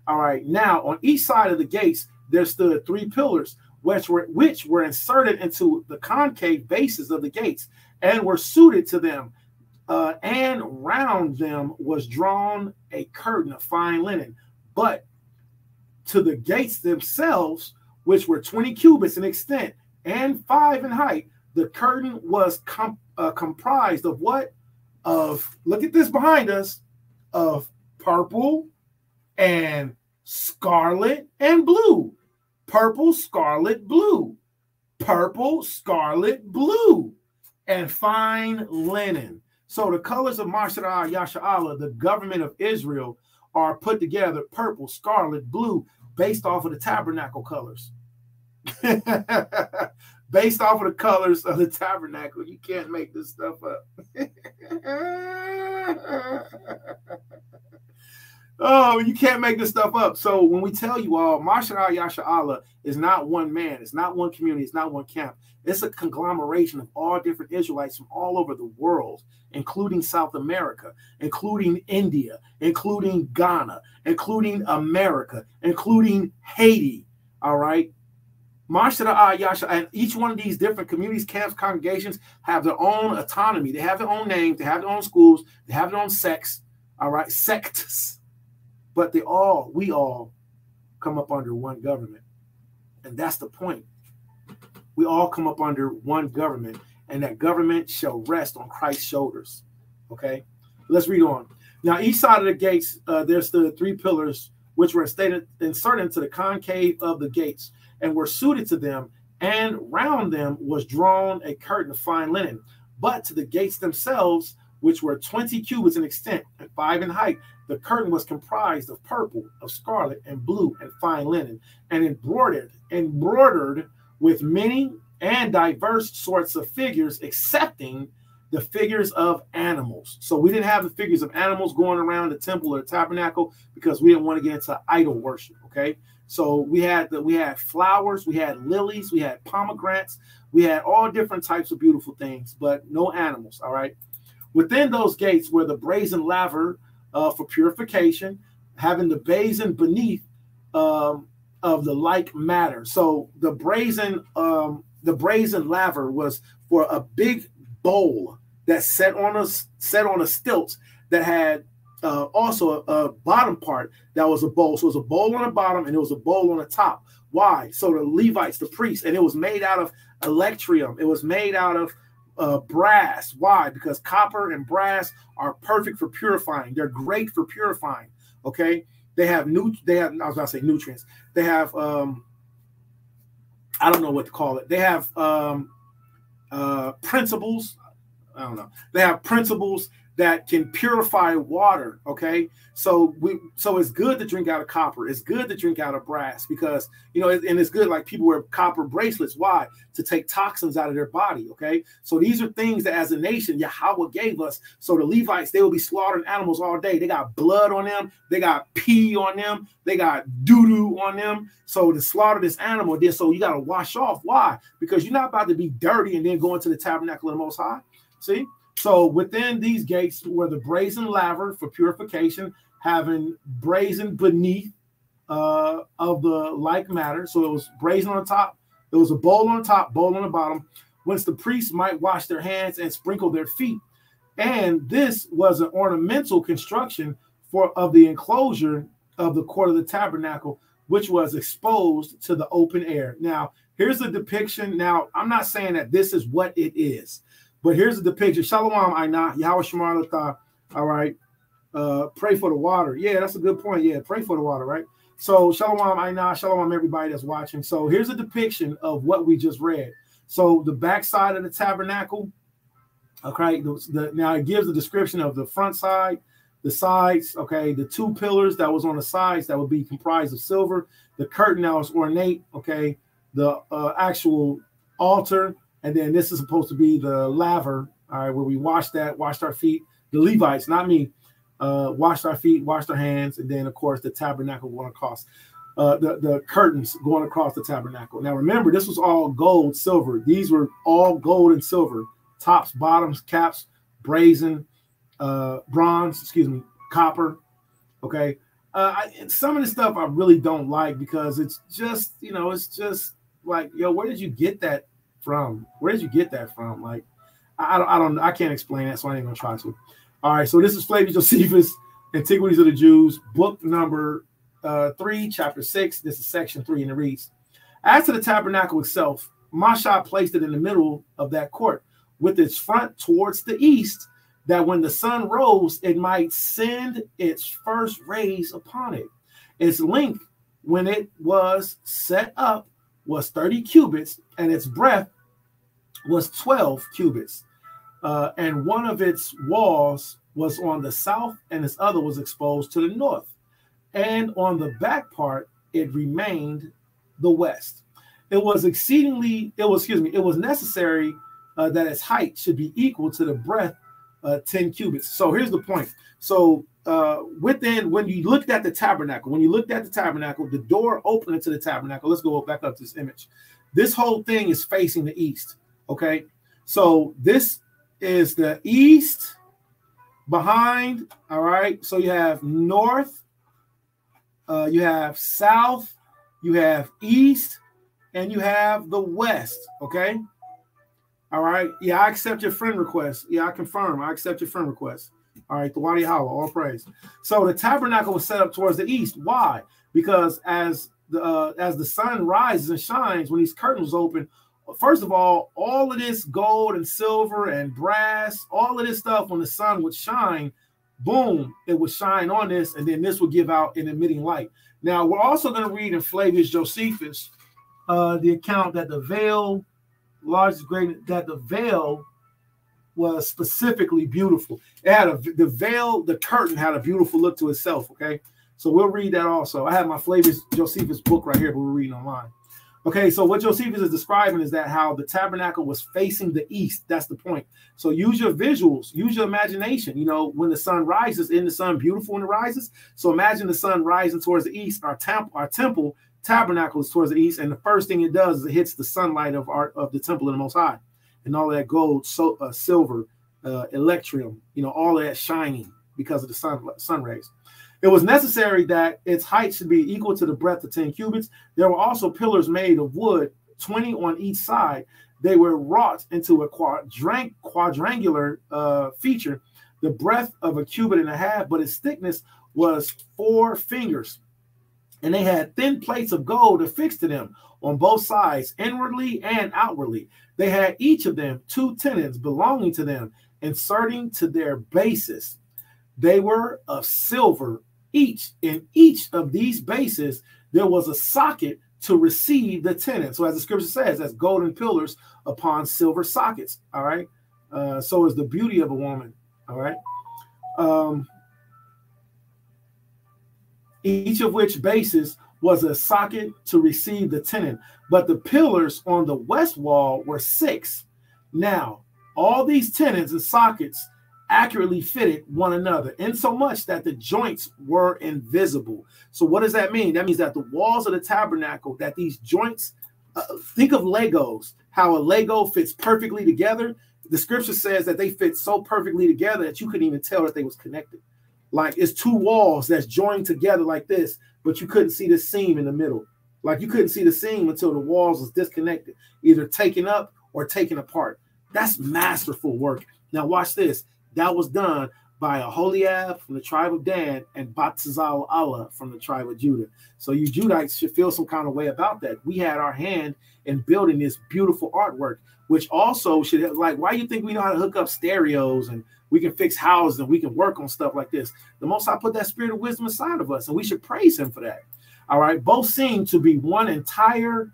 All right, now on each side of the gates, there stood 3 pillars, which were inserted into the concave bases of the gates, and were suited to them, and round them was drawn a curtain of fine linen. But to the gates themselves, which were 20 cubits in extent and 5 in height, the curtain was comprised of what? Of, look at this behind us, of purple and scarlet and blue. Purple, scarlet, blue. Purple, scarlet, blue. And fine linen. So the colors of Masharah Yasha'Allah, the government of Israel, are put together purple, scarlet, blue, based off of the tabernacle colors. Based off of the colors of the tabernacle. You can't make this stuff up. Oh, you can't make this stuff up. So when we tell you all, Masharah Yasha'Allah is not one man. It's not one community. It's not one camp. It's a conglomeration of all different Israelites from all over the world, including South America, including India, including Ghana, including America, including Haiti. All right. Masharah Yasha, and each one of these different communities, camps, congregations have their own autonomy. They have their own names. They have their own schools. They have their own sects. All right. Sects. But we all come up under one government. And that's the point. We all come up under one government, and that government shall rest on Christ's shoulders. Okay, let's read on. Now, each side of the gates, there stood 3 pillars, which were inserted into the concave of the gates, and were suited to them, and round them was drawn a curtain of fine linen. But to the gates themselves, which were 20 cubits in extent and 5 in height, the curtain was comprised of purple, of scarlet, and blue, and fine linen, and embroidered with many and diverse sorts of figures, excepting the figures of animals. So we didn't have the figures of animals going around the temple or the tabernacle because we didn't want to get into idol worship. Okay, so we had flowers, we had lilies, we had pomegranates, we had all different types of beautiful things, but no animals. All right. Within those gates were the brazen laver for purification, having the basin beneath of the like matter. So the brazen laver was for a big bowl that set on a stilt that had also a bottom part that was a bowl. So it was a bowl on the bottom and it was a bowl on the top. Why? So the Levites, the priests, and it was made out of electrum. It was made out of brass. Why? Because copper and brass are perfect for purifying. They're great for purifying. Okay, I was about to say nutrients. They have I don't know what to call it. They have principles. I don't know. They have principles that can purify water. Okay, so it's good to drink out of copper. It's good to drink out of brass because and it's good. Like people wear copper bracelets. Why? To take toxins out of their body. Okay, so these are things that as a nation Yahweh gave us. So the Levites, they will be slaughtering animals all day. They got blood on them. They got pee on them. They got doo-doo on them. So to slaughter this animal, so you got to wash off. Why? Because you're not about to be dirty and then go into the tabernacle of the Most High. See? So within these gates were the brazen laver for purification, having brazen beneath of the like matter. So it was brazen on the top. There was a bowl on the top, bowl on the bottom, whence the priests might wash their hands and sprinkle their feet. And this was an ornamental construction of the enclosure of the court of the tabernacle, which was exposed to the open air. Now, here's a depiction. Now, I'm not saying that this is what it is. But here's a depiction. Shalom, Ainah, Yahweh Shemar Latah. All right. Pray for the water. Yeah, that's a good point. Yeah, pray for the water, right? So Shalom, Ainah, Shalom, everybody that's watching. So here's a depiction of what we just read. So the backside of the tabernacle, okay, now it gives a description of the front side, the sides, okay, the two pillars that was on the sides that would be comprised of silver, the curtain that was ornate, okay, the actual altar. And then this is supposed to be the laver, all right, where we washed our feet. The Levites, not me, washed our feet, washed our hands, and then of course the tabernacle going across, the curtains going across the tabernacle. Now remember, this was all gold, silver. These were all gold and silver, tops, bottoms, caps, brazen, bronze, copper. Okay, some of the stuff I really don't like because it's just, it's just like, yo, where did you get that from? Where did you get that from? Like, I can't explain that, so I ain't gonna try to. All right, so this is Flavius Josephus, Antiquities of the Jews, book number 3, chapter 6. This is section 3, and it reads: As to the tabernacle itself, Masha placed it in the middle of that court, with its front towards the east, that when the sun rose, it might send its first rays upon it. Its length, when it was set up, was 30 cubits, and its breadth was 12 cubits. And one of its walls was on the south, and its other was exposed to the north. And on the back part, it remained the west. It was necessary that its height should be equal to the breadth, 10 cubits. So here's the point. So when you looked at the tabernacle, the door opened into the tabernacle. Let's go back up to this image. This whole thing is facing the east. Okay, so this is the east behind. All right, so you have north, you have south, you have east, and you have the west. Okay, all right. Yeah, I accept your friend request. Yeah, I confirm. I accept your friend request. All right, the Wadi Hawa, all praise. So the tabernacle was set up towards the east. Why? Because as the sun rises and shines, when these curtains open, first of all of this gold and silver and brass, all of this stuff, when the sun would shine, boom, it would shine on this, and then this would give out an emitting light. Now, we're also going to read in Flavius Josephus the account that the veil, was specifically beautiful. It had the veil, the curtain had a beautiful look to itself. Okay, so we'll read that also. I have my Flavius Josephus book right here, but we're reading online. Okay, so what Josephus is describing is that how the tabernacle was facing the east. That's the point. So use your visuals, use your imagination. You know, when the sun rises, isn't the sun beautiful when it rises? So imagine the sun rising towards the east. Our temple tabernacle is towards the east, and the first thing it does is it hits the sunlight of the temple of the Most High, and all that gold, silver, Electrum, you know, all of that shining because of the sun rays. It was necessary that its height should be equal to the breadth of 10 cubits. There were also pillars made of wood, 20 on each side. They were wrought into a quadrangular feature, the breadth of a cubit and a half, but its thickness was 4 fingers. And they had thin plates of gold affixed to them on both sides, inwardly and outwardly. They had each of them 2 tenons belonging to them, inserting to their bases. They were of silver. In each of these bases, there was a socket to receive the tenon. So as the scripture says, that's golden pillars upon silver sockets. All right. So is the beauty of a woman. All right. Each of which bases was a socket to receive the tenon. But the pillars on the west wall were 6. Now, all these tenons and sockets accurately fitted one another, in so much that the joints were invisible. So what does that mean? That means that the walls of the tabernacle, that these joints, think of Legos, how a Lego fits perfectly together. The scripture says that they fit so perfectly together that you couldn't even tell that they was connected. Like it's 2 walls that's joined together like this, but you couldn't see the seam in the middle. Like you couldn't see the seam until the walls was disconnected, either taken up or taken apart. That's masterful work. Now watch this. That was done by Aholiab from the tribe of Dan and Batzalel Allah from the tribe of Judah. So you Judites should feel some kind of way about that. We had our hand in building this beautiful artwork, which also should have, like, why you think we know how to hook up stereos and we can fix houses and we can work on stuff like this? The Most High put that spirit of wisdom inside of us, and we should praise him for that. All right. Both seem to be one entire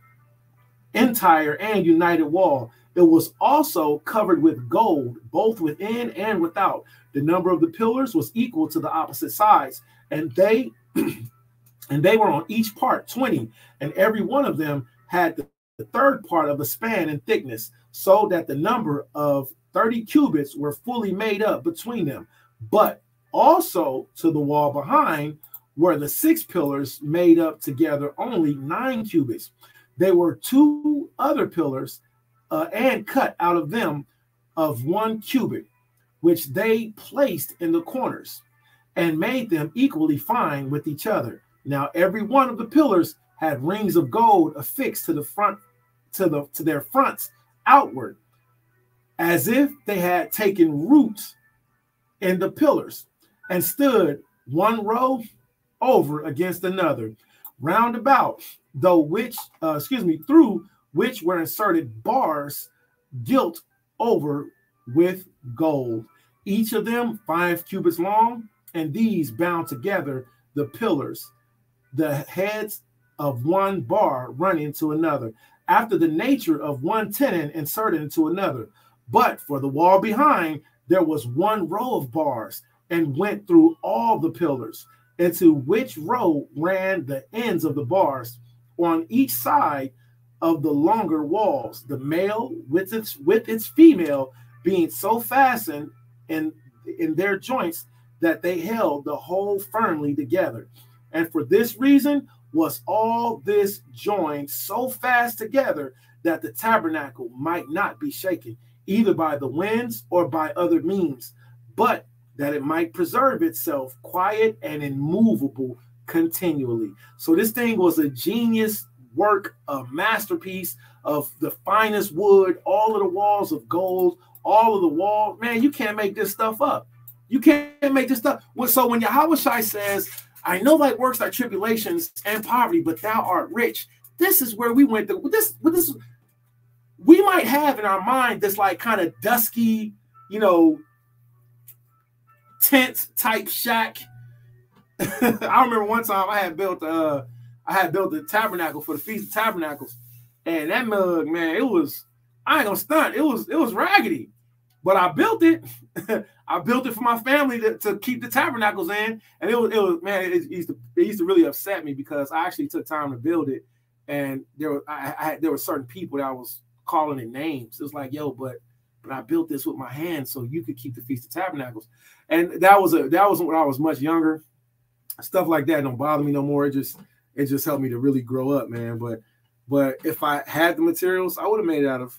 and united wall. It was also covered with gold, both within and without. The number of the pillars was equal to the opposite sides, and they were on each part 20, and every one of them had the third part of a span in thickness, so that the number of 30 cubits were fully made up between them. But also to the wall behind were the 6 pillars made up together only 9 cubits. There were 2 other pillars and cut out of them of 1 cubit, which they placed in the corners and made them equally fine with each other. Now every one of the pillars had rings of gold affixed to the front, to their fronts outward, as if they had taken root in the pillars, and stood one row over against another, round about, through which were inserted bars gilt over with gold, each of them 5 cubits long, and these bound together the pillars, the heads of one bar running to another, after the nature of one tenon inserted into another. But for the wall behind, there was 1 row of bars, and went through all the pillars, into which row ran the ends of the bars on each side of the longer walls, the male with its female being so fastened in their joints that they held the whole firmly together. And for this reason was all this joined so fast together that the tabernacle might not be shaken, either by the winds or by other means, but that it might preserve itself quiet and immovable continually. So this thing was a genius work, a masterpiece of the finest wood, all of the walls of gold, all of the walls. Man, you can't make this stuff up. You can't make this stuff. So when Yahweh says, I know thy works are tribulations and poverty, but thou art rich. This is where we went to this. We might have in our mind this like kind of dusky, you know, tent type shack. I remember one time I had built the tabernacle for the Feast of Tabernacles, and that mug, man, it was, I ain't gonna stunt, it was raggedy. But I built it. I built it for my family to keep the tabernacles in. And it was man, it used to really upset me because I actually took time to build it. And there were certain people that I was calling it names. It was like, yo, but I built this with my hands so you could keep the Feast of Tabernacles. And that was when I was much younger. Stuff like that don't bother me no more. It just helped me to really grow up, man. But if I had the materials, I would have made it out of,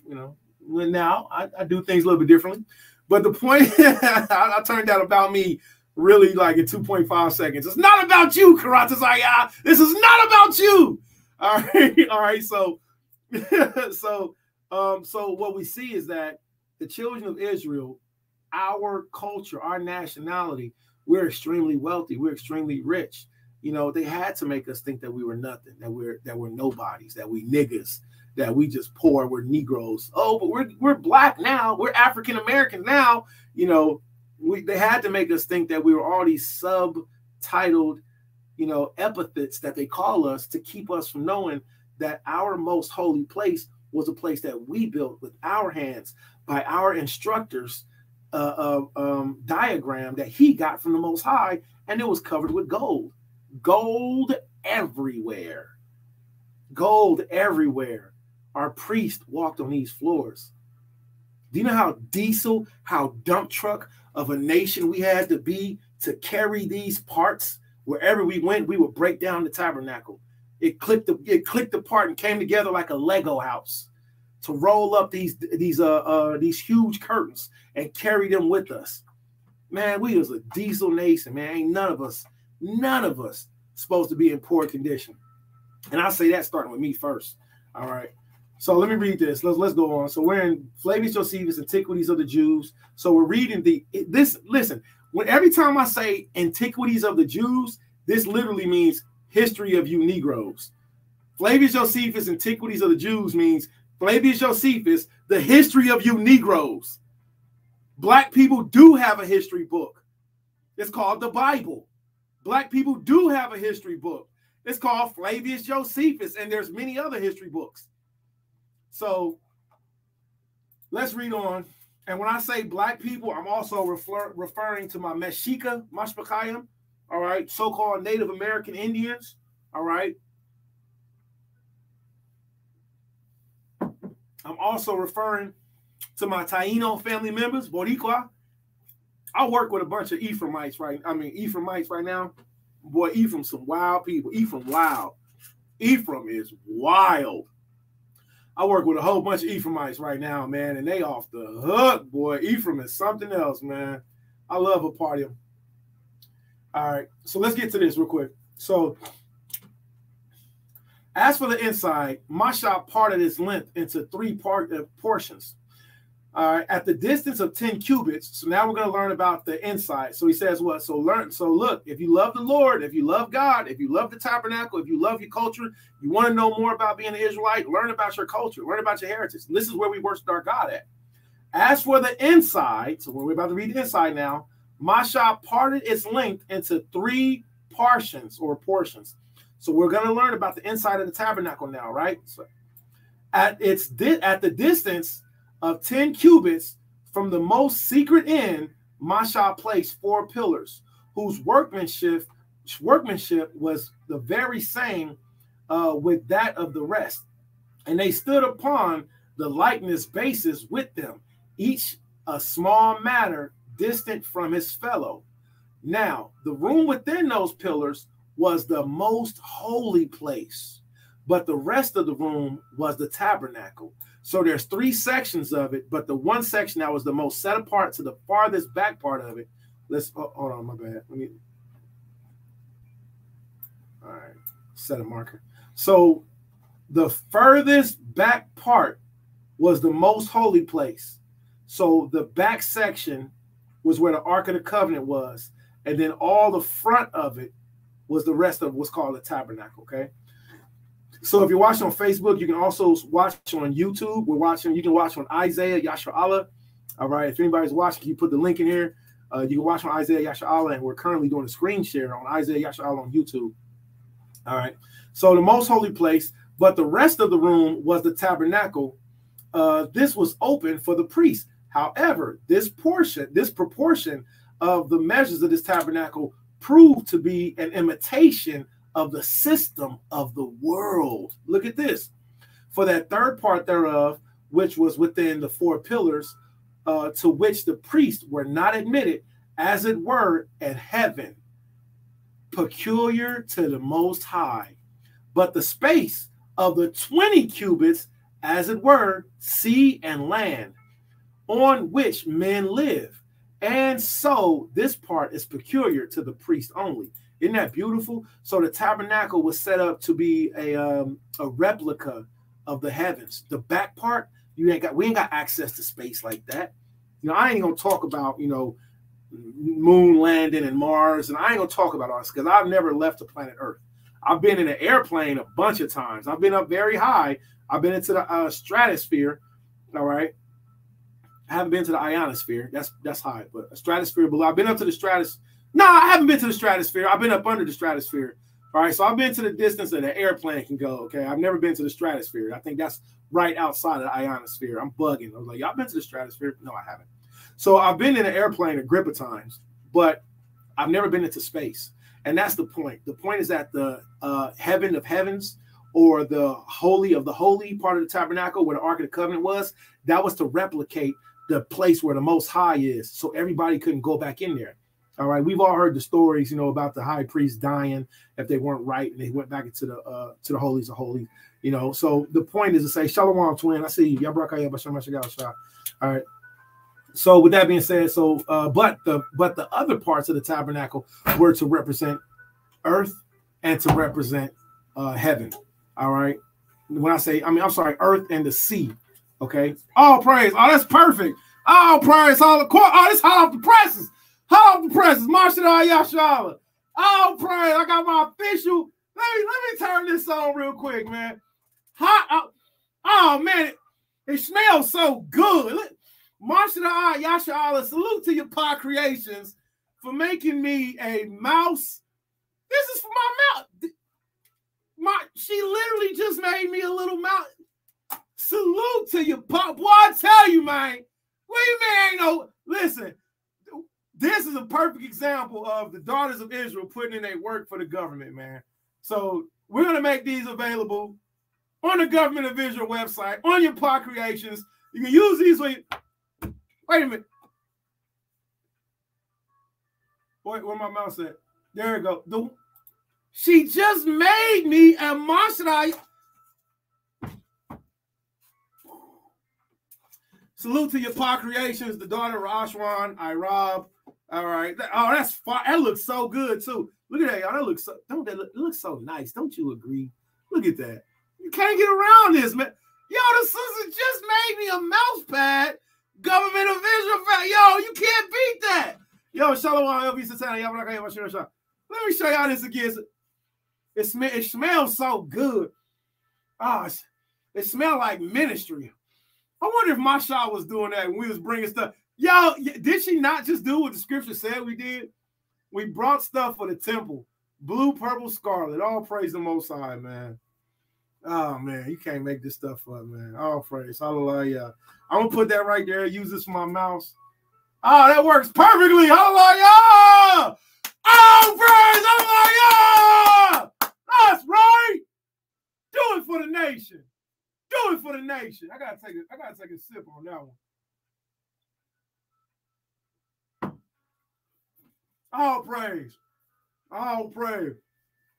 now I do things a little bit differently. But the point, I turned that about me really like in 2.5 seconds. It's not about you, Karatazaya. This is not about you. All right. So what we see is that the children of Israel, our culture, our nationality, we're extremely wealthy. We're extremely rich. They had to make us think that we were nothing, that we're nobodies, that we niggas, that we just poor, we're Negroes. Oh, but we're black now. We're African Americans now. They had to make us think that we were all these subtitled, epithets that they call us to keep us from knowing that our most holy place was a place that we built with our hands by our instructors, diagram that he got from the Most High, and it was covered with gold. Gold everywhere. Gold everywhere. Our priest walked on these floors. Do you know how diesel, how dump truck of a nation we had to be to carry these parts? Wherever we went, we would break down the tabernacle. It clicked apart and came together like a Lego house to roll up these huge curtains and carry them with us. Man, we was a diesel nation, man. Ain't none of us supposed to be in poor condition. And I say that starting with me first. All right. So let me read this. Let's go on. So we're in Flavius Josephus, Antiquities of the Jews. So we're reading listen, every time I say Antiquities of the Jews, this literally means history of you Negroes. Flavius Josephus, Antiquities of the Jews means Flavius Josephus, the history of you Negroes. Black people do have a history book. It's called the Bible. Black people do have a history book. It's called Flavius Josephus, and there's many other history books. So let's read on. And when I say black people, I'm also referring to my Meshika, Mashpakayim, all right, so-called Native American Indians, all right. I'm also referring to my Taino family members, Boricua. I work with a bunch of Ephraimites right now. Boy, Ephraim's some wild people. Ephraim is wild. I work with a whole bunch of Ephraimites right now, man, and they off the hook, boy. Ephraim is something else, man. I love a party. All right, so let's get to this real quick. So, as for the inside, my shop parted its length into three portions. At the distance of 10 cubits. So now we're going to learn about the inside. So he says what? So look, if you love the Lord, if you love God, if you love the tabernacle, if you love your culture, you want to know more about being an Israelite, learn about your culture, learn about your heritage. And this is where we worship our God at. As for the inside, so we're about to read the inside now, my shop parted its length into three portions. So we're going to learn about the inside of the tabernacle now, right? So at the distance of 10 cubits from the most secret end, Mashah placed 4 pillars, whose workmanship was the very same with that of the rest. And they stood upon the likeness basis with them, each a small matter distant from his fellow. Now, the room within those pillars was the most holy place, but the rest of the room was the tabernacle. So there's 3 sections of it, but the one section that was the most set apart to the farthest back part of it. Hold on, my bad. All right, set a marker. So the furthest back part was the most holy place. So the back section was where the Ark of the Covenant was, and then all the front of it was the rest of what's called the tabernacle. Okay. So if you're watching on Facebook, you can also watch on YouTube. You can watch on Isaiah Yahshua. All right. If anybody's watching, you put the link in here. You can watch on Isaiah Yahshua, and we're currently doing a screen share on Isaiah Yahshua on YouTube. All right. So the most holy place, but the rest of the room was the tabernacle. This was open for the priest. However, this proportion of the measures of this tabernacle proved to be an imitation of the system of the world. Look at this. For that third part thereof, which was within the four pillars, to which the priests were not admitted, as it were, at heaven, peculiar to the Most High, but the space of the 20 cubits, as it were, sea and land, on which men live. And so this part is peculiar to the priest only. Isn't that beautiful? So the tabernacle was set up to be a replica of the heavens. The back part, we ain't got access to space like that. You know, I ain't gonna talk about, you know, moon landing and Mars, and I ain't gonna talk about all this because I've never left the planet Earth. I've been in an airplane a bunch of times. I've been up very high. I've been into the stratosphere. All right. I haven't been to the ionosphere. That's high, but a stratosphere below. I've been up to the stratosphere. No, I haven't been to the stratosphere. I've been up under the stratosphere. All right. So I've been to the distance that an airplane can go. Okay. I've never been to the stratosphere. I think that's right outside of the ionosphere. I'm bugging. I was like, y'all been to the stratosphere? No, I haven't. So I've been in an airplane a grip of times, but I've never been into space. And that's the point. The point is that the heaven of heavens, or the holy of the holy part of the tabernacle where the Ark of the Covenant was, that was to replicate the place where the Most High is. So everybody couldn't go back in there. All right. We've all heard the stories, you know, about the high priest dying if they weren't right and they went back into the holies of holies, you know. So the point is to say, Shalom, twin. I see you. All right. So with that being said, so but the other parts of the tabernacle were to represent earth and to represent heaven. All right. When I say, I'm sorry, earth and the sea. Okay. All praise. Oh, that's perfect. All praise. All the court. Oh, this hot off the presses. Hot off the presses. Marshal Yahshua. All praise. I got my official. Let me turn this on real quick, man. Hot. Oh man, it smells so good. Look. Marshal Yahshua, salute to your pod creations for making me a mouse. This is for my mouth. She literally just made me a little mouse. Salute to your pod. Boy, I tell you, man. What do you mean ain't no? Listen, this is a perfect example of the daughters of Israel putting in their work for the government, man. So we're going to make these available on the Government of Israel website, on your pod creations. You can use these when you... Wait a minute. Wait, where my mouse at? There we go. She just made me a monster. Salute to your pod creations, the daughter of Ashwan, Rob. All right. Oh, that's fine. That looks so good too. Look at that, y'all. That looks so. It looks so nice. Don't you agree? Look at that. You can't get around this, man. Yo, the sister just made me a mouse pad. Government of Israel, yo, you can't beat that. Yo, Shalom, let me show y'all this again. It smells so good. Oh, it smells like ministry. I wonder if my shop was doing that when we was bringing stuff. Yo, did she not just do what the scripture said we did? We brought stuff for the temple. Blue, purple, scarlet. All praise the Most High, man. Oh, man, you can't make this stuff up, man. All praise. Hallelujah. I'm going to put that right there. Use this for my mouse. Oh, that works perfectly. Hallelujah. Oh, praise. Hallelujah. That's right. Do it for the nation. Do it for the nation. I gotta take a sip on that one. All praise. All praise.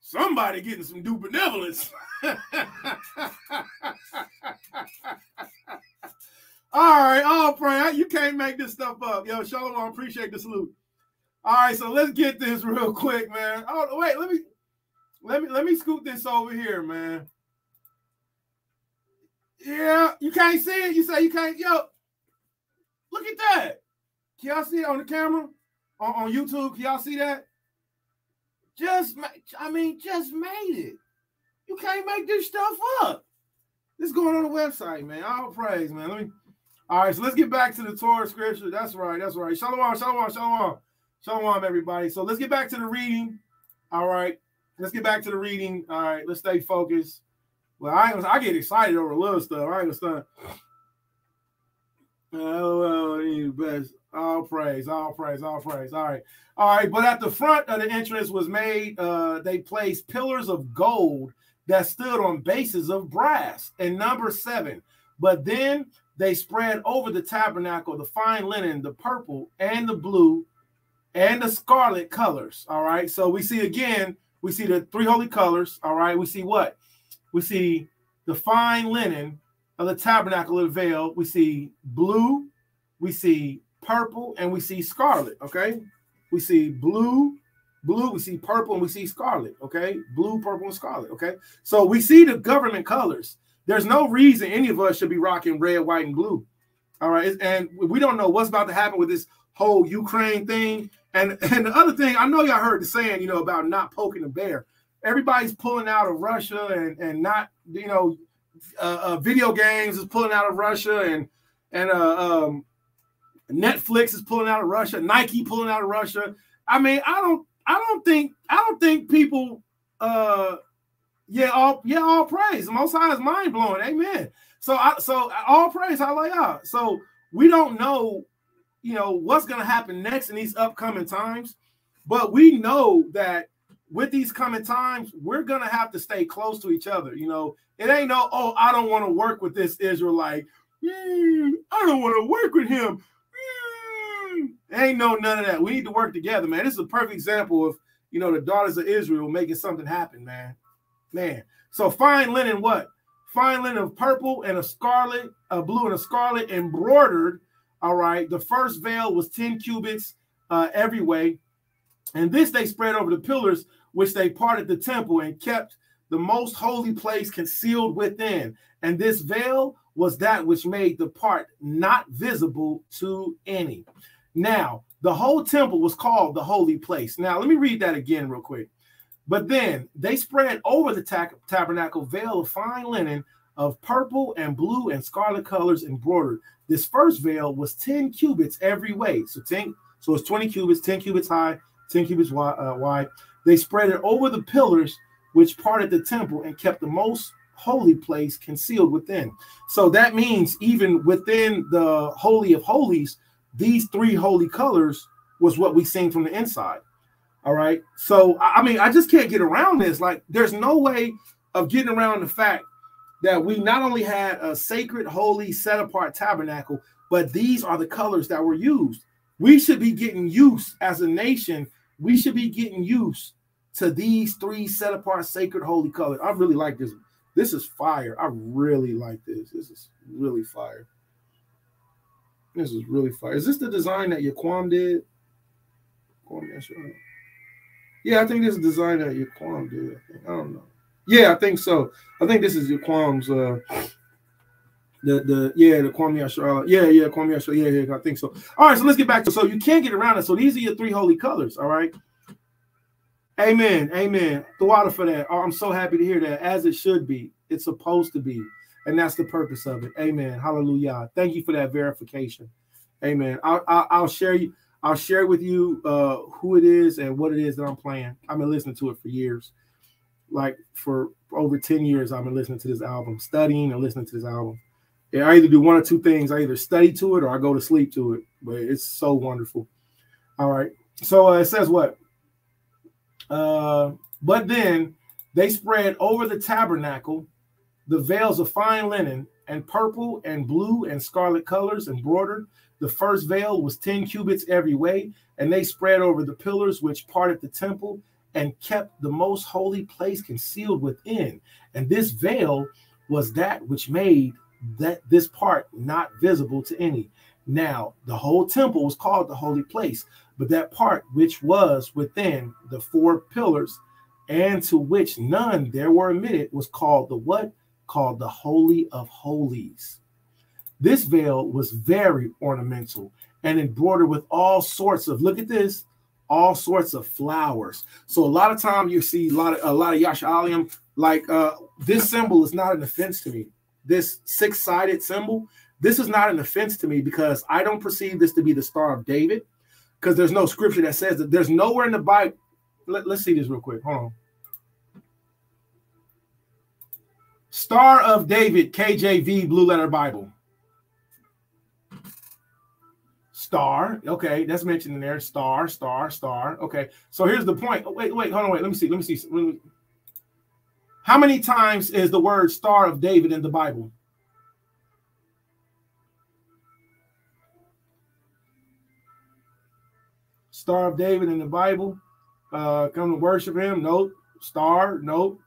Somebody getting some due benevolence. All right, all praise. You can't make this stuff up. Yo, Shalom, I appreciate the salute. All right, so let's get this real quick, man. Oh, wait, let me scoot this over here, man. Yeah, you can't see it. You say you can't. Yo, look at that. Can y'all see it on the camera? On YouTube, can y'all see that? Just made it. You can't make this stuff up. This is going on the website, man. All praise, man. All right, so let's get back to the Torah scripture. That's right. Shalom, shalom, shalom. Shalom, everybody. So let's get back to the reading. All right. Let's get back to the reading. All right, let's stay focused. Well, I get excited over little stuff. I understand. Oh, you best. All praise, all praise, all praise. All right. All right. But at the front of the entrance was made, they placed pillars of gold that stood on bases of brass, and number 7. But then they spread over the tabernacle the fine linen, the purple and the blue and the scarlet colors. All right. So we see again, we see the 3 holy colors. All right. We see what? We see the fine linen of the tabernacle of the veil. We see blue, we see purple, and we see scarlet. Okay. We see blue, we see purple, and we see scarlet. Okay. Blue, purple, and scarlet. Okay. So we see the government colors. There's no reason any of us should be rocking red, white, and blue. All right. And we don't know what's about to happen with this whole Ukraine thing. And the other thing, I know y'all heard the saying, you know, about not poking the bear. Everybody's pulling out of Russia and not, you know, video games is pulling out of Russia, and Netflix is pulling out of Russia, Nike pulling out of Russia. I mean, I don't think people all praise. The Most High is mind blowing. Amen. So all praise, hallelujah. So we don't know, you know, what's gonna happen next in these upcoming times, but we know that with these coming times, we're going to have to stay close to each other. You know, it ain't no, oh, I don't want to work with this Israelite. I don't want to work with him. Ain't no none of that. We need to work together, man. This is a perfect example of, you know, the daughters of Israel making something happen, man. Man. So fine linen, what? Fine linen of purple and a scarlet, a blue and a scarlet embroidered. All right. The first veil was 10 cubits every way. And this they spread over the pillars, which they parted the temple and kept the most holy place concealed within. And this veil was that which made the part not visible to any. Now, the whole temple was called the holy place. Now, let me read that again real quick. But then they spread over the tabernacle veil of fine linen of purple and blue and scarlet colors embroidered. This first veil was 10 cubits every way. So it's 20 cubits, 10 cubits high, 10 cubits wide. They spread it over the pillars which parted the temple and kept the most holy place concealed within. So that means even within the Holy of Holies, these 3 holy colors was what we seen from the inside. All right. So, I mean, I just can't get around this. Like, there's no way of getting around the fact that we not only had a sacred, holy, set-apart tabernacle, but these are the colors that were used. We should be getting used as a nation. We should be getting used to these 3 set-apart, sacred, holy colors. I really like this. This is fire. I really like this. This is really fire. This is really fire. Is this the design that Yaquam did? Yeah, I think this is the design that Yaquam did. I don't know. Yeah, I think so. I think this is Yaquam's the Kwame Yahshua. Yeah, Kwame Yahshua. Yeah, I think so. All right, so let's get back to, so you can't get around it. So these are your 3 holy colors, all right? Amen. Amen. The water for that. Oh, I'm so happy to hear that. As it should be. It's supposed to be. And that's the purpose of it. Amen. Hallelujah. Thank you for that verification. Amen. I'll share with you who it is and what it is that I'm playing. I've been listening to it for years. Like for over 10 years, I've been listening to this album, studying and listening to this album. Yeah, I either do one or 2 things. I either study to it or I go to sleep to it. But it's so wonderful. All right. So it says what? But then they spread over the tabernacle the veils of fine linen and purple and blue and scarlet colors embroidered. The first veil was 10 cubits every way, and they spread over the pillars which parted the temple and kept the most holy place concealed within. And this veil was that which made this part not visible to any. Now, the whole temple was called the holy place, but that part which was within the 4 pillars and to which none there were admitted was called the what? Called the Holy of Holies. This veil was very ornamental and embroidered with all sorts of, look at this, all sorts of flowers. So a lot of time you see a lot of Yashalium, like this symbol is not an offense to me. This 6-sided symbol, this is not an offense to me because I don't perceive this to be the Star of David, because there's no scripture that says that. There's nowhere in the Bible. Let's see this real quick. Hold on. Star of David, KJV, Blue Letter Bible. Star. Okay, that's mentioned in there. Star, star, star. Okay, so here's the point. Oh, wait, hold on, wait. Let me see. How many times is the word Star of David in the Bible? Star of David in the Bible. Come to worship him. Nope. Star. Nope.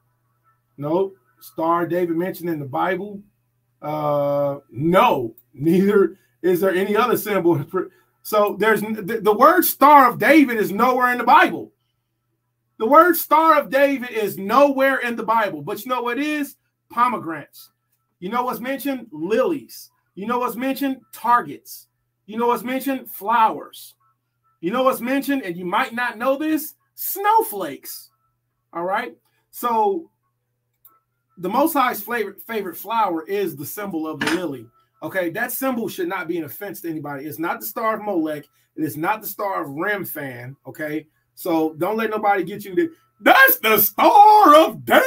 Nope. Star David mentioned in the Bible. No. Neither is there any other symbol. So there's the word Star of David is nowhere in the Bible. The word Star of David is nowhere in the Bible. But you know what it is? Pomegranates. You know what's mentioned? Lilies. You know what's mentioned? Targets. You know what's mentioned? Flowers. You know what's mentioned, and you might not know this? Snowflakes. All right. So the Most High's favorite flower is the symbol of the lily. Okay, that symbol should not be an offense to anybody. It's not the Star of Molech. It is not the Star of Remphan. Okay, so don't let nobody get you to. That's the Star of David.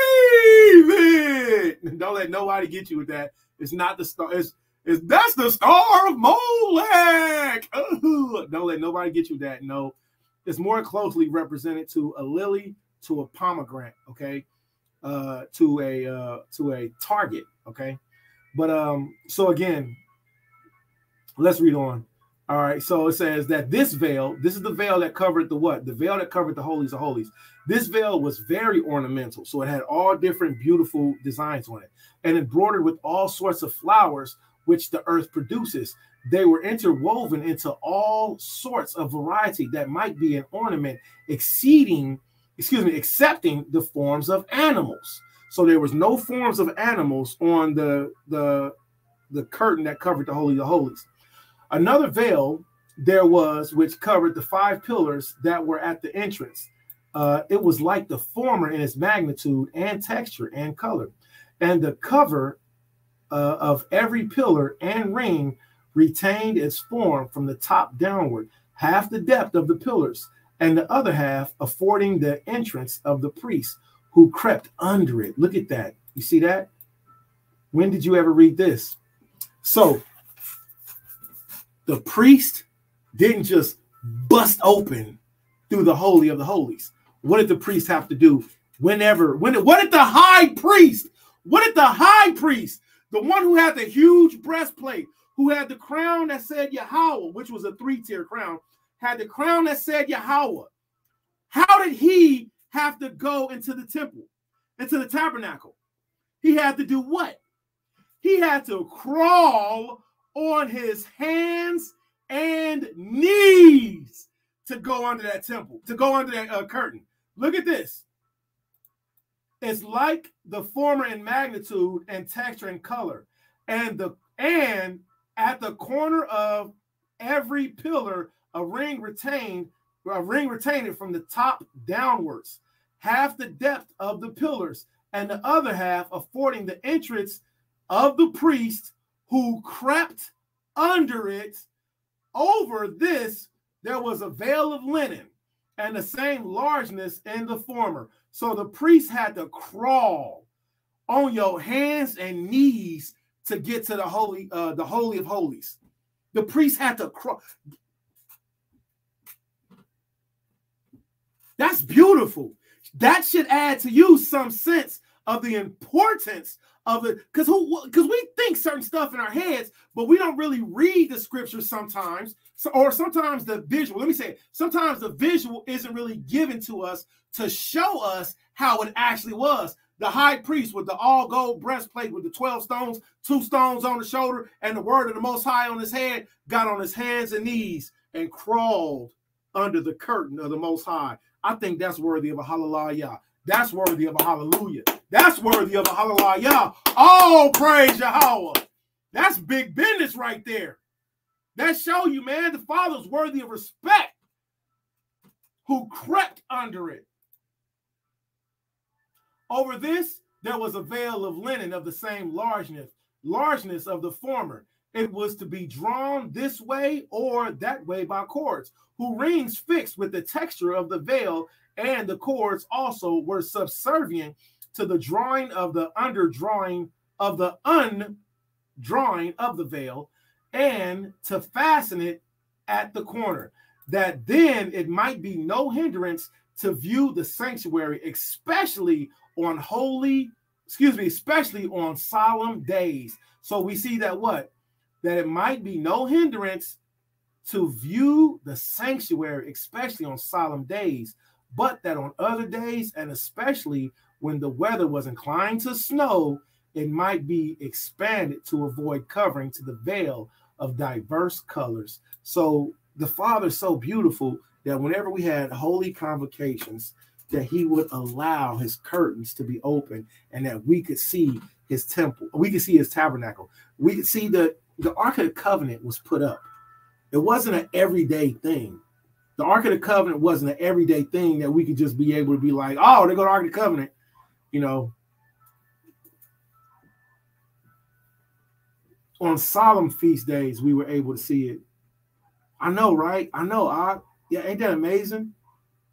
Don't let nobody get you with that. It's not the star. That's the Star of Molech. Ooh, don't let nobody get you that. No, it's more closely represented to a lily, to a pomegranate. Okay, to a target. Okay. But so again, let's read on. All right, so it says that this veil, this is the veil that covered the what? The veil that covered the holies of holies. This veil was very ornamental, so it had all different beautiful designs on it, and embroidered with all sorts of flowers which the earth produces. They were interwoven into all sorts of variety that might be an ornament, accepting the forms of animals. So there was no forms of animals on the curtain that covered the Holy of Holies. Another veil there was which covered the 5 pillars that were at the entrance. It was like the former in its magnitude and texture and color. And the cover of every pillar and ring retained its form from the top downward, half the depth of the pillars, and the other half affording the entrance of the priest, who crept under it. Look at that. You see that? When did you ever read this? So the priest didn't just bust open through the Holy of the Holies. What did the priest have to do? What did the high priest, the one who had the huge breastplate, who had the crown that said Yahweh, which was a 3-tier crown, had the crown that said Yahweh. How did he have to go into the temple, into the tabernacle? He had to do what? He had to crawl on his hands and knees to go under that temple, to go under that curtain. Look at this. It's like the former in magnitude and texture and color, and at the corner of every pillar a ring retained it from the top downwards, half the depth of the pillars, and the other half affording the entrance of the priest, who crept under it. Over this there was a veil of linen, and the same largeness in the former. So the priest had to crawl on your hands and knees to get to the Holy of Holies. The priest had to crawl. That's beautiful. That should add to you some sense of the importance of it, because we think certain stuff in our heads, but we don't really read the scriptures sometimes. Or sometimes the visual, let me say it, sometimes the visual isn't really given to us to show us how it actually was. The high priest with the all gold breastplate with the 12 stones, 2 stones on the shoulder, and the word of the Most High on his head, got on his hands and knees and crawled under the curtain of the Most High. I think that's worthy of a hallelujah. That's worthy of a hallelujah. That's worthy of a hallelujah. Oh, praise Yahweh. That's big business right there. That show you, man, the Father's worthy of respect, who crept under it. Over this, there was a veil of linen of the same largeness of the former. It was to be drawn this way or that way by cords, whose rings fixed with the texture of the veil, and the cords also were subservient to the drawing of the undrawing of the undrawing of the veil, and to fasten it at the corner, that then it might be no hindrance to view the sanctuary, especially on especially on solemn days. So we see that what? That it might be no hindrance to view the sanctuary, especially on solemn days, but that on other days, and especially when the weather was inclined to snow, it might be expanded to avoid covering to the veil of diverse colors. So the Father's so beautiful that whenever we had holy convocations, that he would allow his curtains to be open and that we could see his temple. We could see his tabernacle. We could see the Ark of the Covenant was put up. It wasn't an everyday thing. The Ark of the Covenant wasn't an everyday thing that we could just be able to be like, oh, there go the Ark of the Covenant. You know, on solemn feast days, we were able to see it. I know, right? I know. Yeah, ain't that amazing?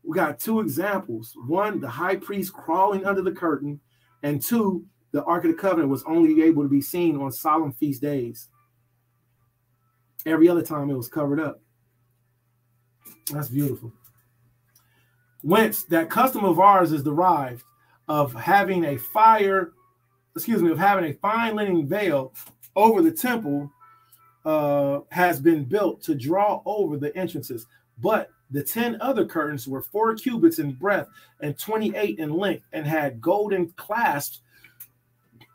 We got two examples. One, the high priest crawling under the curtain, and two, the Ark of the Covenant was only able to be seen on solemn feast days. Every other time it was covered up. That's beautiful. Whence that custom of ours is derived of having a fine linen veil over the temple has been built to draw over the entrances. But the 10 other curtains were 4 cubits in breadth and 28 in length, and had golden clasps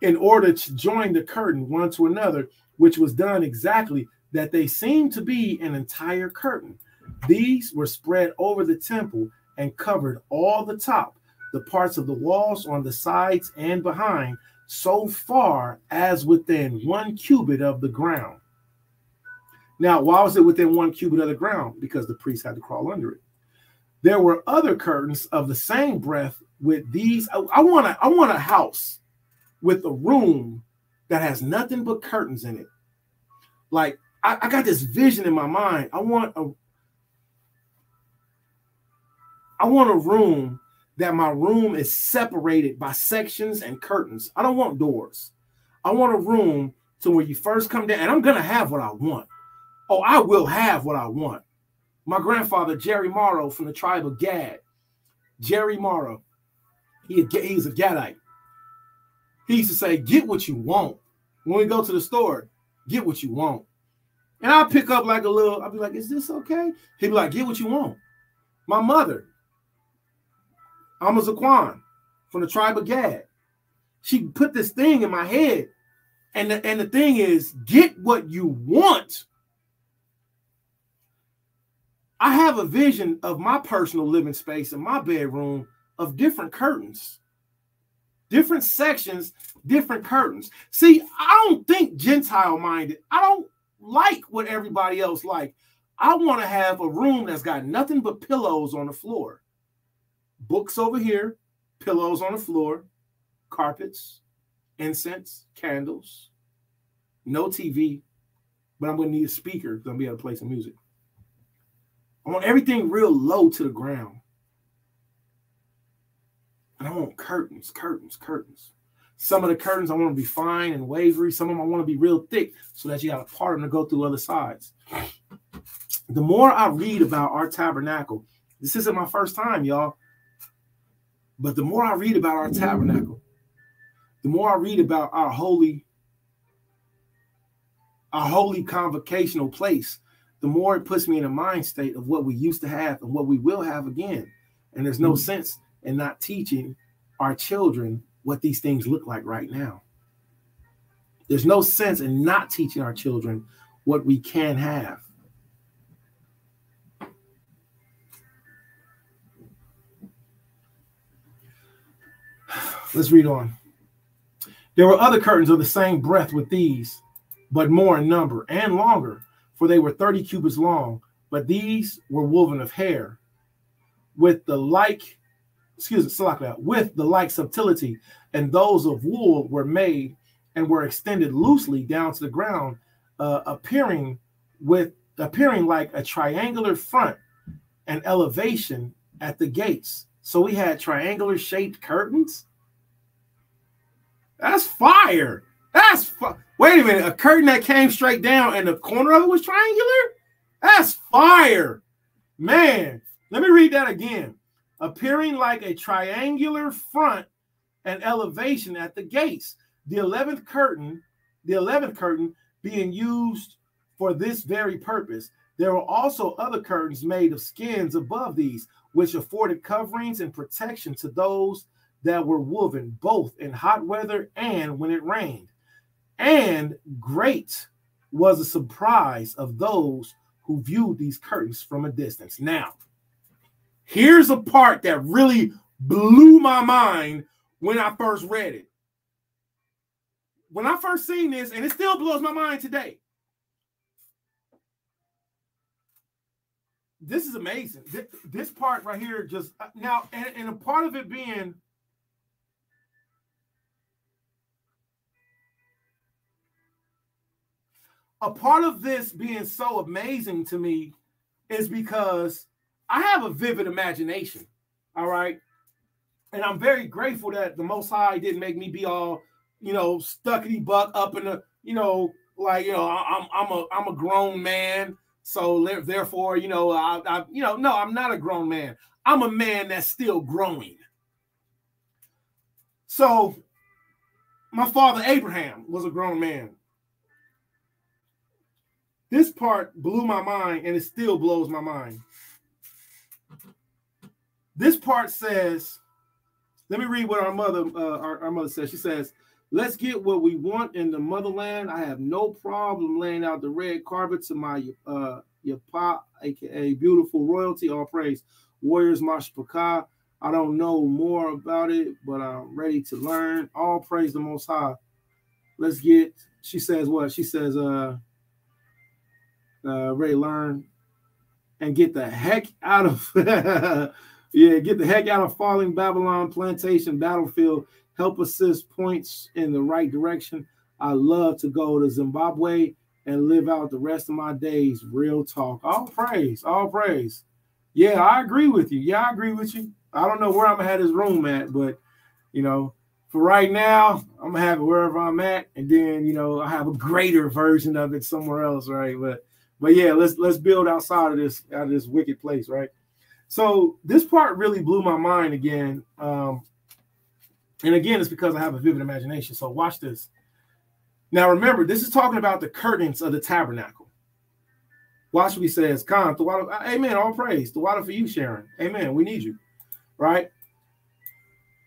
in order to join the curtain one to another, which was done exactly that they seemed to be an entire curtain. These were spread over the temple and covered all the top, the parts of the walls on the sides and behind, so far as within 1 cubit of the ground. Now, why was it within 1 cubit of the ground? Because the priest had to crawl under it. There were other curtains of the same breadth with these. I want a house with a room that has nothing but curtains in it. Like, I got this vision in my mind. I want a room that my room is separated by sections and curtains. I don't want doors. I want a room to where you first come down, and I'm going to have what I want. Oh, I will have what I want. My grandfather, Jerry Morrow from the tribe of Gad. Jerry Morrow. He's a Gadite. He used to say, get what you want. When we go to the store, get what you want. And I'll pick up like I'll be like, is this okay? He'd be like, get what you want. My mother, Zaquan from the tribe of Gad. She put this thing in my head. And the thing is, get what you want. I have a vision of my personal living space in my bedroom of different curtains, different sections, different curtains. See, I don't think Gentile minded. I don't like what everybody else like. I want to have a room that's got nothing but pillows on the floor. Books over here, pillows on the floor, carpets, incense, candles, no TV, but I'm going to need a speaker because I'm going to be able to play some music. I want everything real low to the ground. And I want curtains, curtains, curtains. Some of the curtains I want to be fine and wavery. Some of them I want to be real thick so that you got to part them to go through other sides. The more I read about our tabernacle, this isn't my first time, y'all, but the more I read about our tabernacle, the more I read about our holy convocational place, the more it puts me in a mind state of what we used to have and what we will have again. And there's no sense in not teaching our children what these things look like right now. There's no sense in not teaching our children what we can have. Let's read on. There were other curtains of the same breadth with these, but more in number and longer, for they were 30 cubits long, but these were woven of hair, with the like subtlety, and those of wool were made and were extended loosely down to the ground, appearing like a triangular front and elevation at the gates. So we had triangular shaped curtains. That's fire. Wait a minute, a curtain that came straight down and the corner of it was triangular? That's fire. Man, let me read that again. Appearing like a triangular front and elevation at the gates. The 11th curtain being used for this very purpose. There were also other curtains made of skins above these, which afforded coverings and protection to those that were woven, both in hot weather and when it rained. And great was the surprise of those who viewed these curtains from a distance. Now, here's a part that really blew my mind when I first read it. When I first seen this, and it still blows my mind today. This is amazing. This part right here just now, and a part of it being a part of this being so amazing to me is because I have a vivid imagination. All right. And I'm very grateful that the Most High didn't make me be all, stuckity buck up in the, I'm a grown man. So therefore, no, I'm not a grown man. I'm a man that's still growing. So my father Abraham was a grown man. This part blew my mind, and it still blows my mind. This part says, let me read what our mother says. She says, let's get what we want in the motherland. I have no problem laying out the red carpet to my Yapa, aka beautiful royalty. All praise. Warriors Mashpaka. I don't know more about it, but I'm ready to learn. All praise the Most High. Let's get, she says what? She says, ready to learn and get the heck out of get the heck out of falling Babylon plantation battlefield. Help assist points in the right direction. I love to go to Zimbabwe and live out the rest of my days. Real talk. All praise. All praise. Yeah, I agree with you. Yeah, I agree with you. I don't know where I'm gonna have this room at, but for right now, I'm gonna have it wherever I'm at, and then I have a greater version of it somewhere else, right? But yeah, let's build outside of this wicked place, right? So this part really blew my mind again. And again, it's because I have a vivid imagination. So watch this. Now remember, this is talking about the curtains of the tabernacle. Watch what he says. Khan, amen, all praise. The water for you, Sharon. Amen. We need you. Right?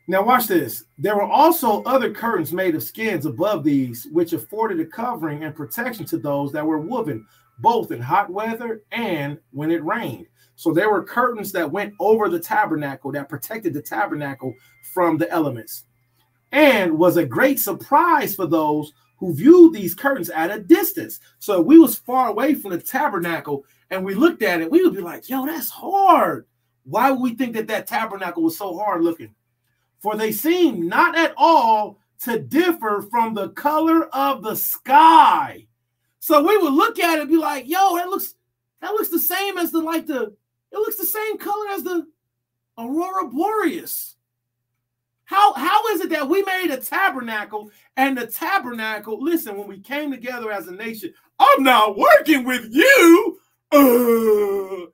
Now watch this. There were also other curtains made of skins above these, which afforded a covering and protection to those that were woven, both in hot weather and when it rained. So there were curtains that went over the tabernacle that protected the tabernacle from the elements, and was a great surprise for those who viewed these curtains at a distance. So if we was far away from the tabernacle and we looked at it, we would be like, yo, that's hard. Why would we think that tabernacle was so hard looking? For they seemed not at all to differ from the color of the sky. So we would look at it and be like, yo, that looks the same as it looks the same color as the Aurora Borealis. How is it that we made a tabernacle, and the tabernacle, listen, when we came together as a nation, I'm not working with you. I'm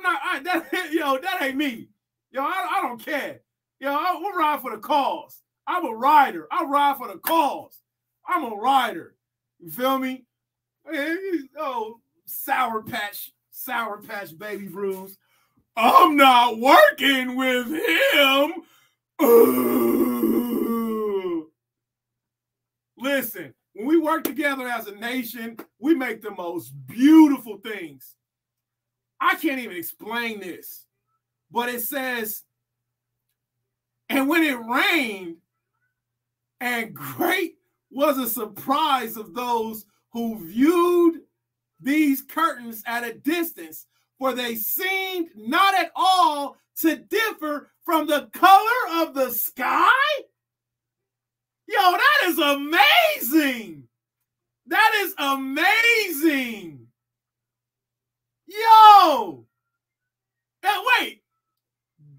not, that ain't me. I don't care. We'll ride for the cause. I'm a rider. I ride for the cause. I'm a rider. You feel me? Oh, Sour Patch Baby Bruce. I'm not working with him. Listen, when we work together as a nation, we make the most beautiful things. I can't even explain this, but it says, and when it rained, and great was a surprise of those who viewed these curtains at a distance, for they seemed not at all to differ from the color of the sky. Yo, that is amazing. That is amazing. Yo. Now, wait.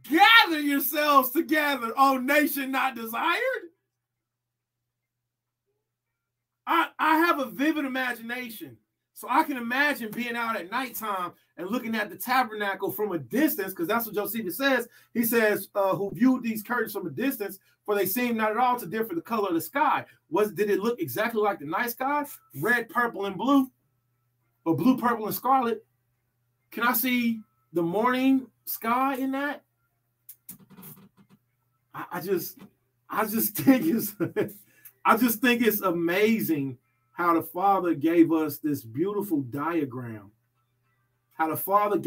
Gather yourselves together, O nation not desired. I have a vivid imagination. So I can imagine being out at nighttime and looking at the tabernacle from a distance, because that's what Josephus says. He says, who viewed these curtains from a distance, for they seemed not at all to differ the color of the sky. Did it look exactly like the night sky? Red, purple, and blue, or blue, purple, and scarlet? Can I see the morning sky in that? I just think it's amazing how the Father gave us this beautiful diagram. And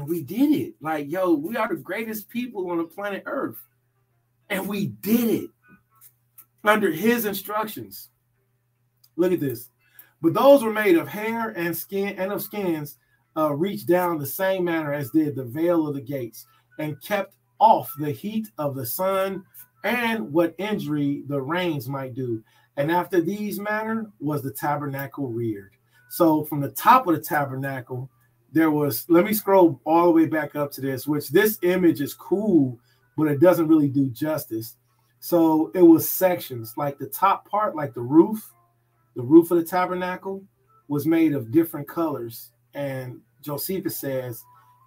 we did it. Like, yo, we are the greatest people on the planet Earth. And we did it under his instructions. Look at this. But those were made of hair and skin and of skins, reached down the same manner as did the veil of the gates, and kept off the heat of the sun and what injury the rains might do. And after these manner was the tabernacle reared. So from the top of the tabernacle, there was, let me scroll all the way back up to this, which this image is cool, but it doesn't really do justice. So it was sections, like the top part, like the roof of the tabernacle was made of different colors. And Josephus says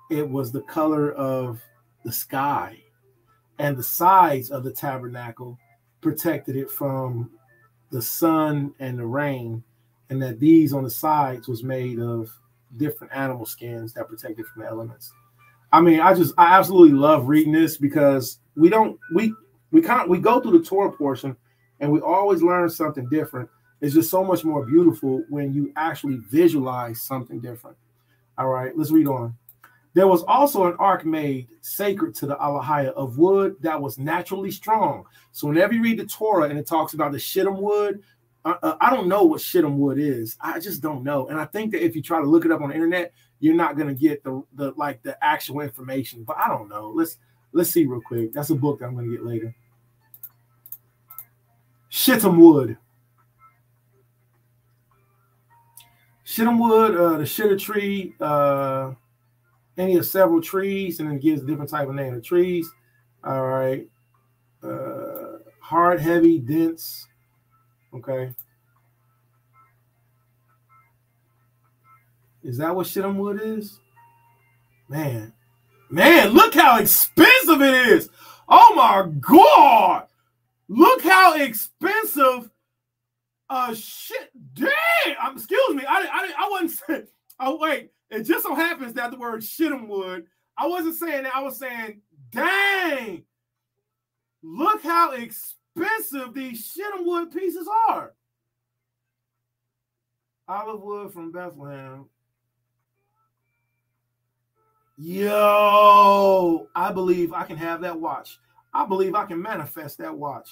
it was the color of the sky. And the sides of the tabernacle protected it from the sun and the rain, and that these on the sides was made of different animal skins that protected from the elements. I mean, I absolutely love reading this, because we go through the Torah portion and we always learn something different. It's just so much more beautiful when you actually visualize something different. All right, let's read on. There was also an ark made sacred to the Alahaya of wood that was naturally strong. So whenever you read the Torah and it talks about the shittim wood, I don't know what shittim wood is. I just don't know. And I think that if you try to look it up on the internet, you're not going to get the actual information. But I don't know. Let's see real quick. That's a book that I'm going to get later. Shittim wood. Shittim wood, the shitter tree, any of several trees, and then it gives a different type of name of trees. All right. Hard, heavy, dense. Okay. Is that what shittim wood is? Man, look how expensive it is. Oh my God. Look how expensive shit. Damn. Excuse me. I wasn't saying, oh wait. It just so happens that the word shittim wood, I wasn't saying that. I was saying, dang, look how expensive these shittim wood pieces are. Olive wood from Bethlehem. Yo, I believe I can have that watch. I believe I can manifest that watch.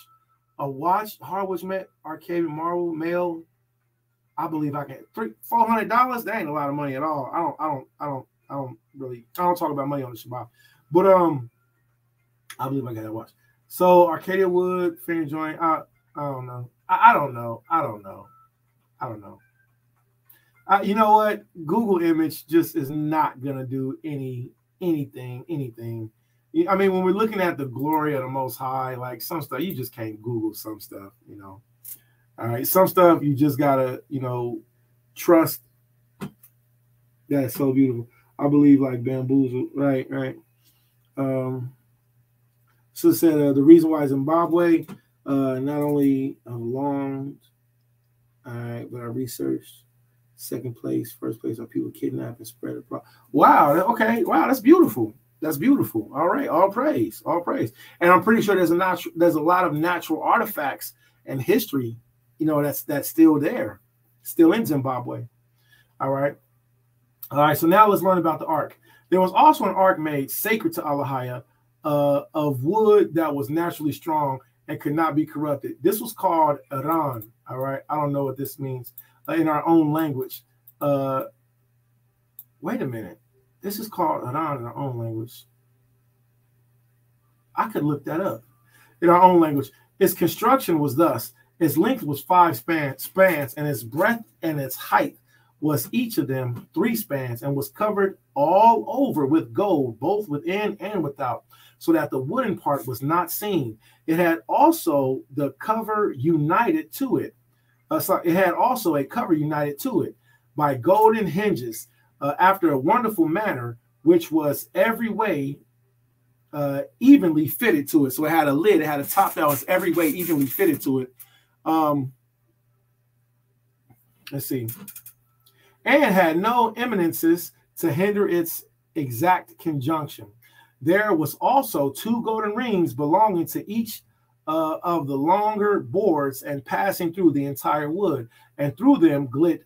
A watch, hardwood arcade marble, male. I believe I can. $400. That ain't a lot of money at all. I don't talk about money on the Shabbat, but I believe I got that watch. So Arcadia wood, finger joint. I don't know. I don't know. You know what? Google image just is not gonna do anything. I mean, when we're looking at the glory of the Most High, like some stuff, you just can't Google some stuff, you know. All right, some stuff you just gotta, trust. That's so beautiful. I believe like bamboozle, right. So it said the reason why Zimbabwe not only belonged, all right, but I researched second place, first place are people kidnapped and spread abroad. Wow, okay, wow, that's beautiful. That's beautiful. All right, all praise. And I'm pretty sure there's a lot of natural artifacts and history, that's still there, still in Zimbabwe. All right. So now let's learn about the ark. There was also an ark made sacred to Alahaya of wood that was naturally strong and could not be corrupted. This was called Iran. All right. I don't know what this means in our own language. Wait a minute. This is called Iran in our own language. I could look that up. In our own language. Its construction was thus. Its length was 5 spans, and its breadth and its height was each of them 3 spans, and was covered all over with gold, both within and without, so that the wooden part was not seen. It had also the cover united to it. It had also a cover united to it by golden hinges, after a wonderful manner, which was every way evenly fitted to it. So it had a lid, it had a top that was every way evenly fitted to it. Let's see. And had no eminences to hinder its exact conjunction. There was also 2 golden rings belonging to each of the longer boards and passing through the entire wood, and through them glit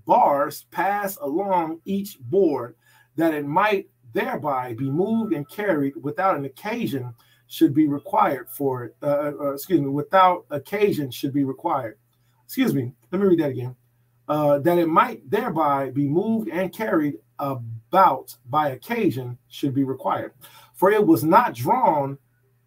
bars pass along each board, that it might thereby be moved and carried without an occasion should be required for it. Without occasion should be required. Let me read that again. That it might thereby be moved and carried about by occasion should be required. For it was not drawn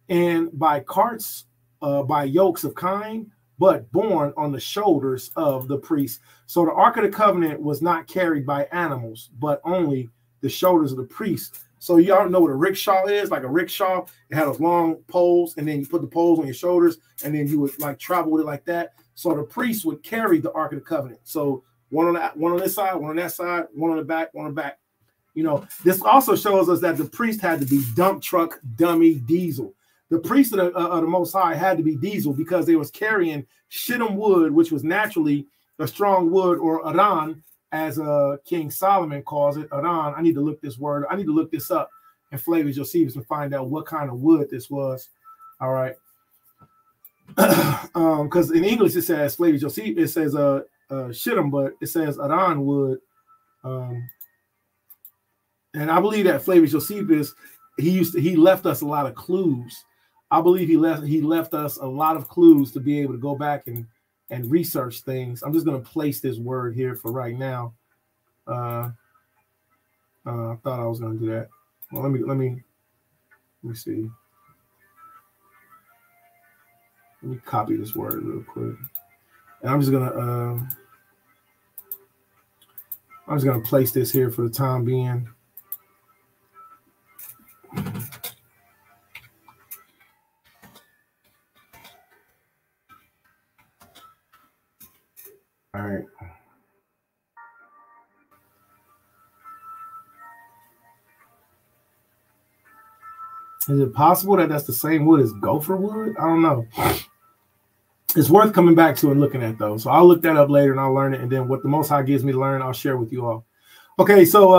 in by carts, by yokes of kine, but borne on the shoulders of the priests. So the Ark of the Covenant was not carried by animals, but only the shoulders of the priests. So y'all know what a rickshaw is? Like a rickshaw, it had those long poles, and then you put the poles on your shoulders, and then you would like travel with it like that. So the priests would carry the Ark of the Covenant. So one on this side, one on that side, one on the back, one on the back. You know, this also shows us that the priest had to be dump truck, dummy, diesel. The priests of the Most High had to be diesel because they was carrying shittim wood, which was naturally a strong wood, or aran, as King Solomon calls it. Aran. I need to look this word. I need to look this up in Flavius Josephus and find out what kind of wood this was. All right. Because in English it says Flavius Josephus, it says shittim, but it says aran wood. And I believe that Flavius Josephus, he left us a lot of clues. I believe he left us a lot of clues to be able to go back and research things. I'm just going to place this word here for right now. I thought I was going to do that. Well, let me see. Let me copy this word real quick, and I'm just gonna place this here for the time being. All right. Is it possible that that's the same wood as gopher wood? I don't know. It's worth coming back to and looking at, though. So I'll look that up later and I'll learn it. And then what the Most High gives me to learn, I'll share with you all. Okay, so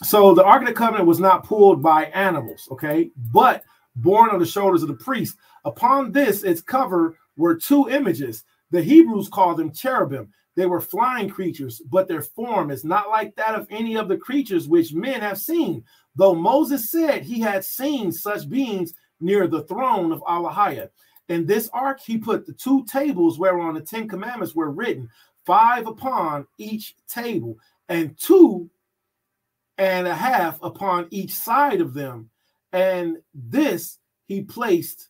the Ark of the Covenant was not pulled by animals, okay, but borne on the shoulders of the priest. Upon this, its cover were 2 images. The Hebrews called them cherubim. They were flying creatures, but their form is not like that of any of the creatures which men have seen, though Moses said he had seen such beings near the throne of Elohim. In this ark, he put the 2 tables whereon the 10 commandments were written, 5 upon each table, and 2.5 upon each side of them. And this he placed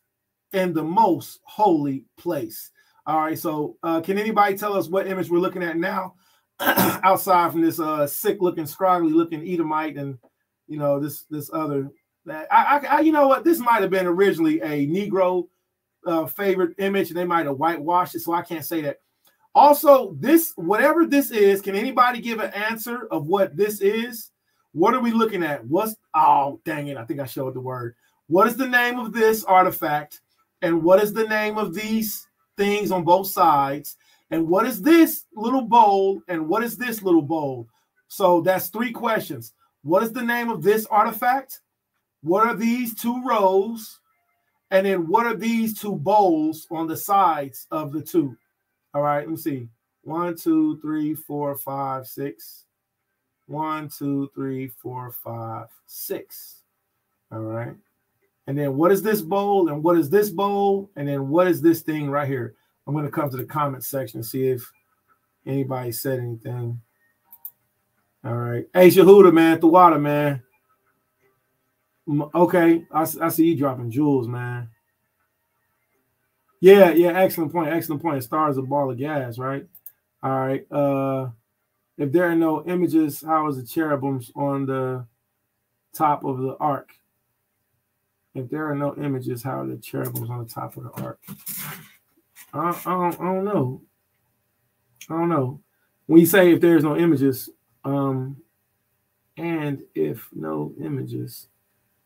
in the most holy place. All right, so can anybody tell us what image we're looking at now, outside from this sick-looking, scraggly-looking Edomite, and you know this other? I you know what? This might have been originally a Negro favorite image, and they might have whitewashed it, so I can't say that. Also, this, whatever this is, can anybody give an answer of what this is? What are we looking at? Oh, dang it, I think I showed the word. What is the name of this artifact? And what is the name of these things on both sides? And what is this little bowl? And what is this little bowl? So that's 3 questions. What is the name of this artifact? What are these 2 rows? And then what are these 2 bowls on the sides of the 2? All right, let me see. 1, 2, 3, 4, 5, 6. 1, 2, 3, 4, 5, 6. All right. And then what is this bowl? And what is this bowl? And then what is this thing right here? I'm going to come to the comment section and see if anybody said anything. All right. Hey, Shahuda, man. The water, man. Okay. I see you dropping jewels, man. Yeah. Excellent point. Excellent point. Star is a ball of gas, right? All right. if there are no images, how is the cherubims on the top of the ark? If there are no images, how are the cherubims on the top of the ark? I don't know. I don't know. When you say if there's no images, and if no images,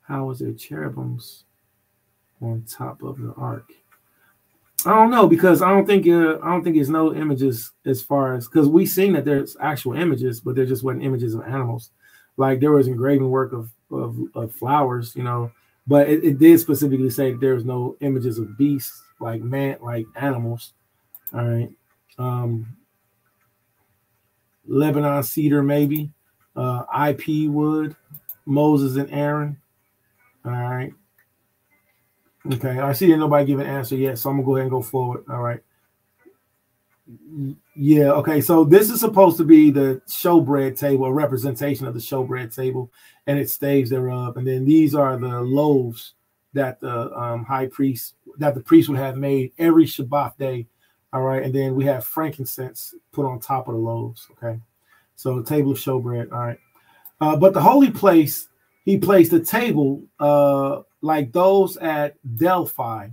how is there cherubims on top of the ark? I don't know, because I don't think there's no images as far as, because we seen that there's actual images, but there just wasn't images of animals. Like there was engraving work of flowers, you know, but it did specifically say that there was no images of beasts, like man, like animals. All right. Lebanon cedar, maybe. IP wood, Moses and Aaron. All right. Okay, I see that nobody give an answer yet, so I'm gonna go ahead and go forward. All right. Yeah, okay. So this is supposed to be the showbread table, a representation of the showbread table, and its staves thereof. And then these are the loaves that the high priest, that the priest would have made every Shabbat day. All right, and then we have frankincense put on top of the loaves. Okay, so the table of showbread. All right, but the holy place, he placed a table like those at Delphi.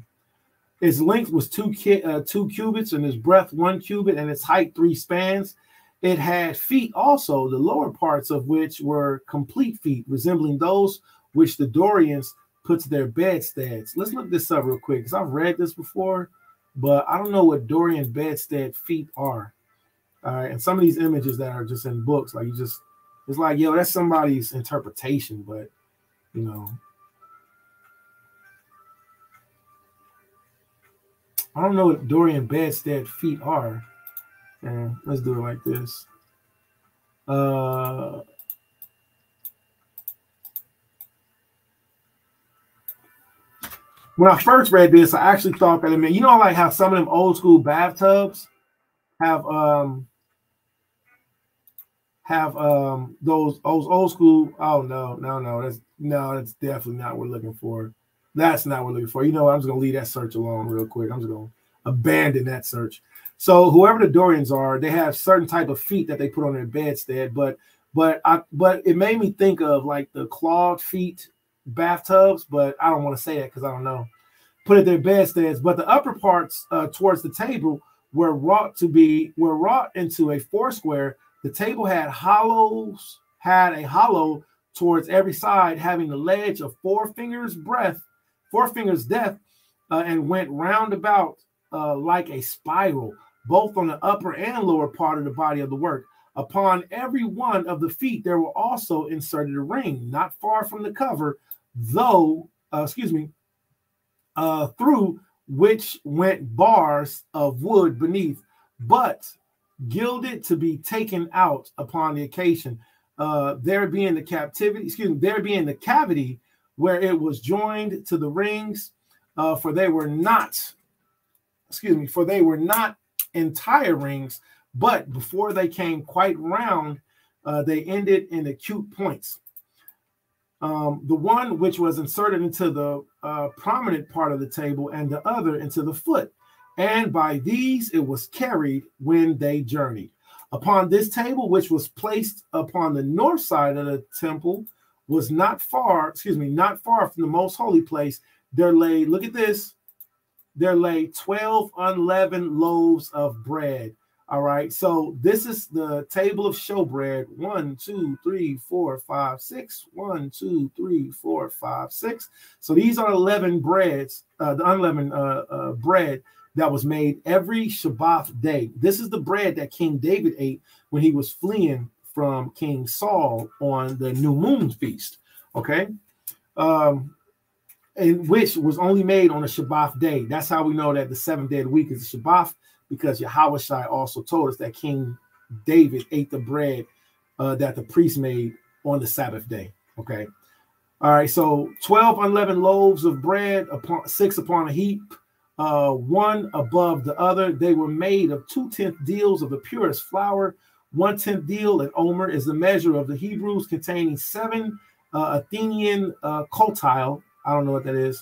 Its length was 2 cubits, and its breadth 1 cubit, and its height 3 spans. It had feet also, the lower parts of which were complete feet, resembling those which the Dorians put to their bedsteads. Let's look this up real quick, because I've read this before, but I don't know what Dorian bedstead feet are. All right, and some of these images that are just in books, like it's like, yo, that's somebody's interpretation, but you know. I don't know what Dorian bedstead feet are. And let's do it like this. When I first read this, I actually thought that it meant, you know, like how some of them old school bathtubs have those old school. Oh no, that's definitely not what we're looking for. That's not what we're looking for. You know what? I'm just going to leave that search alone real quick. I'm just going to abandon that search. So whoever the Dorians are, they have certain type of feet that they put on their bedstead. But it made me think of like the clawed feet bathtubs, but I don't want to say that because I don't know. Put at their bedsteads. But the upper parts towards the table were wrought into a foursquare. The table had a hollow towards every side, having the ledge of 4 fingers depth, and went round about like a spiral, both on the upper and lower part of the body of the work. Upon every one of the feet there were also inserted a ring, not far from the cover, through which went bars of wood beneath, but gilded to be taken out upon the occasion. There being the cavity where it was joined to the rings, for they were not entire rings, but before they came quite round, they ended in acute points. The one which was inserted into the prominent part of the table, and the other into the foot, and by these it was carried when they journeyed. Upon this table, which was placed upon the north side of the temple, was not far from the most holy place, there lay, look at this, there lay 12 unleavened loaves of bread. All right, so this is the table of showbread. 1, 2, 3, 4, 5, 6. 1, 2, 3, 4, 5, 6. So these are 11 breads, the unleavened bread that was made every Shabbat day. This is the bread that King David ate when he was fleeing from King Saul on the New Moon feast. Okay, and which was only made on a Shabbat day. That's how we know that the 7th day of the week is the Shabbat, because Yahweh also told us that King David ate the bread that the priest made on the Sabbath day. Okay. All right. So 12 unleavened loaves of bread, 6 upon a heap, one above the other. They were made of 2/10 deals of the purest flour. 1/10 deal, and omer, is the measure of the Hebrews, containing 7 Athenian kotile. I don't know what that is.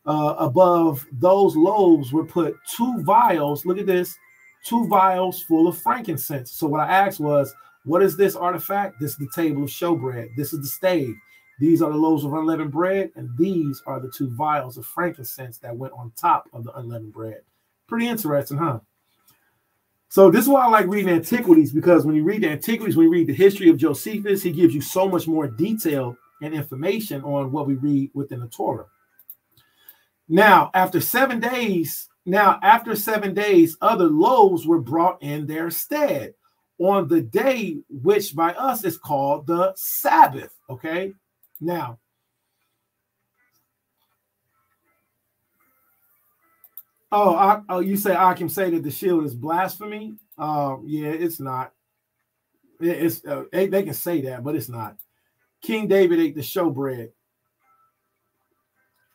Above those loaves were put 2 vials. Look at this, 2 vials full of frankincense. So what I asked was, What is this artifact? This is the table of showbread. This is the stave. These are the loaves of unleavened bread, and these are the 2 vials of frankincense that went on top of the unleavened bread. Pretty interesting, huh? So this is why I like reading Antiquities, because when you read the Antiquities, when you read the history of Josephus, he gives you so much more detail and information on what we read within the Torah. Now, after 7 days, other loaves were brought in their stead on the day which by us is called the Sabbath. Okay. Now, you say I can say that the shield is blasphemy? Yeah, it's not. They can say that, but it's not. King David ate the showbread.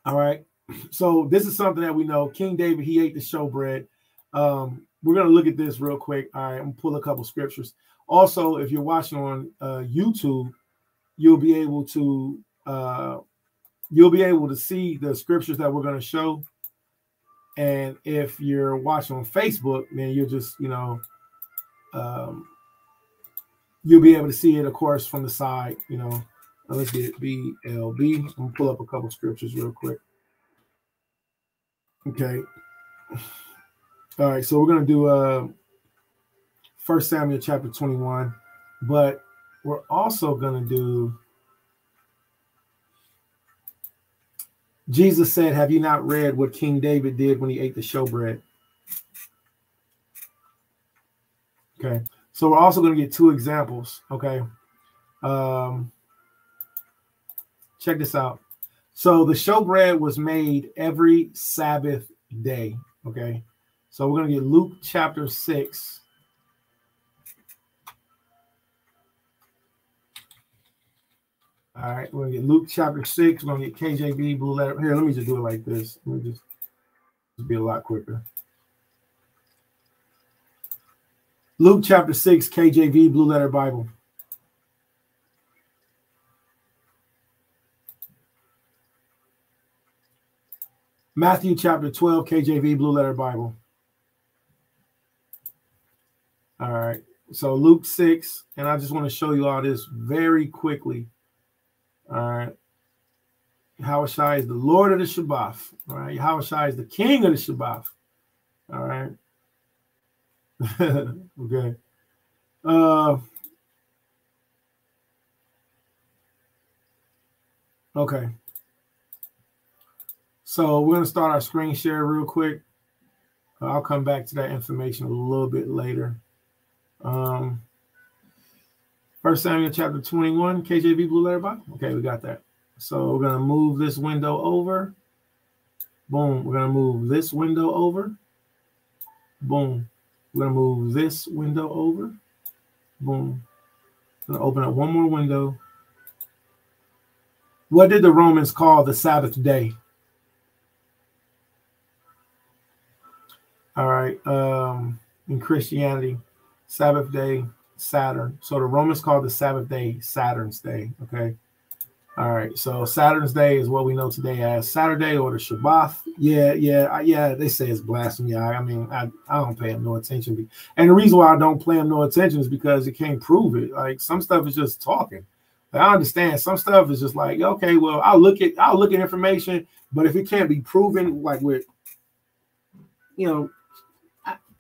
All right. So this is something that we know. King David, he ate the showbread. We're going to look at this real quick. All right, I'm going to pull a couple scriptures. Also, if you're watching on YouTube, you'll be able to see the scriptures that we're going to show. And if you're watching on Facebook, then you'll just, you'll be able to see it, of course, from the side. Let's get BLB. I'm going to pull up a couple scriptures real quick. Okay. All right, so we're going to do 1 Samuel chapter 21, but we're also going to do, Jesus said, have you not read what King David did when he ate the showbread? Okay, so we're also going to get 2 examples, okay? Check this out. So the showbread was made every Sabbath day, okay? So we're going to get Luke chapter 6. All right, we're going to get Luke chapter 6. We're going to get KJV, blue letter. Here, let me just do it like this. Let me just be a lot quicker. Luke chapter 6, KJV, blue letter Bible. Matthew chapter 12, KJV, blue letter Bible. All right, so Luke 6, and I just want to show you all this very quickly. All right, Yahshua is the Lord of the Shabbat. All right, Yahshua is the King of the Shabbat. All right, okay. Okay. So we're going to start our screen share real quick. I'll come back to that information a little bit later. 1 Samuel chapter 21, KJV blue letter Bible. Okay, we got that. So we're going to move this window over. Boom. We're going to move this window over. Boom. We're going to move this window over. Boom. I'm going to open up one more window. What did the Romans call the Sabbath day? All right. In Christianity, Sabbath day, Saturn. So the Romans called the Sabbath day Saturn's day. Okay. All right. So Saturn's day is what we know today as Saturday or the Shabbat. Yeah. They say it's blasphemy. I mean, I don't pay them no attention. And the reason why I don't pay them no attention is because you can't prove it. Like some stuff is just talking. Like, I understand some stuff is just like, okay, well, I'll look at information, but if it can't be proven, like with,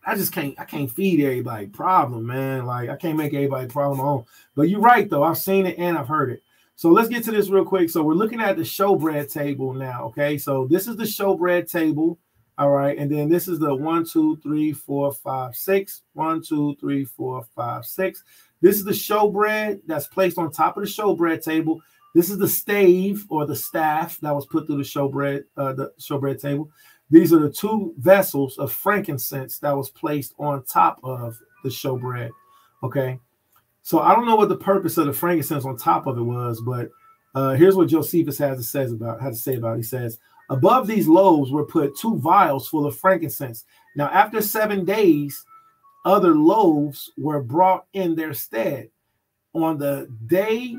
I just can't feed everybody problem, man. Like I can't make everybody problem on. But you're right though. I've seen it and I've heard it. So let's get to this real quick. So we're looking at the showbread table now. Okay. So this is the showbread table. All right. And then this is the 1, 2, 3, 4, 5, 6. 1, 2, 3, 4, 5, 6. This is the showbread that's placed on top of the showbread table. This is the stave or the staff that was put through the showbread table. These are the 2 vessels of frankincense that was placed on top of the showbread. Okay. So I don't know what the purpose of the frankincense on top of it was, but here's what Josephus had to say about it. He says, above these loaves were put 2 vials full of frankincense. Now, after 7 days, other loaves were brought in their stead on the day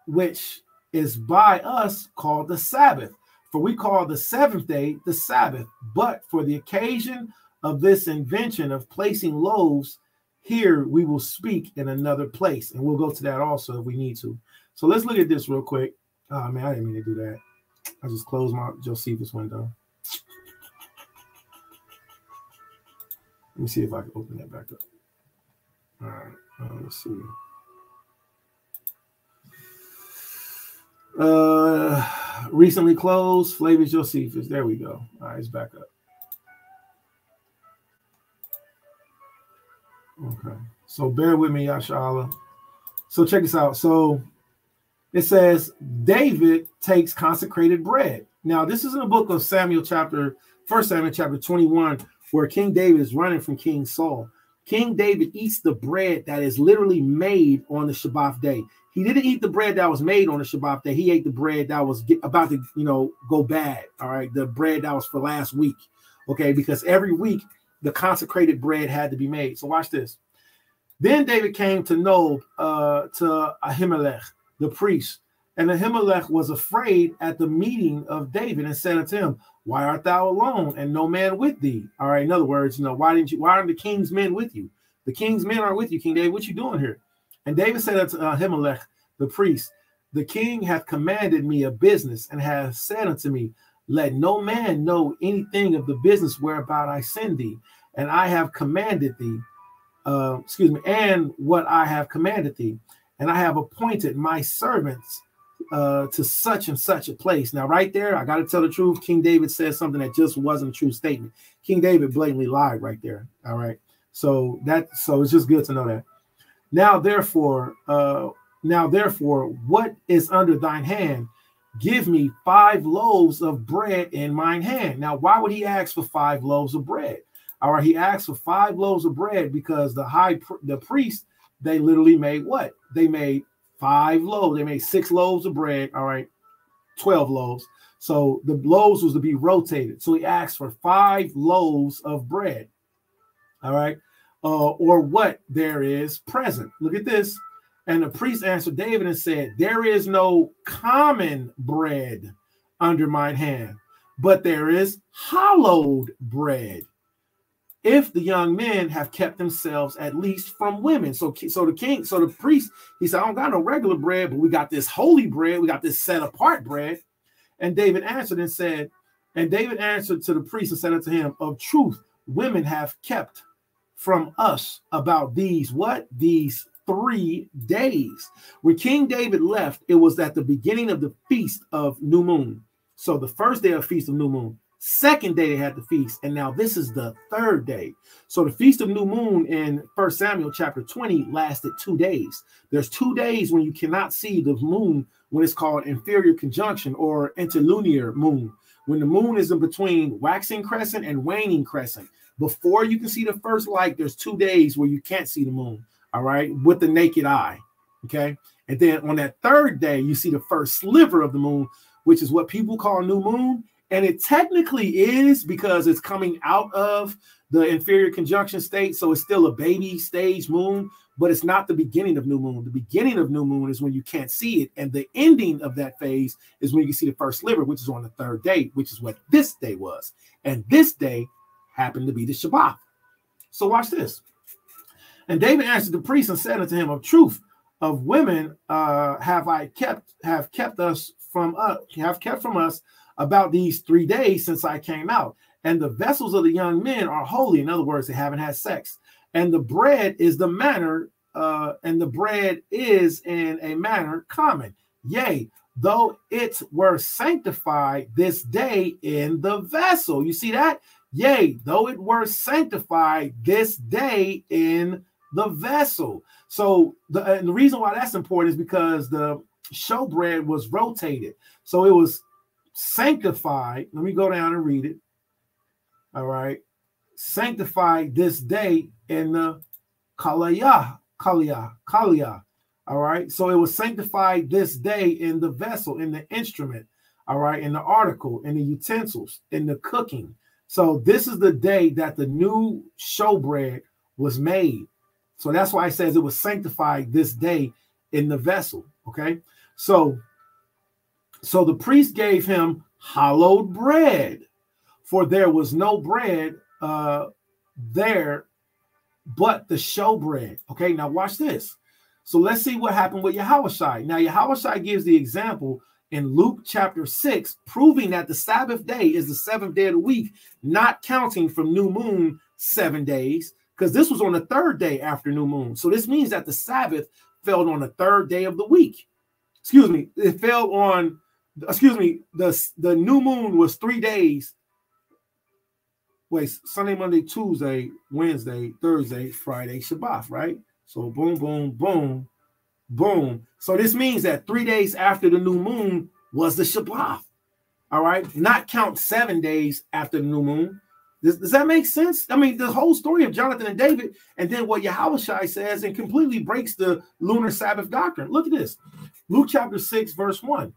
which is by us called the Sabbath. For we call the 7th day the Sabbath, but for the occasion of this invention of placing loaves here we will speak in another place. And we'll go to that also if we need to. So let's look at this real quick. Oh, man, I didn't mean to do that. I just closed my Josephus window. Let me see if I can open that back up. All right, let's see. Recently closed, Flavius Josephus. There we go. All right, it's back up. Okay, so bear with me, Yahshua. So check this out. So it says David takes consecrated bread. Now, this is in the book of Samuel, 1 Samuel chapter 21, where King David is running from King Saul. King David eats the bread that is literally made on the Shabbat day. He didn't eat the bread that was made on the Shabbat day. He ate the bread that was about to, go bad. All right, the bread that was for last week. Okay, because every week the consecrated bread had to be made. So watch this. Then David came to Nob, to Ahimelech, the priest. And Ahimelech was afraid at the meeting of David and said unto him, why art thou alone and no man with thee? All right, in other words, why aren't the king's men with you? The king's men are with you, King David. What you doing here? And David said unto Ahimelech, the priest, the king hath commanded me a business and hath said unto me, let no man know anything of the business whereabout I send thee. And I have commanded thee, and what I have commanded thee. And I have appointed my servants to such and such a place. Now, right there, I got to tell the truth. King David said something that just wasn't a true statement. King David blatantly lied right there. All right. So it's just good to know that. Now, therefore, what is under thine hand? Give me 5 loaves of bread in mine hand. Now, why would he ask for 5 loaves of bread? All right, he asked for 5 loaves of bread because the priest, they literally made what? They made 5 loaves. They made 6 loaves of bread. All right, 12 loaves. So the loaves was to be rotated. So he asked for 5 loaves of bread. All right, or what there is present. Look at this. And the priest answered David and said, there is no common bread under mine hand, but there is hallowed bread, if the young men have kept themselves at least from women. So the priest, he said, I don't got no regular bread, but we got this holy bread. We got this set apart bread. And David answered to the priest and said unto him, of truth, women have kept from us about these 3 days. When King David left, it was at the beginning of the feast of new moon. So the first day of feast of new moon, second day they had the feast, and now this is the 3rd day. So the feast of new moon in 1 Samuel chapter 20 lasted 2 days. There's 2 days when you cannot see the moon, when it's called inferior conjunction or interlunar moon, when the moon is in between waxing crescent and waning crescent. Before you can see the first light, there's 2 days where you can't see the moon. All right, with the naked eye. Okay. And then on that 3rd day, you see the first sliver of the moon, which is what people call new moon. And it technically is because it's coming out of the inferior conjunction state. So it's still a baby stage moon, but it's not the beginning of new moon. The beginning of new moon is when you can't see it. And the ending of that phase is when you can see the first sliver, which is on the 3rd day, which is what this day was. And this day happened to be the Shabbat. So watch this. And David answered the priest and said unto him, of truth, of women have kept from us about these 3 days since I came out. And the vessels of the young men are holy. In other words, they haven't had sex. And the bread is in a manner common. Yea, though it were sanctified this day in the vessel. You see that? Yea, though it were sanctified this day in the vessel. So the reason why that's important is because the showbread was rotated. So it was sanctified. Let me go down and read it. All right. Sanctified this day in the kalia. All right. So it was sanctified this day in the vessel, in the instrument. All right. In the article, in the utensils, in the cooking. So this is the day that the new showbread was made. So that's why it says it was sanctified this day in the vessel. Okay. So the priest gave him hallowed bread, for there was no bread there but the showbread. Okay, now watch this. So let's see what happened with Yahushua. Now, Yahushua gives the example in Luke chapter 6, proving that the Sabbath day is the 7th day of the week, not counting from new moon 7 days, because this was on the 3rd day after new moon. So this means that the Sabbath fell on the 3rd day of the week. Excuse me, it fell on, excuse me, the new moon was 3 days. Wait, Sunday, Monday, Tuesday, Wednesday, Thursday, Friday, Shabbat, right? So boom, boom, boom, boom. So this means that 3 days after the new moon was the Shabbat. All right, not count 7 days after the new moon. Does that make sense? I mean, the whole story of Jonathan and David, and then what Yahushua says, and completely breaks the lunar Sabbath doctrine. Look at this. Luke chapter 6, verse 1.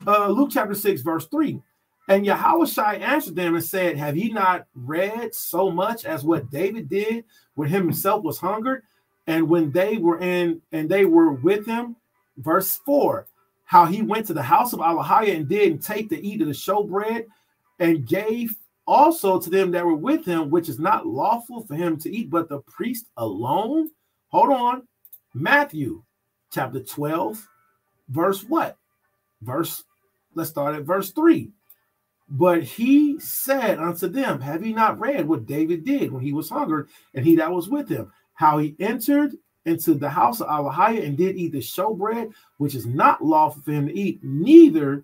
Luke chapter 6, verse 3. And Yahushua answered them and said, have ye not read so much as what David did when himself was hungered, and when they were with him? Verse 4. How he went to the house of Alahiah and did take to eat of the showbread, and gave also to them that were with him, which is not lawful for him to eat, but the priest alone. Hold on. Matthew chapter 12, verse what? Let's start at verse 3. But he said unto them, have ye not read what David did when he was hungered, and he that was with him, how he entered into the house of Alahiah and did eat the showbread, which is not lawful for him to eat, neither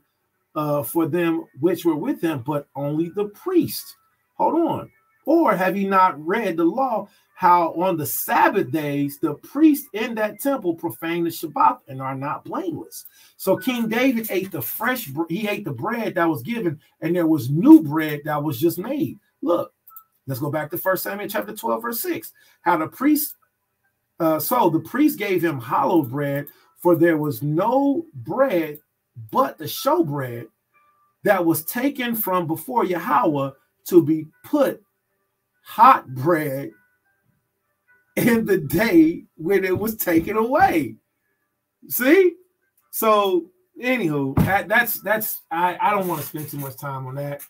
for them which were with him, but only the priest. Hold on. Or have you not read the law, how on the Sabbath days the priests in that temple profane the Shabbat and are not blameless? So King David ate he ate the bread that was given, and there was new bread that was just made. Look, let's go back to 1 Samuel chapter 12, verse 6. How the priest, so the priest gave him hallowed bread, for there was no bread but the showbread that was taken from before Yahweh to be put hot bread in the day when it was taken away. See? So anywho, that's I don't want to spend too much time on that.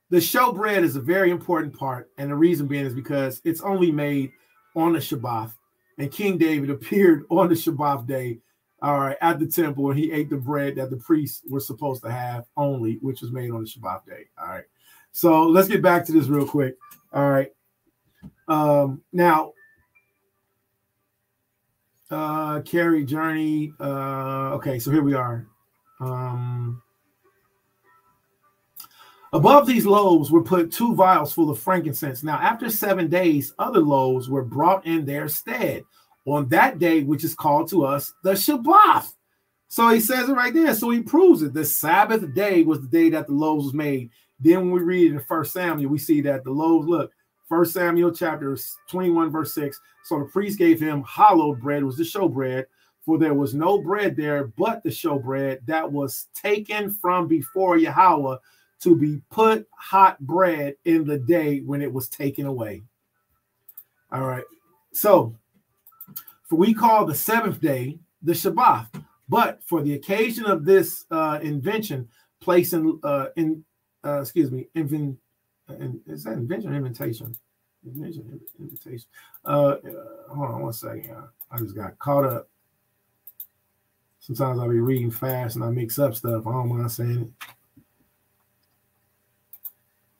The showbread is a very important part, and the reason being is because it's only made on the Shabbat. And King David appeared on the Shabbat day, all right, at the temple, and he ate the bread that the priests were supposed to have only, which was made on the Shabbat day. All right. So let's get back to this real quick. All right. Now, carry journey. Okay, so here we are. Above these loaves were put 2 vials full of frankincense. Now, after 7 days, other loaves were brought in their stead on that day, which is called to us the Shabbat. So he says it right there. So he proves it. The Sabbath day was the day that the loaves was made. Then when we read in 1 Samuel, we see that the loaves, look, 1 Samuel chapter 21, verse 6. So the priest gave him hallowed bread, was the showbread, for there was no bread there but the showbread that was taken from before Yahweh, to be put hot bread in the day when it was taken away. All right. So for we call the 7th day the Shabbat, but for the occasion of this invention, placing is that invention or invitation? Invitation. Hold on one second. I just got caught up. Sometimes I'll be reading fast and I mix up stuff. I don't mind saying it.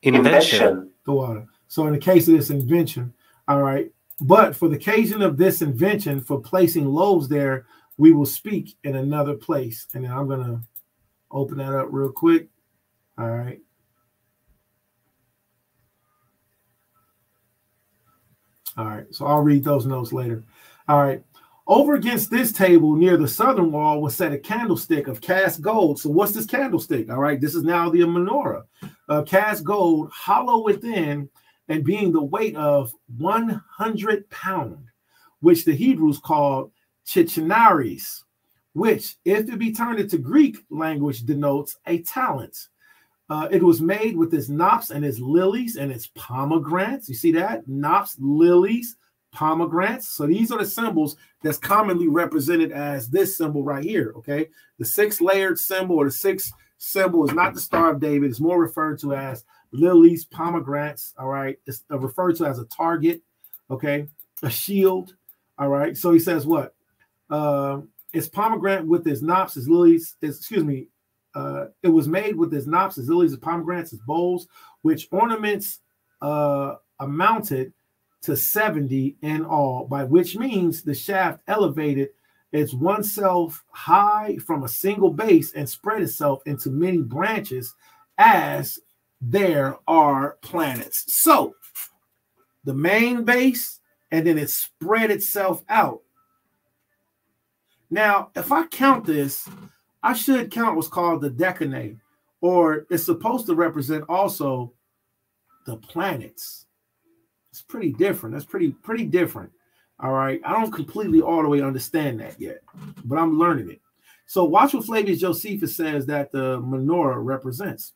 Invention. The water. So in the case of this invention, all right, but for the occasion of this invention, for placing loaves there, we will speak in another place. And then I'm going to open that up real quick. All right. All right. So I'll read those notes later. All right. Over against this table near the southern wall was set a candlestick of cast gold. So what's this candlestick? All right. This is now the menorah. Cast gold, hollow within, and being the weight of 100 pounds, which the Hebrews called chichinaris, which, if it be turned into Greek language, denotes a talent. It was made with its knops and its lilies and its pomegranates. You see that? Knops, lilies, pomegranates. So these are the symbols that's commonly represented as this symbol right here, okay? The 6-layered symbol, or the 6th symbol, is not the Star of David. It's more referred to as lilies, pomegranates. All right, it's referred to as a target. Okay, a shield. All right, so he says what? It's pomegranate with its knops, its lilies. It was made with its knops, its lilies, its pomegranates, its bowls, which ornaments amounted to 70 in all, by which means the shaft elevated its oneself high from a single base and spread itself into many branches as there are planets. So the main base, and then it spread itself out. Now, if I count this, I should count what's called the decanae, or it's supposed to represent also the planets. It's pretty different. That's pretty different. All right. I don't completely all the way understand that yet, but I'm learning it. So watch what Flavius Josephus says that the menorah represents.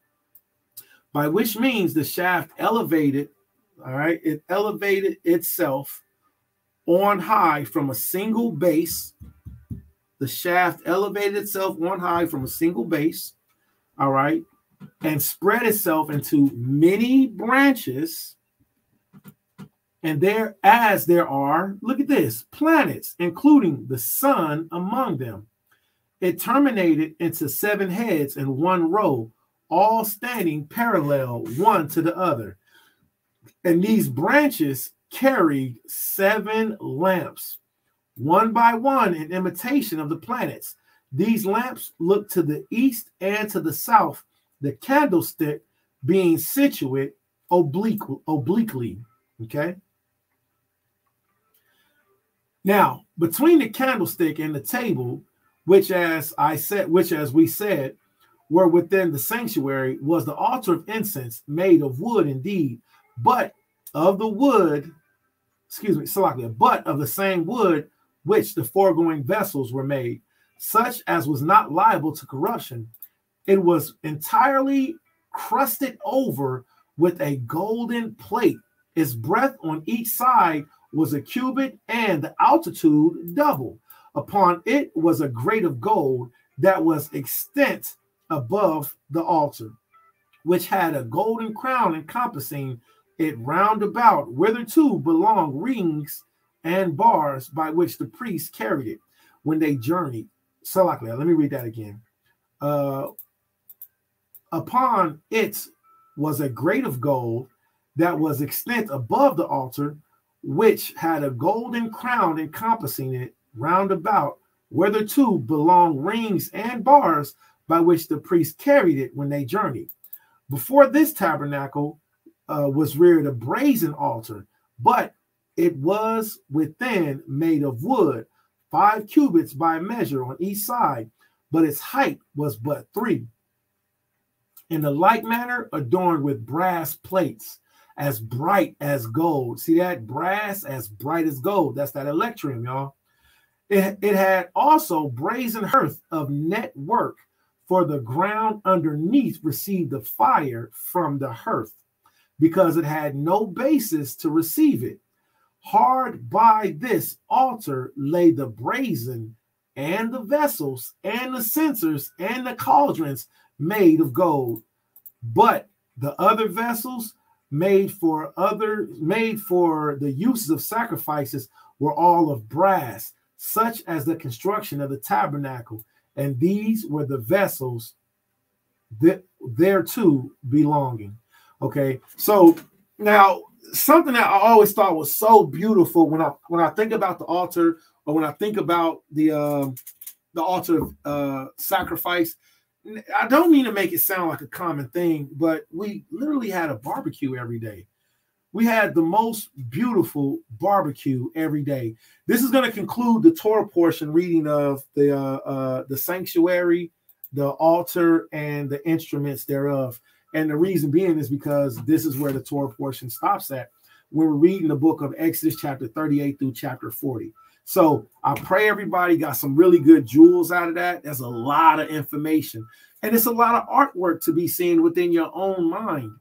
By which means the shaft elevated, all right, it elevated itself on high from a single base. The shaft elevated itself on high from a single base, all right, and spread itself into many branches. And there are, look at this, planets, including the sun among them. It terminated into 7 heads in one row, all standing parallel one to the other. And these branches carried 7 lamps, one by one, in imitation of the planets. These lamps looked to the east and to the south, the candlestick being situate obliquely. Okay. Now, between the candlestick and the table, which as we said, were within the sanctuary, was the altar of incense made of wood indeed, but of the same wood which the foregoing vessels were made, such as was not liable to corruption. It was entirely crusted over with a golden plate. Its breadth on each side was a cubit, and the altitude double. Upon it was a grate of gold that was extent above the altar, which had a golden crown encompassing it round about, whitherto belonged rings and bars by which the priests carried it when they journeyed. So, let me read that again. Upon it was a grate of gold that was extent above the altar, which had a golden crown encompassing it round about, whitherto belonged rings and bars by which the priests carried it when they journeyed. Before this tabernacle was reared a brazen altar, but it was within made of wood, 5 cubits by measure on each side, but its height was but 3. In the like manner, adorned with brass plates, as bright as gold. See that? Brass as bright as gold. That's that Electrum, y'all. It had also brazen hearth of net work, for the ground underneath received the fire from the hearth, because it had no basis to receive it. Hard by this altar lay the brazen and the vessels and the censers and the cauldrons made of gold. But the other vessels made for the uses of sacrifices were all of brass, such as the construction of the tabernacle, and these were the vessels thereto belonging. Okay, so now something that I always thought was so beautiful when I think about the altar, or when I think about the altar of sacrifice. I don't mean to make it sound like a common thing, but we literally had a barbecue every day. We had the most beautiful barbecue every day. This is going to conclude the Torah portion reading of the sanctuary, the altar, and the instruments thereof. And the reason being is because this is where the Torah portion stops at when we're reading the book of Exodus chapter 38 through chapter 40. So I pray everybody got some really good jewels out of that. There's a lot of information, and it's a lot of artwork to be seen within your own mind.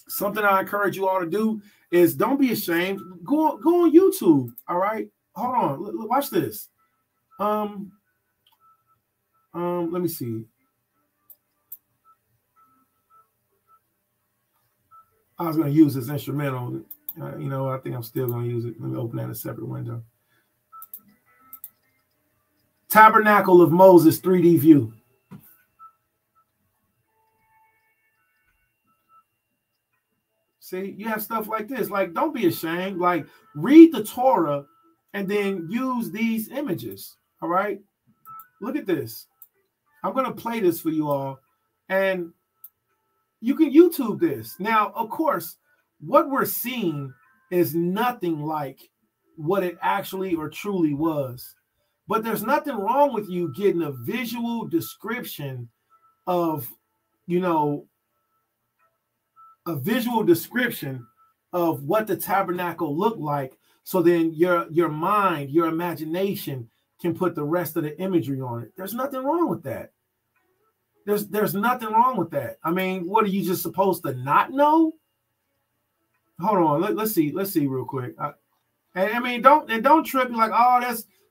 Something I encourage you all to do is don't be ashamed. Go on YouTube. All right. Hold on. Watch this. Let me see. I was going to use this instrumental. You know, I think I'm still going to use it. Let me open that in a separate window. Tabernacle of Moses 3D view. See, you have stuff like this. Like, don't be ashamed. Like, read the Torah and then use these images. All right? Look at this. I'm going to play this for you all. And you can YouTube this. Now, of course, what we're seeing is nothing like what it actually or truly was. But there's nothing wrong with you getting a visual description of, you know, a visual description of what the tabernacle looked like. So then your mind, your imagination can put the rest of the imagery on it. There's nothing wrong with that. There's nothing wrong with that. I mean, what are you just supposed to not know? Hold on, let's see real quick. I mean, don't trip like, oh,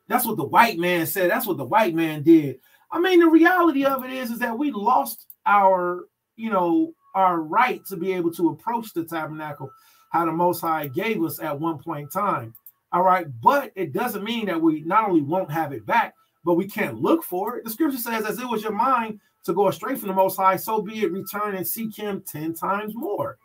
that's what the white man said. That's what the white man did. I mean, the reality of it is that we lost our, you know, our right to be able to approach the tabernacle, how the Most High gave us at one point in time. All right, but it doesn't mean that we not only won't have it back, but we can't look for it. The scripture says, as it was your mind to go astray from the Most High, so be it, return and seek him 10 times more.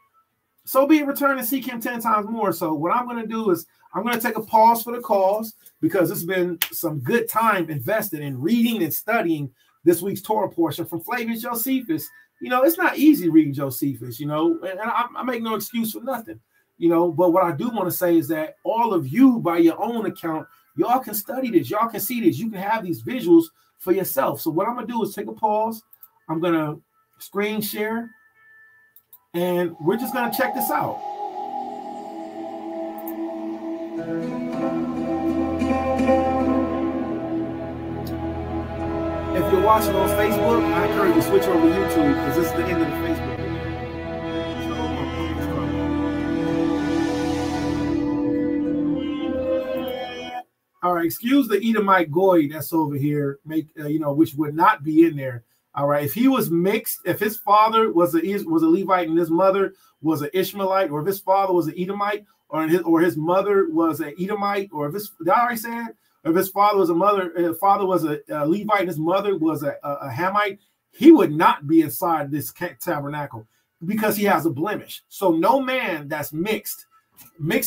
So be it, return and seek him 10 times more. So what I'm going to do is I'm going to take a pause for the cause, because it's been some good time invested in reading and studying this week's Torah portion from Flavius Josephus. You know, it's not easy reading Josephus, you know, and I make no excuse for nothing, you know, but what I do want to say is that all of you, by your own account, y'all can study this, y'all can see this, you can have these visuals for yourself. So what I'm going to do is take a pause. I'm going to screen share, and we're just going to check this out. If you're watching on Facebook, I encourage you to switch over to YouTube, because this is the end of the Facebook video. All right, excuse the Edomite goy that's over here, you know, which would not be in there. All right, if he was mixed, if his father was a Levite and his mother was an Ishmaelite, or if his father was an Edomite, or his mother was an Edomite, or if his, did I already say it? If his father was a Levite and his mother was a Hamite, he would not be inside this tabernacle because he has a blemish. So no man that's mixed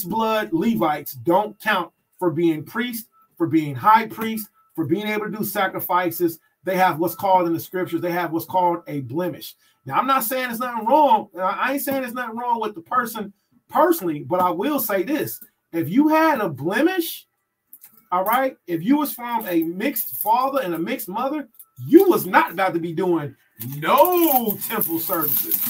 blood Levites don't count for being priest, for being high priest, for being able to do sacrifices. They have what's called in the scriptures, they have what's called a blemish. Now, I'm not saying there's nothing wrong. I ain't saying there's nothing wrong with the person personally, but I will say this. If you had a blemish, all right, if you was from a mixed father and a mixed mother, you was not about to be doing no temple services.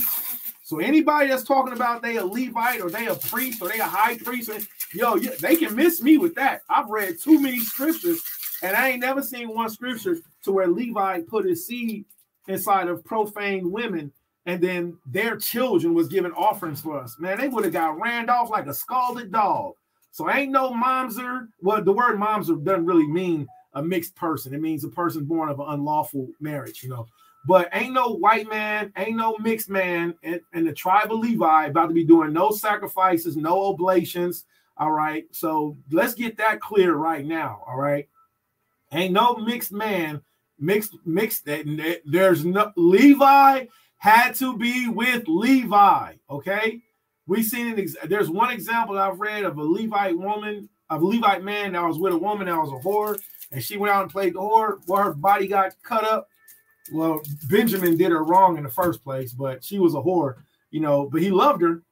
So anybody that's talking about they a Levite or they a priest or they a high priest, yo, they can miss me with that. I've read too many scriptures, and I ain't never seen one scripture to where Levi put his seed inside of profane women, and then their children was giving offerings for us. Man, they would have got ran off like a scalded dog. So ain't no mamzer. Well, the word mamzer doesn't really mean a mixed person. It means a person born of an unlawful marriage, you know. But ain't no white man, ain't no mixed man in the tribe of Levi about to be doing no sacrifices, no oblations. All right. So let's get that clear right now. All right. Ain't no mixed man, mixed. There's no, Levi had to be with Levi. Okay. We seen there's one example I've read of a Levite woman, of a Levite man that was with a woman that was a whore, and she went out and played the whore. Well, her body got cut up. Well, Benjamin did her wrong in the first place, but she was a whore, you know, but he loved her.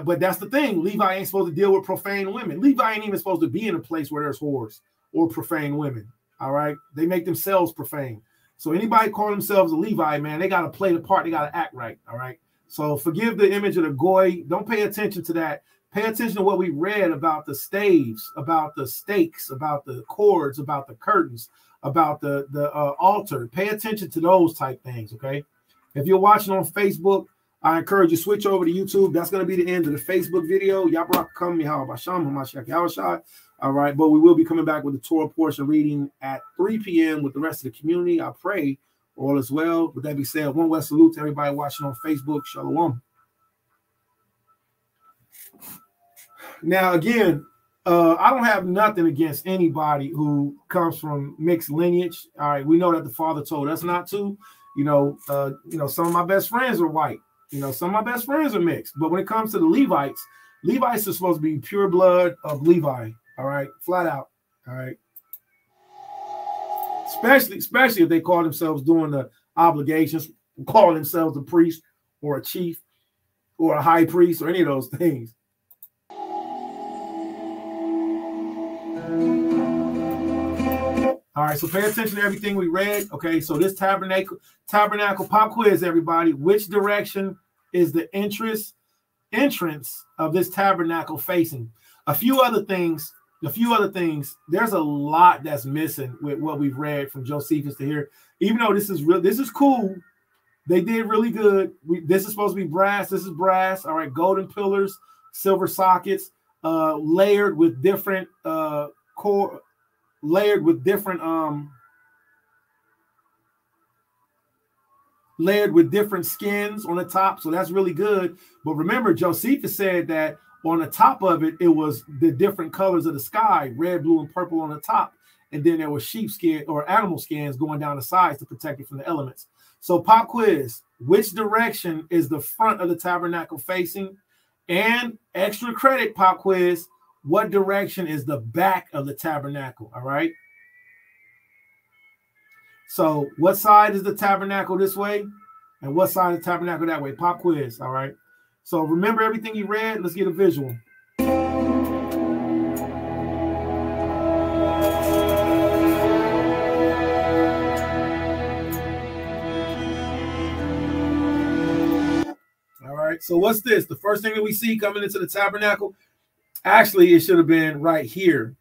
But that's the thing. Levi ain't supposed to deal with profane women. Levi ain't even supposed to be in a place where there's whores or profane women. All right. They make themselves profane. So anybody call themselves a Levi, man, they got to play the part. They got to act right. All right. So forgive the image of the goy. Don't pay attention to that. Pay attention to what we read about the staves, about the stakes, about the cords, about the curtains, about the altar. Pay attention to those type things, okay? If you're watching on Facebook, I encourage you to switch over to YouTube. That's going to be the end of the Facebook video. All right, but we will be coming back with the Torah portion reading at 3 p.m. with the rest of the community. I pray all is well. With that being said, one west salute to everybody watching on Facebook. Shalom. Now, again, I don't have nothing against anybody who comes from mixed lineage. All right, we know that the Father told us not to. You know, some of my best friends are white. You know, some of my best friends are mixed. But when it comes to the Levites, Levites are supposed to be pure blood of Levi. All right, flat out. All right. Especially if they call themselves doing the obligations, calling themselves a priest or a chief or a high priest or any of those things. All right, so pay attention to everything we read. Okay, so this tabernacle pop quiz, everybody. Which direction is the entrance of this tabernacle facing? A few other things. There's a lot that's missing with what we've read from Josephus to here. Even though this is cool. They did really good. This is supposed to be brass. This is brass. All right, golden pillars, silver sockets, layered with different skins on the top. So that's really good. But remember, Josephus said that on the top of it, it was the different colors of the sky, red, blue, and purple on the top. And then there was sheepskin or animal skins going down the sides to protect it from the elements. So pop quiz, which direction is the front of the tabernacle facing? And extra credit pop quiz, what direction is the back of the tabernacle? All right. So what side is the tabernacle this way? And what side of the tabernacle that way? Pop quiz. All right. So remember everything you read. Let's get a visual. All right. So what's this? The first thing that we see coming into the tabernacle? Actually, it should have been right here.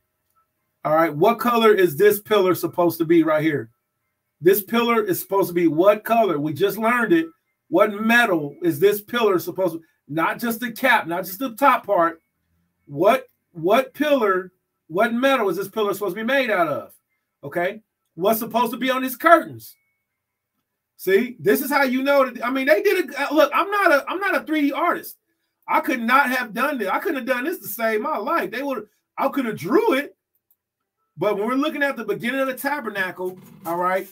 All right. What color is this pillar supposed to be right here? This pillar is supposed to be what color? We just learned it. What metal is this pillar supposed to be? Not just the cap, not just the top part. What pillar, what metal is this pillar supposed to be made out of? Okay. What's supposed to be on these curtains? See, this is how you know that. I mean, they did it. Look, I'm not a 3D artist. I could not have done this. I couldn't have done this to save my life. I could have drew it. But when we're looking at the beginning of the tabernacle, all right,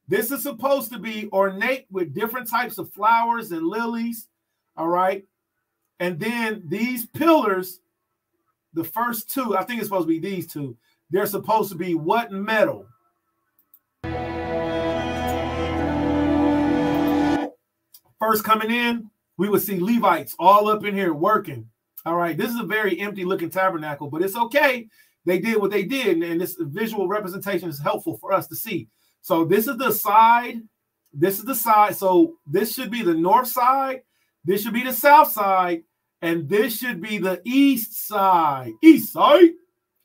this is supposed to be ornate with different types of flowers and lilies, all right? And then these pillars, the first two, I think it's supposed to be these two, they're supposed to be what metal? First coming in, we would see Levites all up in here working. All right, this is a very empty looking tabernacle, but it's okay. They did what they did, and this visual representation is helpful for us to see. So this is the side. This is the side. So this should be the north side. This should be the south side. And this should be the east side. East side.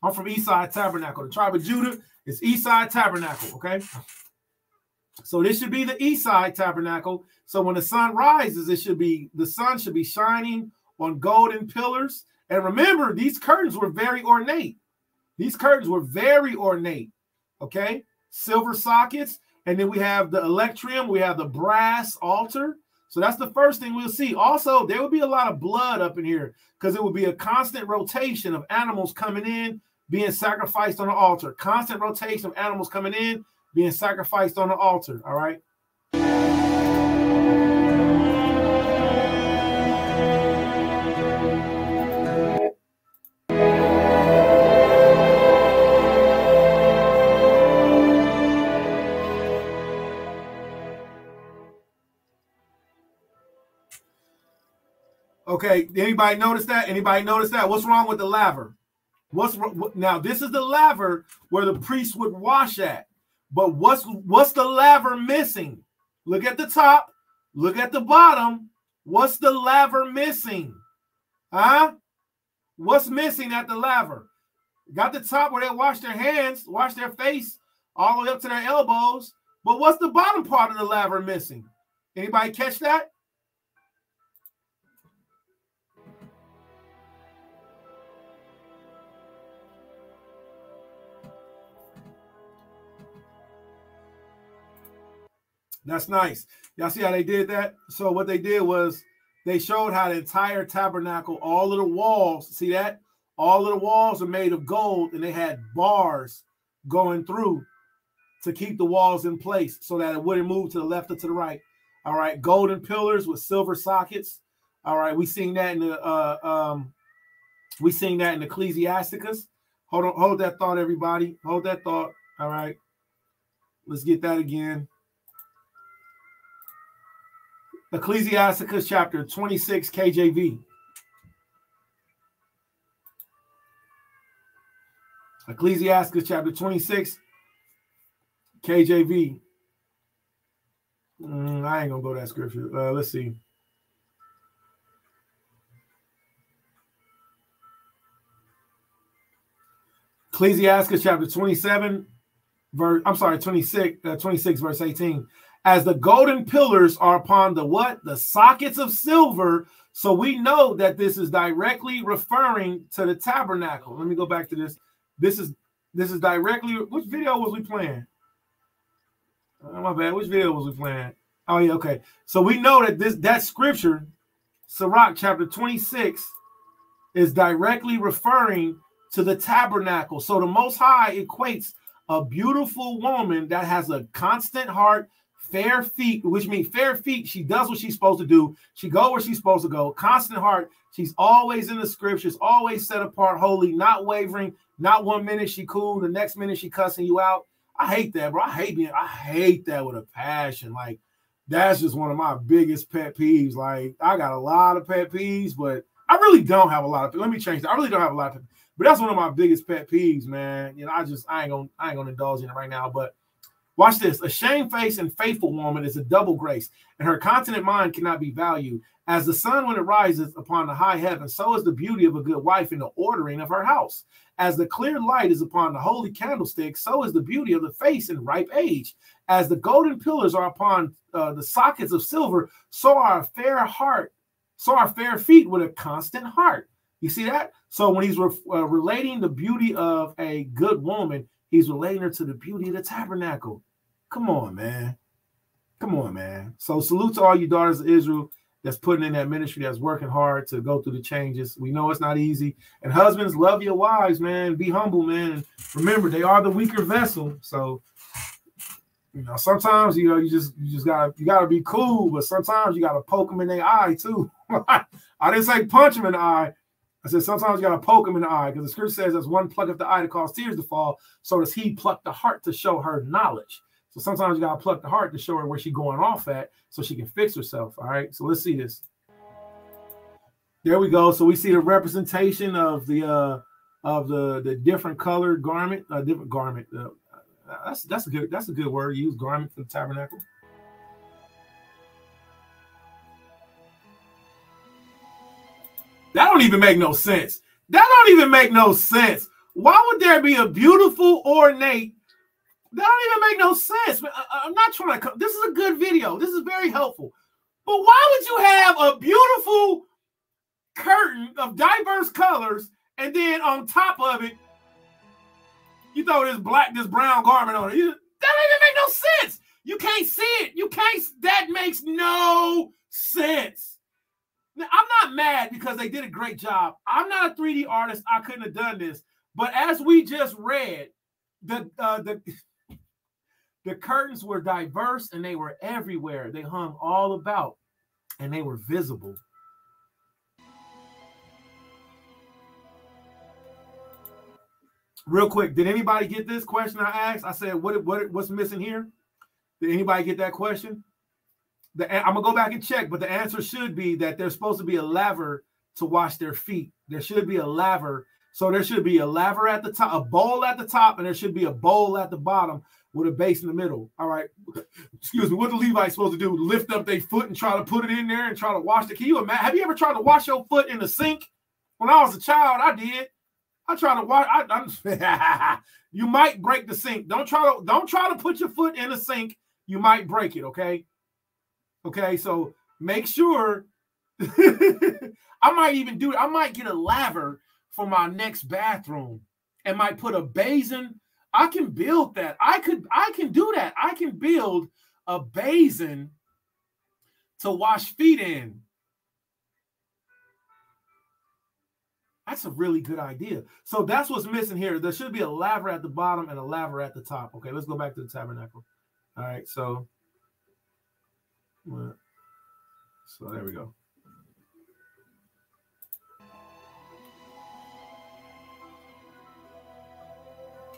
I'm from East Side Tabernacle. The tribe of Judah is East Side Tabernacle, okay? So this should be the East Side Tabernacle. So when the sun rises, the sun should be shining on golden pillars. And remember, these curtains were very ornate. These curtains were very ornate, okay? Silver sockets, and then we have the Electrum, we have the brass altar. So that's the first thing we'll see. Also, there will be a lot of blood up in here because it will be a constant rotation of animals coming in, being sacrificed on the altar. Constant rotation of animals coming in, being sacrificed on the altar, all right? Okay, anybody notice that? Anybody notice that? What's wrong with the laver? Now, this is the laver where the priest would wash at. But what's the laver missing? Look at the top. Look at the bottom. What's the laver missing? Huh? What's missing at the laver? Got the top where they wash their hands, wash their face, all the way up to their elbows. But what's the bottom part of the laver missing? Anybody catch that? That's nice. Y'all see how they did that? So what they did was they showed how the entire tabernacle, all of the walls, see that? All of the walls are made of gold, and they had bars going through to keep the walls in place so that it wouldn't move to the left or to the right. All right, golden pillars with silver sockets. All right, we seen that in the Ecclesiasticus. Hold that thought, everybody. Hold that thought. All right, let's get that again. Ecclesiasticus chapter 26 KJV. Ecclesiasticus chapter 26 KJV. I ain't gonna go to that scripture. Let's see. Ecclesiasticus chapter 26, verse 18. As the golden pillars are upon the what? The sockets of silver. So we know that this is directly referring to the tabernacle. Let me go back to this. This is directly. Which video was we playing? Oh, my bad. Which video was we playing? Oh yeah, okay. So we know that that scripture, Sirach chapter 26, is directly referring to the tabernacle. So the Most High equates a beautiful woman that has a constant heart, fair feet, which means fair feet. She does what she's supposed to do. She goes where she's supposed to go. Constant heart. She's always in the scriptures, always set apart, holy, not wavering. Not 1 minute she cool, the next minute she cussing you out. I hate that, bro. I hate that with a passion. Like, that's just one of my biggest pet peeves. Like, I got a lot of pet peeves, but I really don't have a lot of. Let me change that. I really don't have a lot of. But that's one of my biggest pet peeves, man. You know, I ain't gonna indulge in it right now. But watch this. A shamefaced and faithful woman is a double grace, and her continent mind cannot be valued. As the sun when it rises upon the high heaven, so is the beauty of a good wife in the ordering of her house. As the clear light is upon the holy candlestick, so is the beauty of the face in ripe age. As the golden pillars are upon the sockets of silver, so are a fair heart, so are fair feet with a constant heart. You see that? So when he's relating the beauty of a good woman, he's relating her to the beauty of the tabernacle. Come on, man. Come on, man. So salute to all you daughters of Israel that's putting in that ministry, that's working hard to go through the changes. We know it's not easy. And husbands, love your wives, man. Be humble, man. And remember, they are the weaker vessel. So, you know, sometimes, you know, you gotta be cool, but sometimes you gotta poke them in their eye too. I didn't say punch them in the eye. I said sometimes you gotta poke them in the eye, because the scripture says, as one plucketh the eye to cause tears to fall, so does he pluck the heart to show her knowledge. So sometimes you gotta pluck the heart to show her where she's going off at, so she can fix herself. All right. So let's see this. There we go. So we see the representation of the different colored garment, different garment. That's a good word. Use garment for the tabernacle. That don't even make no sense. That don't even make no sense. Why would there be a beautiful ornate? That don't even make no sense. I'm not trying to. This is a good video. This is very helpful. But why would you have a beautiful curtain of diverse colors, and then on top of it, you throw this brown garment on it? That don't even make no sense. You can't see it. You can't. That makes no sense. Now, I'm not mad because they did a great job. I'm not a 3D artist. I couldn't have done this. But as we just read, the curtains were diverse and they were everywhere. They hung all about and they were visible. Real quick, did anybody get this question I asked? I said, what's missing here? Did anybody get that question? I'm going to go back and check, but the answer should be that there's supposed to be a laver to wash their feet. There should be a laver. So there should be a laver at the top, a bowl at the top, and there should be a bowl at the bottom with a base in the middle. All right. Excuse me. What the Levites supposed to do? Lift up their foot and try to put it in there and try to wash it. Can you imagine? Have you ever tried to wash your foot in the sink? When I was a child, I did. I tried to wash. You might break the sink. Don't try to put your foot in the sink. You might break it. Okay. Okay. So make sure. I might even do it. I might get a laver for my next bathroom and might put a basin. I can build that. I can do that. I can build a basin to wash feet in. That's a really good idea. So that's what's missing here. There should be a laver at the bottom and a laver at the top. Okay, let's go back to the tabernacle. All right, so there we go.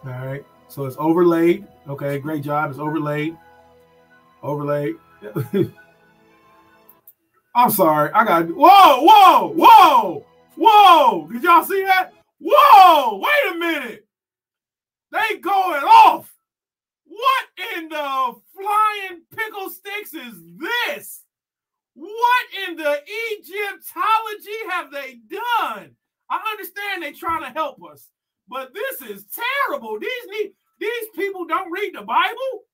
All right, so it's overlaid. Okay, great job. It's overlaid. Overlaid. I'm sorry. I got whoa. Did y'all see that? Whoa, wait a minute. They going off. What in the flying pickle sticks is this? What in the Egyptology have they done? I understand they trying to help us, but this is terrible. These people don't read the Bible.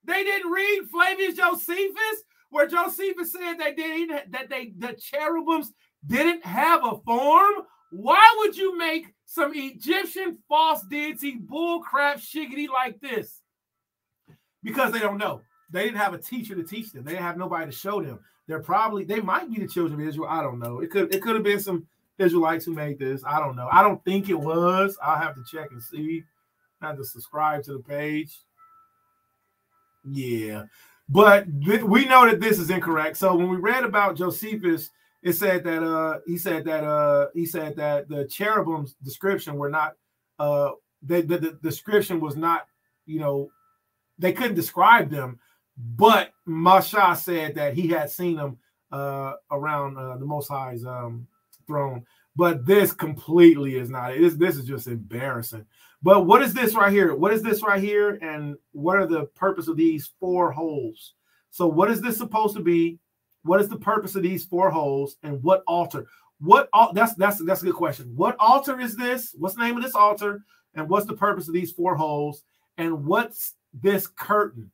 They didn't read Flavius Josephus, where Josephus said the cherubims didn't have a form. Why would you make some Egyptian false deity bullcrap shiggity like this? Because they don't know. They didn't have a teacher to teach them. They didn't have nobody to show them. They might be the children of Israel. I don't know. It could have been some Israelites who made this. I don't know. I don't think it was. I'll have to check and see. I have to subscribe to the page. Yeah. But we know that this is incorrect. So when we read about Josephus, it said that he said that the cherubims description were not the description was not, they couldn't describe them, but Masha said that he had seen them around the Most High's throne. But this completely is not it. This is just embarrassing. But what is this right here? What is this right here? And what are the purpose of these 4 holes? So what is this supposed to be? What is the purpose of these 4 holes? And what altar? That's a good question. What altar is this? What's the name of this altar? And what's the purpose of these 4 holes? And what's this curtain?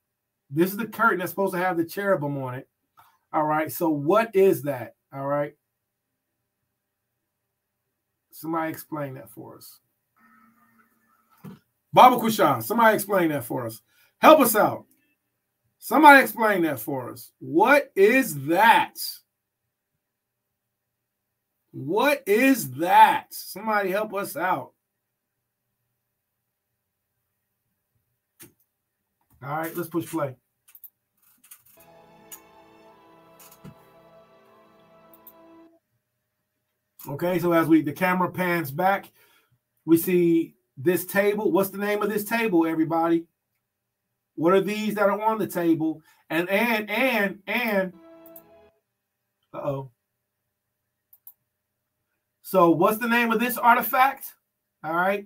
This is the curtain that's supposed to have the cherubim on it. All right. So what is that? All right. Somebody explain that for us. Baba Kushan, somebody explain that for us. Help us out. Somebody explain that for us. What is that? What is that? Somebody help us out. All right, let's push play. Okay, so as the camera pans back, we see this table. What's the name of this table, everybody? What are these that are on the table? And uh-oh. So what's the name of this artifact? All right.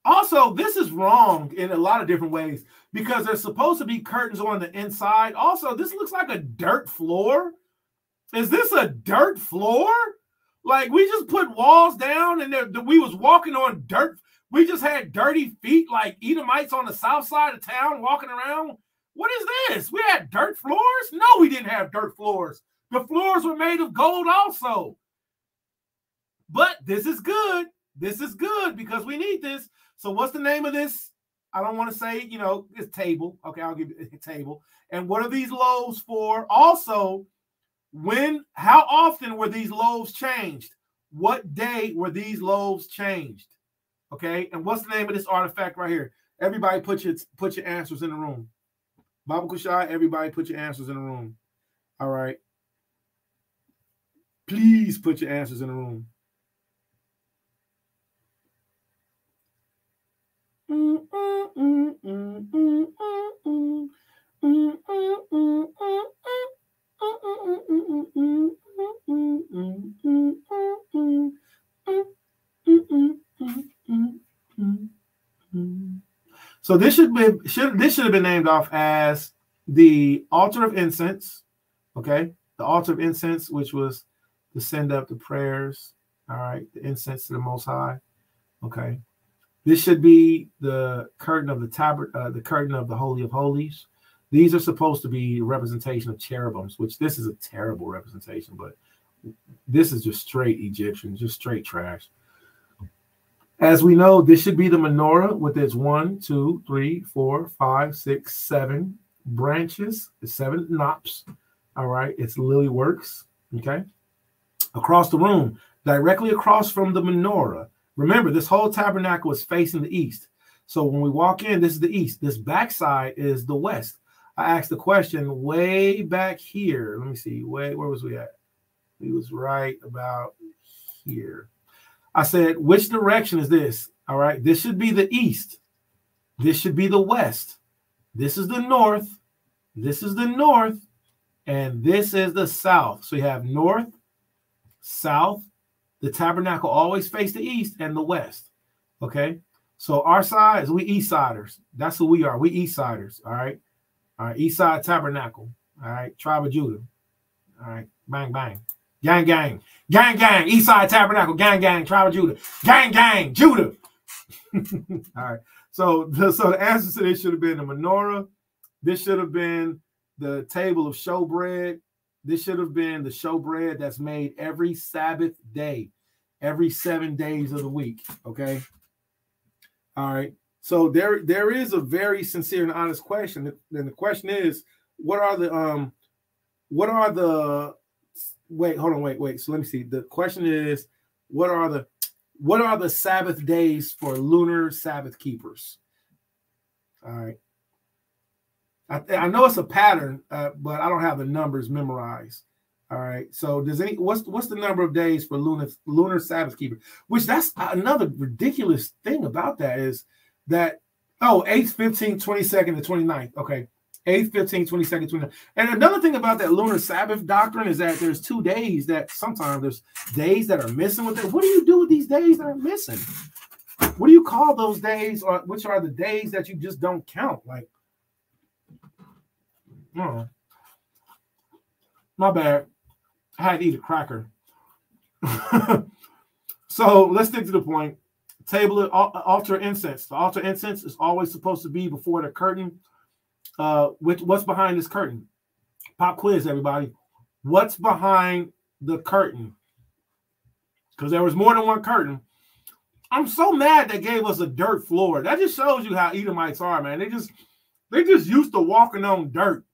Also, this is wrong in a lot of different ways because there's supposed to be curtains on the inside. Also, this looks like a dirt floor. Is this a dirt floor? Like we just put walls down and we was walking on dirt. We just had dirty feet like Edomites on the south side of town walking around. What is this? We had dirt floors? No, we didn't have dirt floors. The floors were made of gold also. But this is good. This is good because we need this. So what's the name of this? I don't want to say, it's table. Okay, I'll give you a table. And what are these loaves for? Also, how often were these loaves changed? What day were these loaves changed? Okay, and what's the name of this artifact right here? Everybody put your answers in the room. Baba Kushai, everybody put your answers in the room. All right. Please put your answers in the room. So this should have been named off as the altar of incense. Okay, the altar of incense, which was to send up the prayers. All right, the incense to the Most High. Okay. This should be the curtain of the the curtain of the Holy of Holies. These are supposed to be a representation of cherubims, which this is a terrible representation, but this is just straight Egyptian, just straight trash. As we know, this should be the menorah with its 1, 2, 3, 4, 5, 6, 7 branches, the 7 knops. All right, it's Lily Works. Okay, across the room, directly across from the menorah. Remember, this whole tabernacle is facing the east. So when we walk in, this is the east. This backside is the west. I asked the question way back here. Let me see. Where was we at? We was right about here. I said, which direction is this? All right, this should be the east. This should be the west. This is the north. This is the north. And this is the south. So you have north, south. The tabernacle always face the east and the west. Okay. So our side is we east siders. That's who we are. We east siders. All right. All right. East side tabernacle. All right. Tribe of Judah. All right. Bang, bang. Gang, gang. Gang, gang. East side tabernacle. Gang, gang. Tribe of Judah. Gang, gang. Judah. All right. So the answer to this should have been the menorah. This should have been the table of showbread. This should have been the showbread that's made every Sabbath day, every 7 days of the week. Okay. All right. So there is a very sincere and honest question. And the question is, what are the wait, hold on, wait. So let me see. The question is, what are the Sabbath days for lunar Sabbath keepers? All right. I know it's a pattern, but I don't have the numbers memorized. All right. So what's the number of days for lunar Sabbath keeper? Which that's another ridiculous thing about that is that 8th, 15th, 22nd, and 29th. Okay. 8th, 15th, 22nd, 29th. And another thing about that lunar Sabbath doctrine is that there's 2 days that sometimes there's days that are missing with it. What do you do with these days that are missing? What do you call those days, or which are the days that you just don't count? Like, oh, my bad. I had to eat a cracker. So let's stick to the point. Table altar incense. The altar incense is always supposed to be before the curtain. What's behind this curtain? Pop quiz, everybody. What's behind the curtain? Because there was more than one curtain. I'm so mad they gave us a dirt floor. That just shows you how Edomites are, man. They just used to walking on dirt.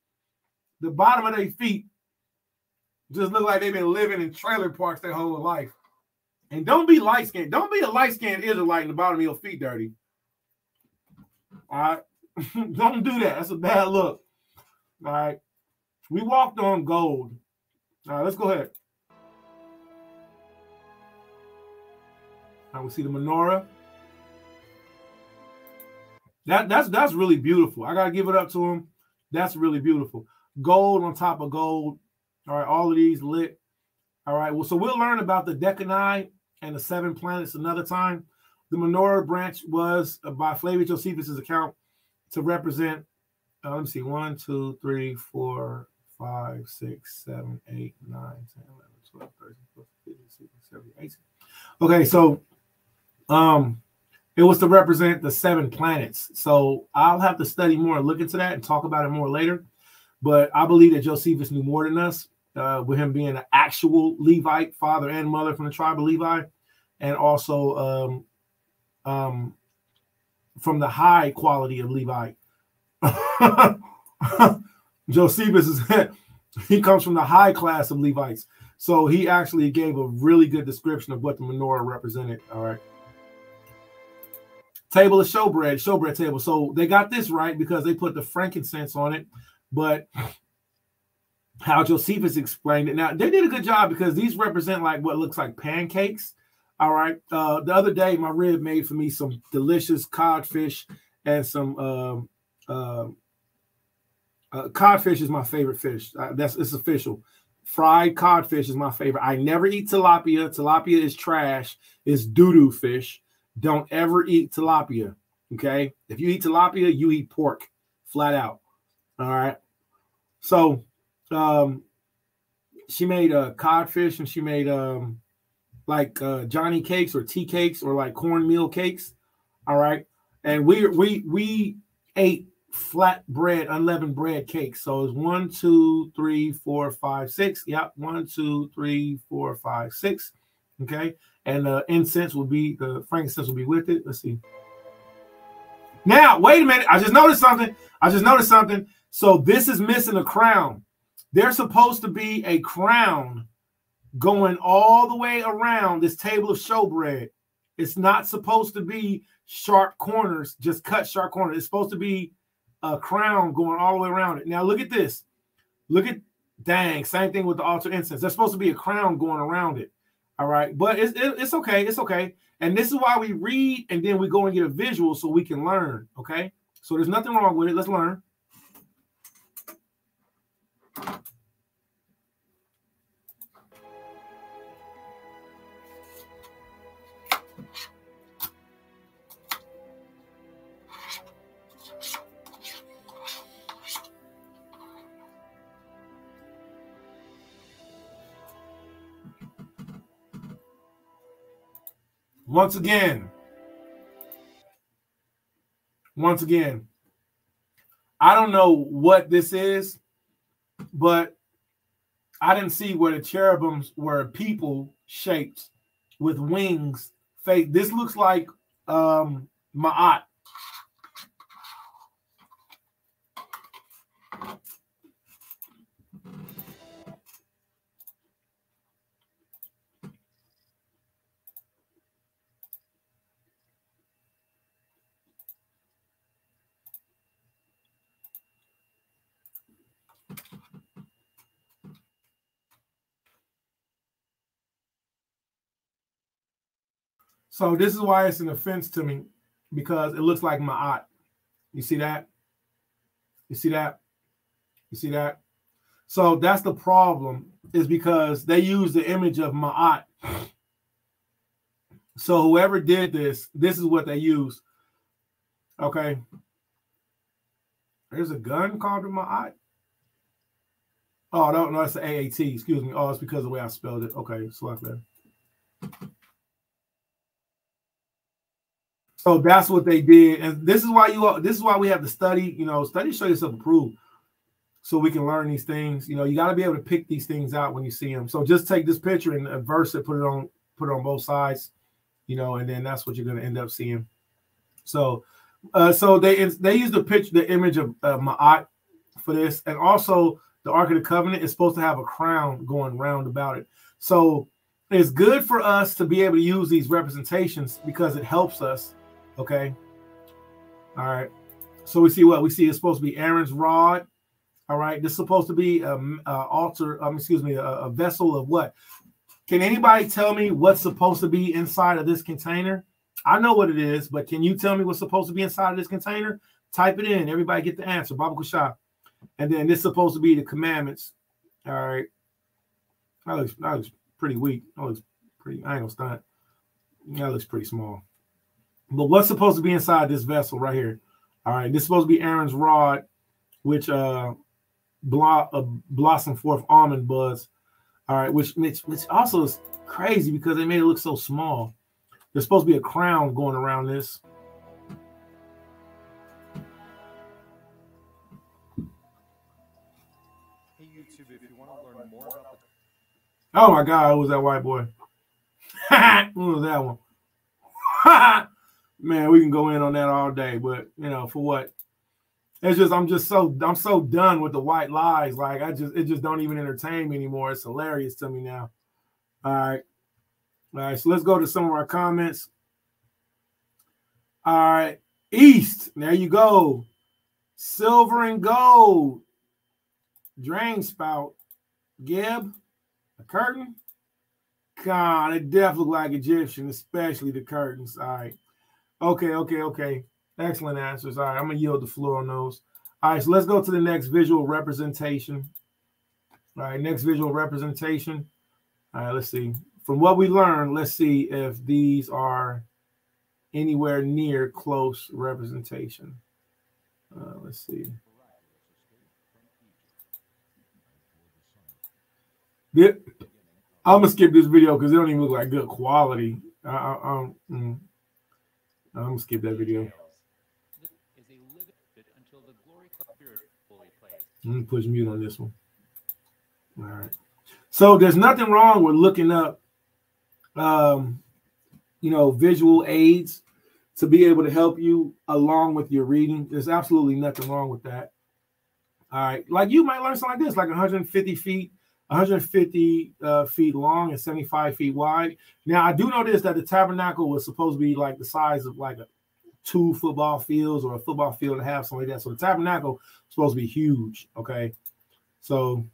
The bottom of their feet just look like they've been living in trailer parks their whole life. And don't be light-skinned. Don't be a light-skinned Israelite and the bottom of your feet dirty. All right? Don't do that. That's a bad look. All right? We walked on gold. All right, let's go ahead. All right, we see the menorah. That's really beautiful. I got to give it up to him. That's really beautiful. Gold on top of gold. All right, all of these lit. All right, well, so we'll learn about the Decani and the 7 planets another time. The menorah branch was, by Flavius Josephus' account, to represent, let me see, 1, 2, 3, 4, 5, 6, 7, 8, 9, 10, 11, 12, 13, 14, 15, 16, 17, 18. Okay, so it was to represent the 7 planets. So I'll have to study more and look into that and talk about it more later. But I believe that Josephus knew more than us, with him being an actual Levite, father and mother from the tribe of Levi, and also from the high quality of Levite. Josephus he comes from the high class of Levites. So he actually gave a really good description of what the menorah represented. All right. Table of showbread table. So they got this right because they put the frankincense on it. But how Josephus explained it. Now, they did a good job because these represent like what looks like pancakes. All right. The other day, my rib made for me some delicious codfish and some codfish is my favorite fish. It's official. Fried codfish is my favorite. I never eat tilapia. Tilapia is trash. It's doo-doo fish. Don't ever eat tilapia. Okay. If you eat tilapia, you eat pork. Flat out. All right. So she made codfish, and she made like Johnny cakes or tea cakes or like cornmeal cakes. All right. And we ate flat bread, unleavened bread cakes. So it's 1, 2, 3, 4, 5, 6. Yep. 1, 2, 3, 4, 5, 6. Okay. And the incense will be, the frankincense will be with it. Let's see. Now, wait a minute. I just noticed something. So this is missing a crown. There's supposed to be a crown going all the way around this table of showbread. It's not supposed to be sharp corners, just cut sharp corners. It's supposed to be a crown going all the way around it. Now look at this. Look at, dang, same thing with the altar incense. There's supposed to be a crown going around it. All right, but it's okay. It's okay. And this is why we read and then we go and get a visual so we can learn. Okay, so there's nothing wrong with it. Let's learn. Once again, I don't know what this is, but I didn't see where the cherubims were people shaped with wings. This looks like Ma'at. So this is why it's an offense to me, because it looks like Ma'at. You see that? You see that? You see that? So that's the problem, is because they use the image of Ma'at. So whoever did this is what they use. Okay. There's a gun called the Ma'at. Oh, no, it's the AAT. Excuse me. Oh, it's because of the way I spelled it. Okay, it's like that. So that's what they did, and this is why we have to study. Study, show yourself approved, so we can learn these things. You got to be able to pick these things out when you see them. So just take this picture and verse it, put it on both sides, and then that's what you're going to end up seeing. So, they use the image of Ma'at for this, and also the Ark of the Covenant is supposed to have a crown going round about it. So it's good for us to be able to use these representations because it helps us. Okay. All right. So we see what we see is supposed to be Aaron's rod. All right. This is supposed to be a vessel of what? Can anybody tell me what's supposed to be inside of this container? I know what it is, but can you tell me what's supposed to be inside of this container? Type it in. Everybody get the answer. Baba Kusha. And then this is supposed to be the commandments. All right. That looks pretty weak. That looks pretty, I ain't gonna stunt. That looks pretty small. But what's supposed to be inside this vessel right here? All right, this is supposed to be Aaron's rod, which blossom forth almond buds. All right, which also is crazy because they made it look so small. There's supposed to be a crown going around this. Hey YouTube, if you want to learn more about Oh my God, who was that white boy? Who was that one? Man, we can go in on that all day, but for what? It's just I'm so done with the white lies. Like it just don't even entertain me anymore. It's hilarious to me now. All right. So let's go to some of our comments. All right, East. There you go. Silver and gold. Drain spout. Gib. A curtain. God, it definitely look like Egyptian, especially the curtains. All right. Okay. Excellent answers. All right, I'm going to yield the floor on those. All right, so let's go to the next visual representation. All right, next visual representation. All right, let's see. From what we learned, let's see if these are anywhere near close representation. Let's see. I'm going to skip this video because it don't even look like good quality. I'm going to skip that video. Let me push mute on this one. All right. So there's nothing wrong with looking up, visual aids to be able to help you along with your reading. There's absolutely nothing wrong with that. All right, like you might learn something like this, like 150 feet, 150 feet long and 75 feet wide. Now, I do know this, that the tabernacle was supposed to be like the size of like 2 football fields or a football field and a half, something like that. So the tabernacle was supposed to be huge, okay? So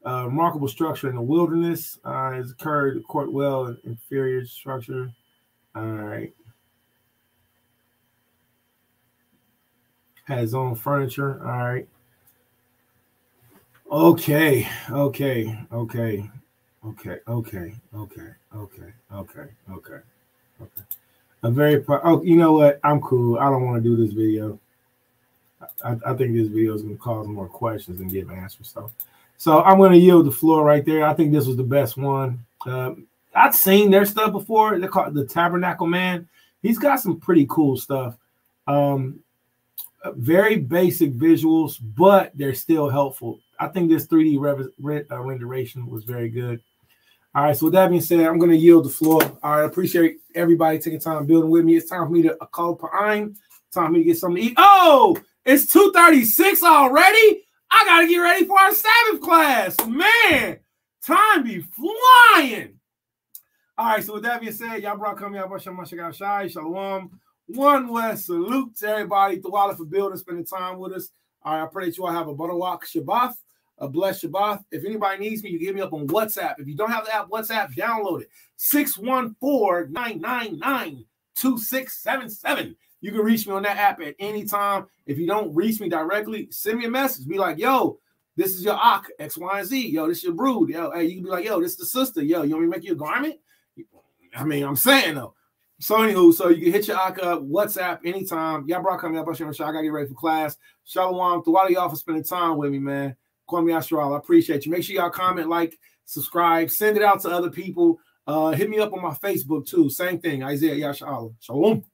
remarkable structure in the wilderness has occurred, court well, and inferior structure. All right. Had his own furniture. All right. Okay. A very you know what? I'm cool. I don't want to do this video. I think this video is going to cause more questions and give answers. So I'm going to yield the floor right there. I think this was the best one. I've seen their stuff before. They call it the Tabernacle Man. He's got some pretty cool stuff. Very basic visuals, but they're still helpful. I think this 3D renderation was very good. All right, so with that being said, I'm going to yield the floor. All right, I appreciate everybody taking time building with me. It's time for me to call Pa'im. Time for me to get something to eat. Oh, it's 2:36 already? I got to get ready for our Sabbath class. Man, time be flying. All right, so with that being said, y'all brought coming out. Shalom. One less salute to everybody. Tawala for building, spending time with us. All right, I pray that you all have a Barawak Shabbat, a blessed Shabbat. If anybody needs me, you can hit me up on WhatsApp. If you don't have the app WhatsApp, download it. 614-999-2677. You can reach me on that app at any time. If you don't reach me directly, send me a message. Be like, yo, this is your Ak, X, Y, and Z. Yo, this is your brood. Yo, hey, you can be like, yo, this is the sister. Yo, you want me to make you a garment? I mean, I'm saying, though. So, anywho, so you can hit your Ak up, WhatsApp, anytime. Y'all brought coming up. I got to get ready for class. Shalom. To all of y'all for spending time with me, man. Call me Yahshua. I appreciate you. Make sure y'all comment, like, subscribe. Send it out to other people. Hit me up on my Facebook, too. Same thing. Isaiah Yahshua. Shalom.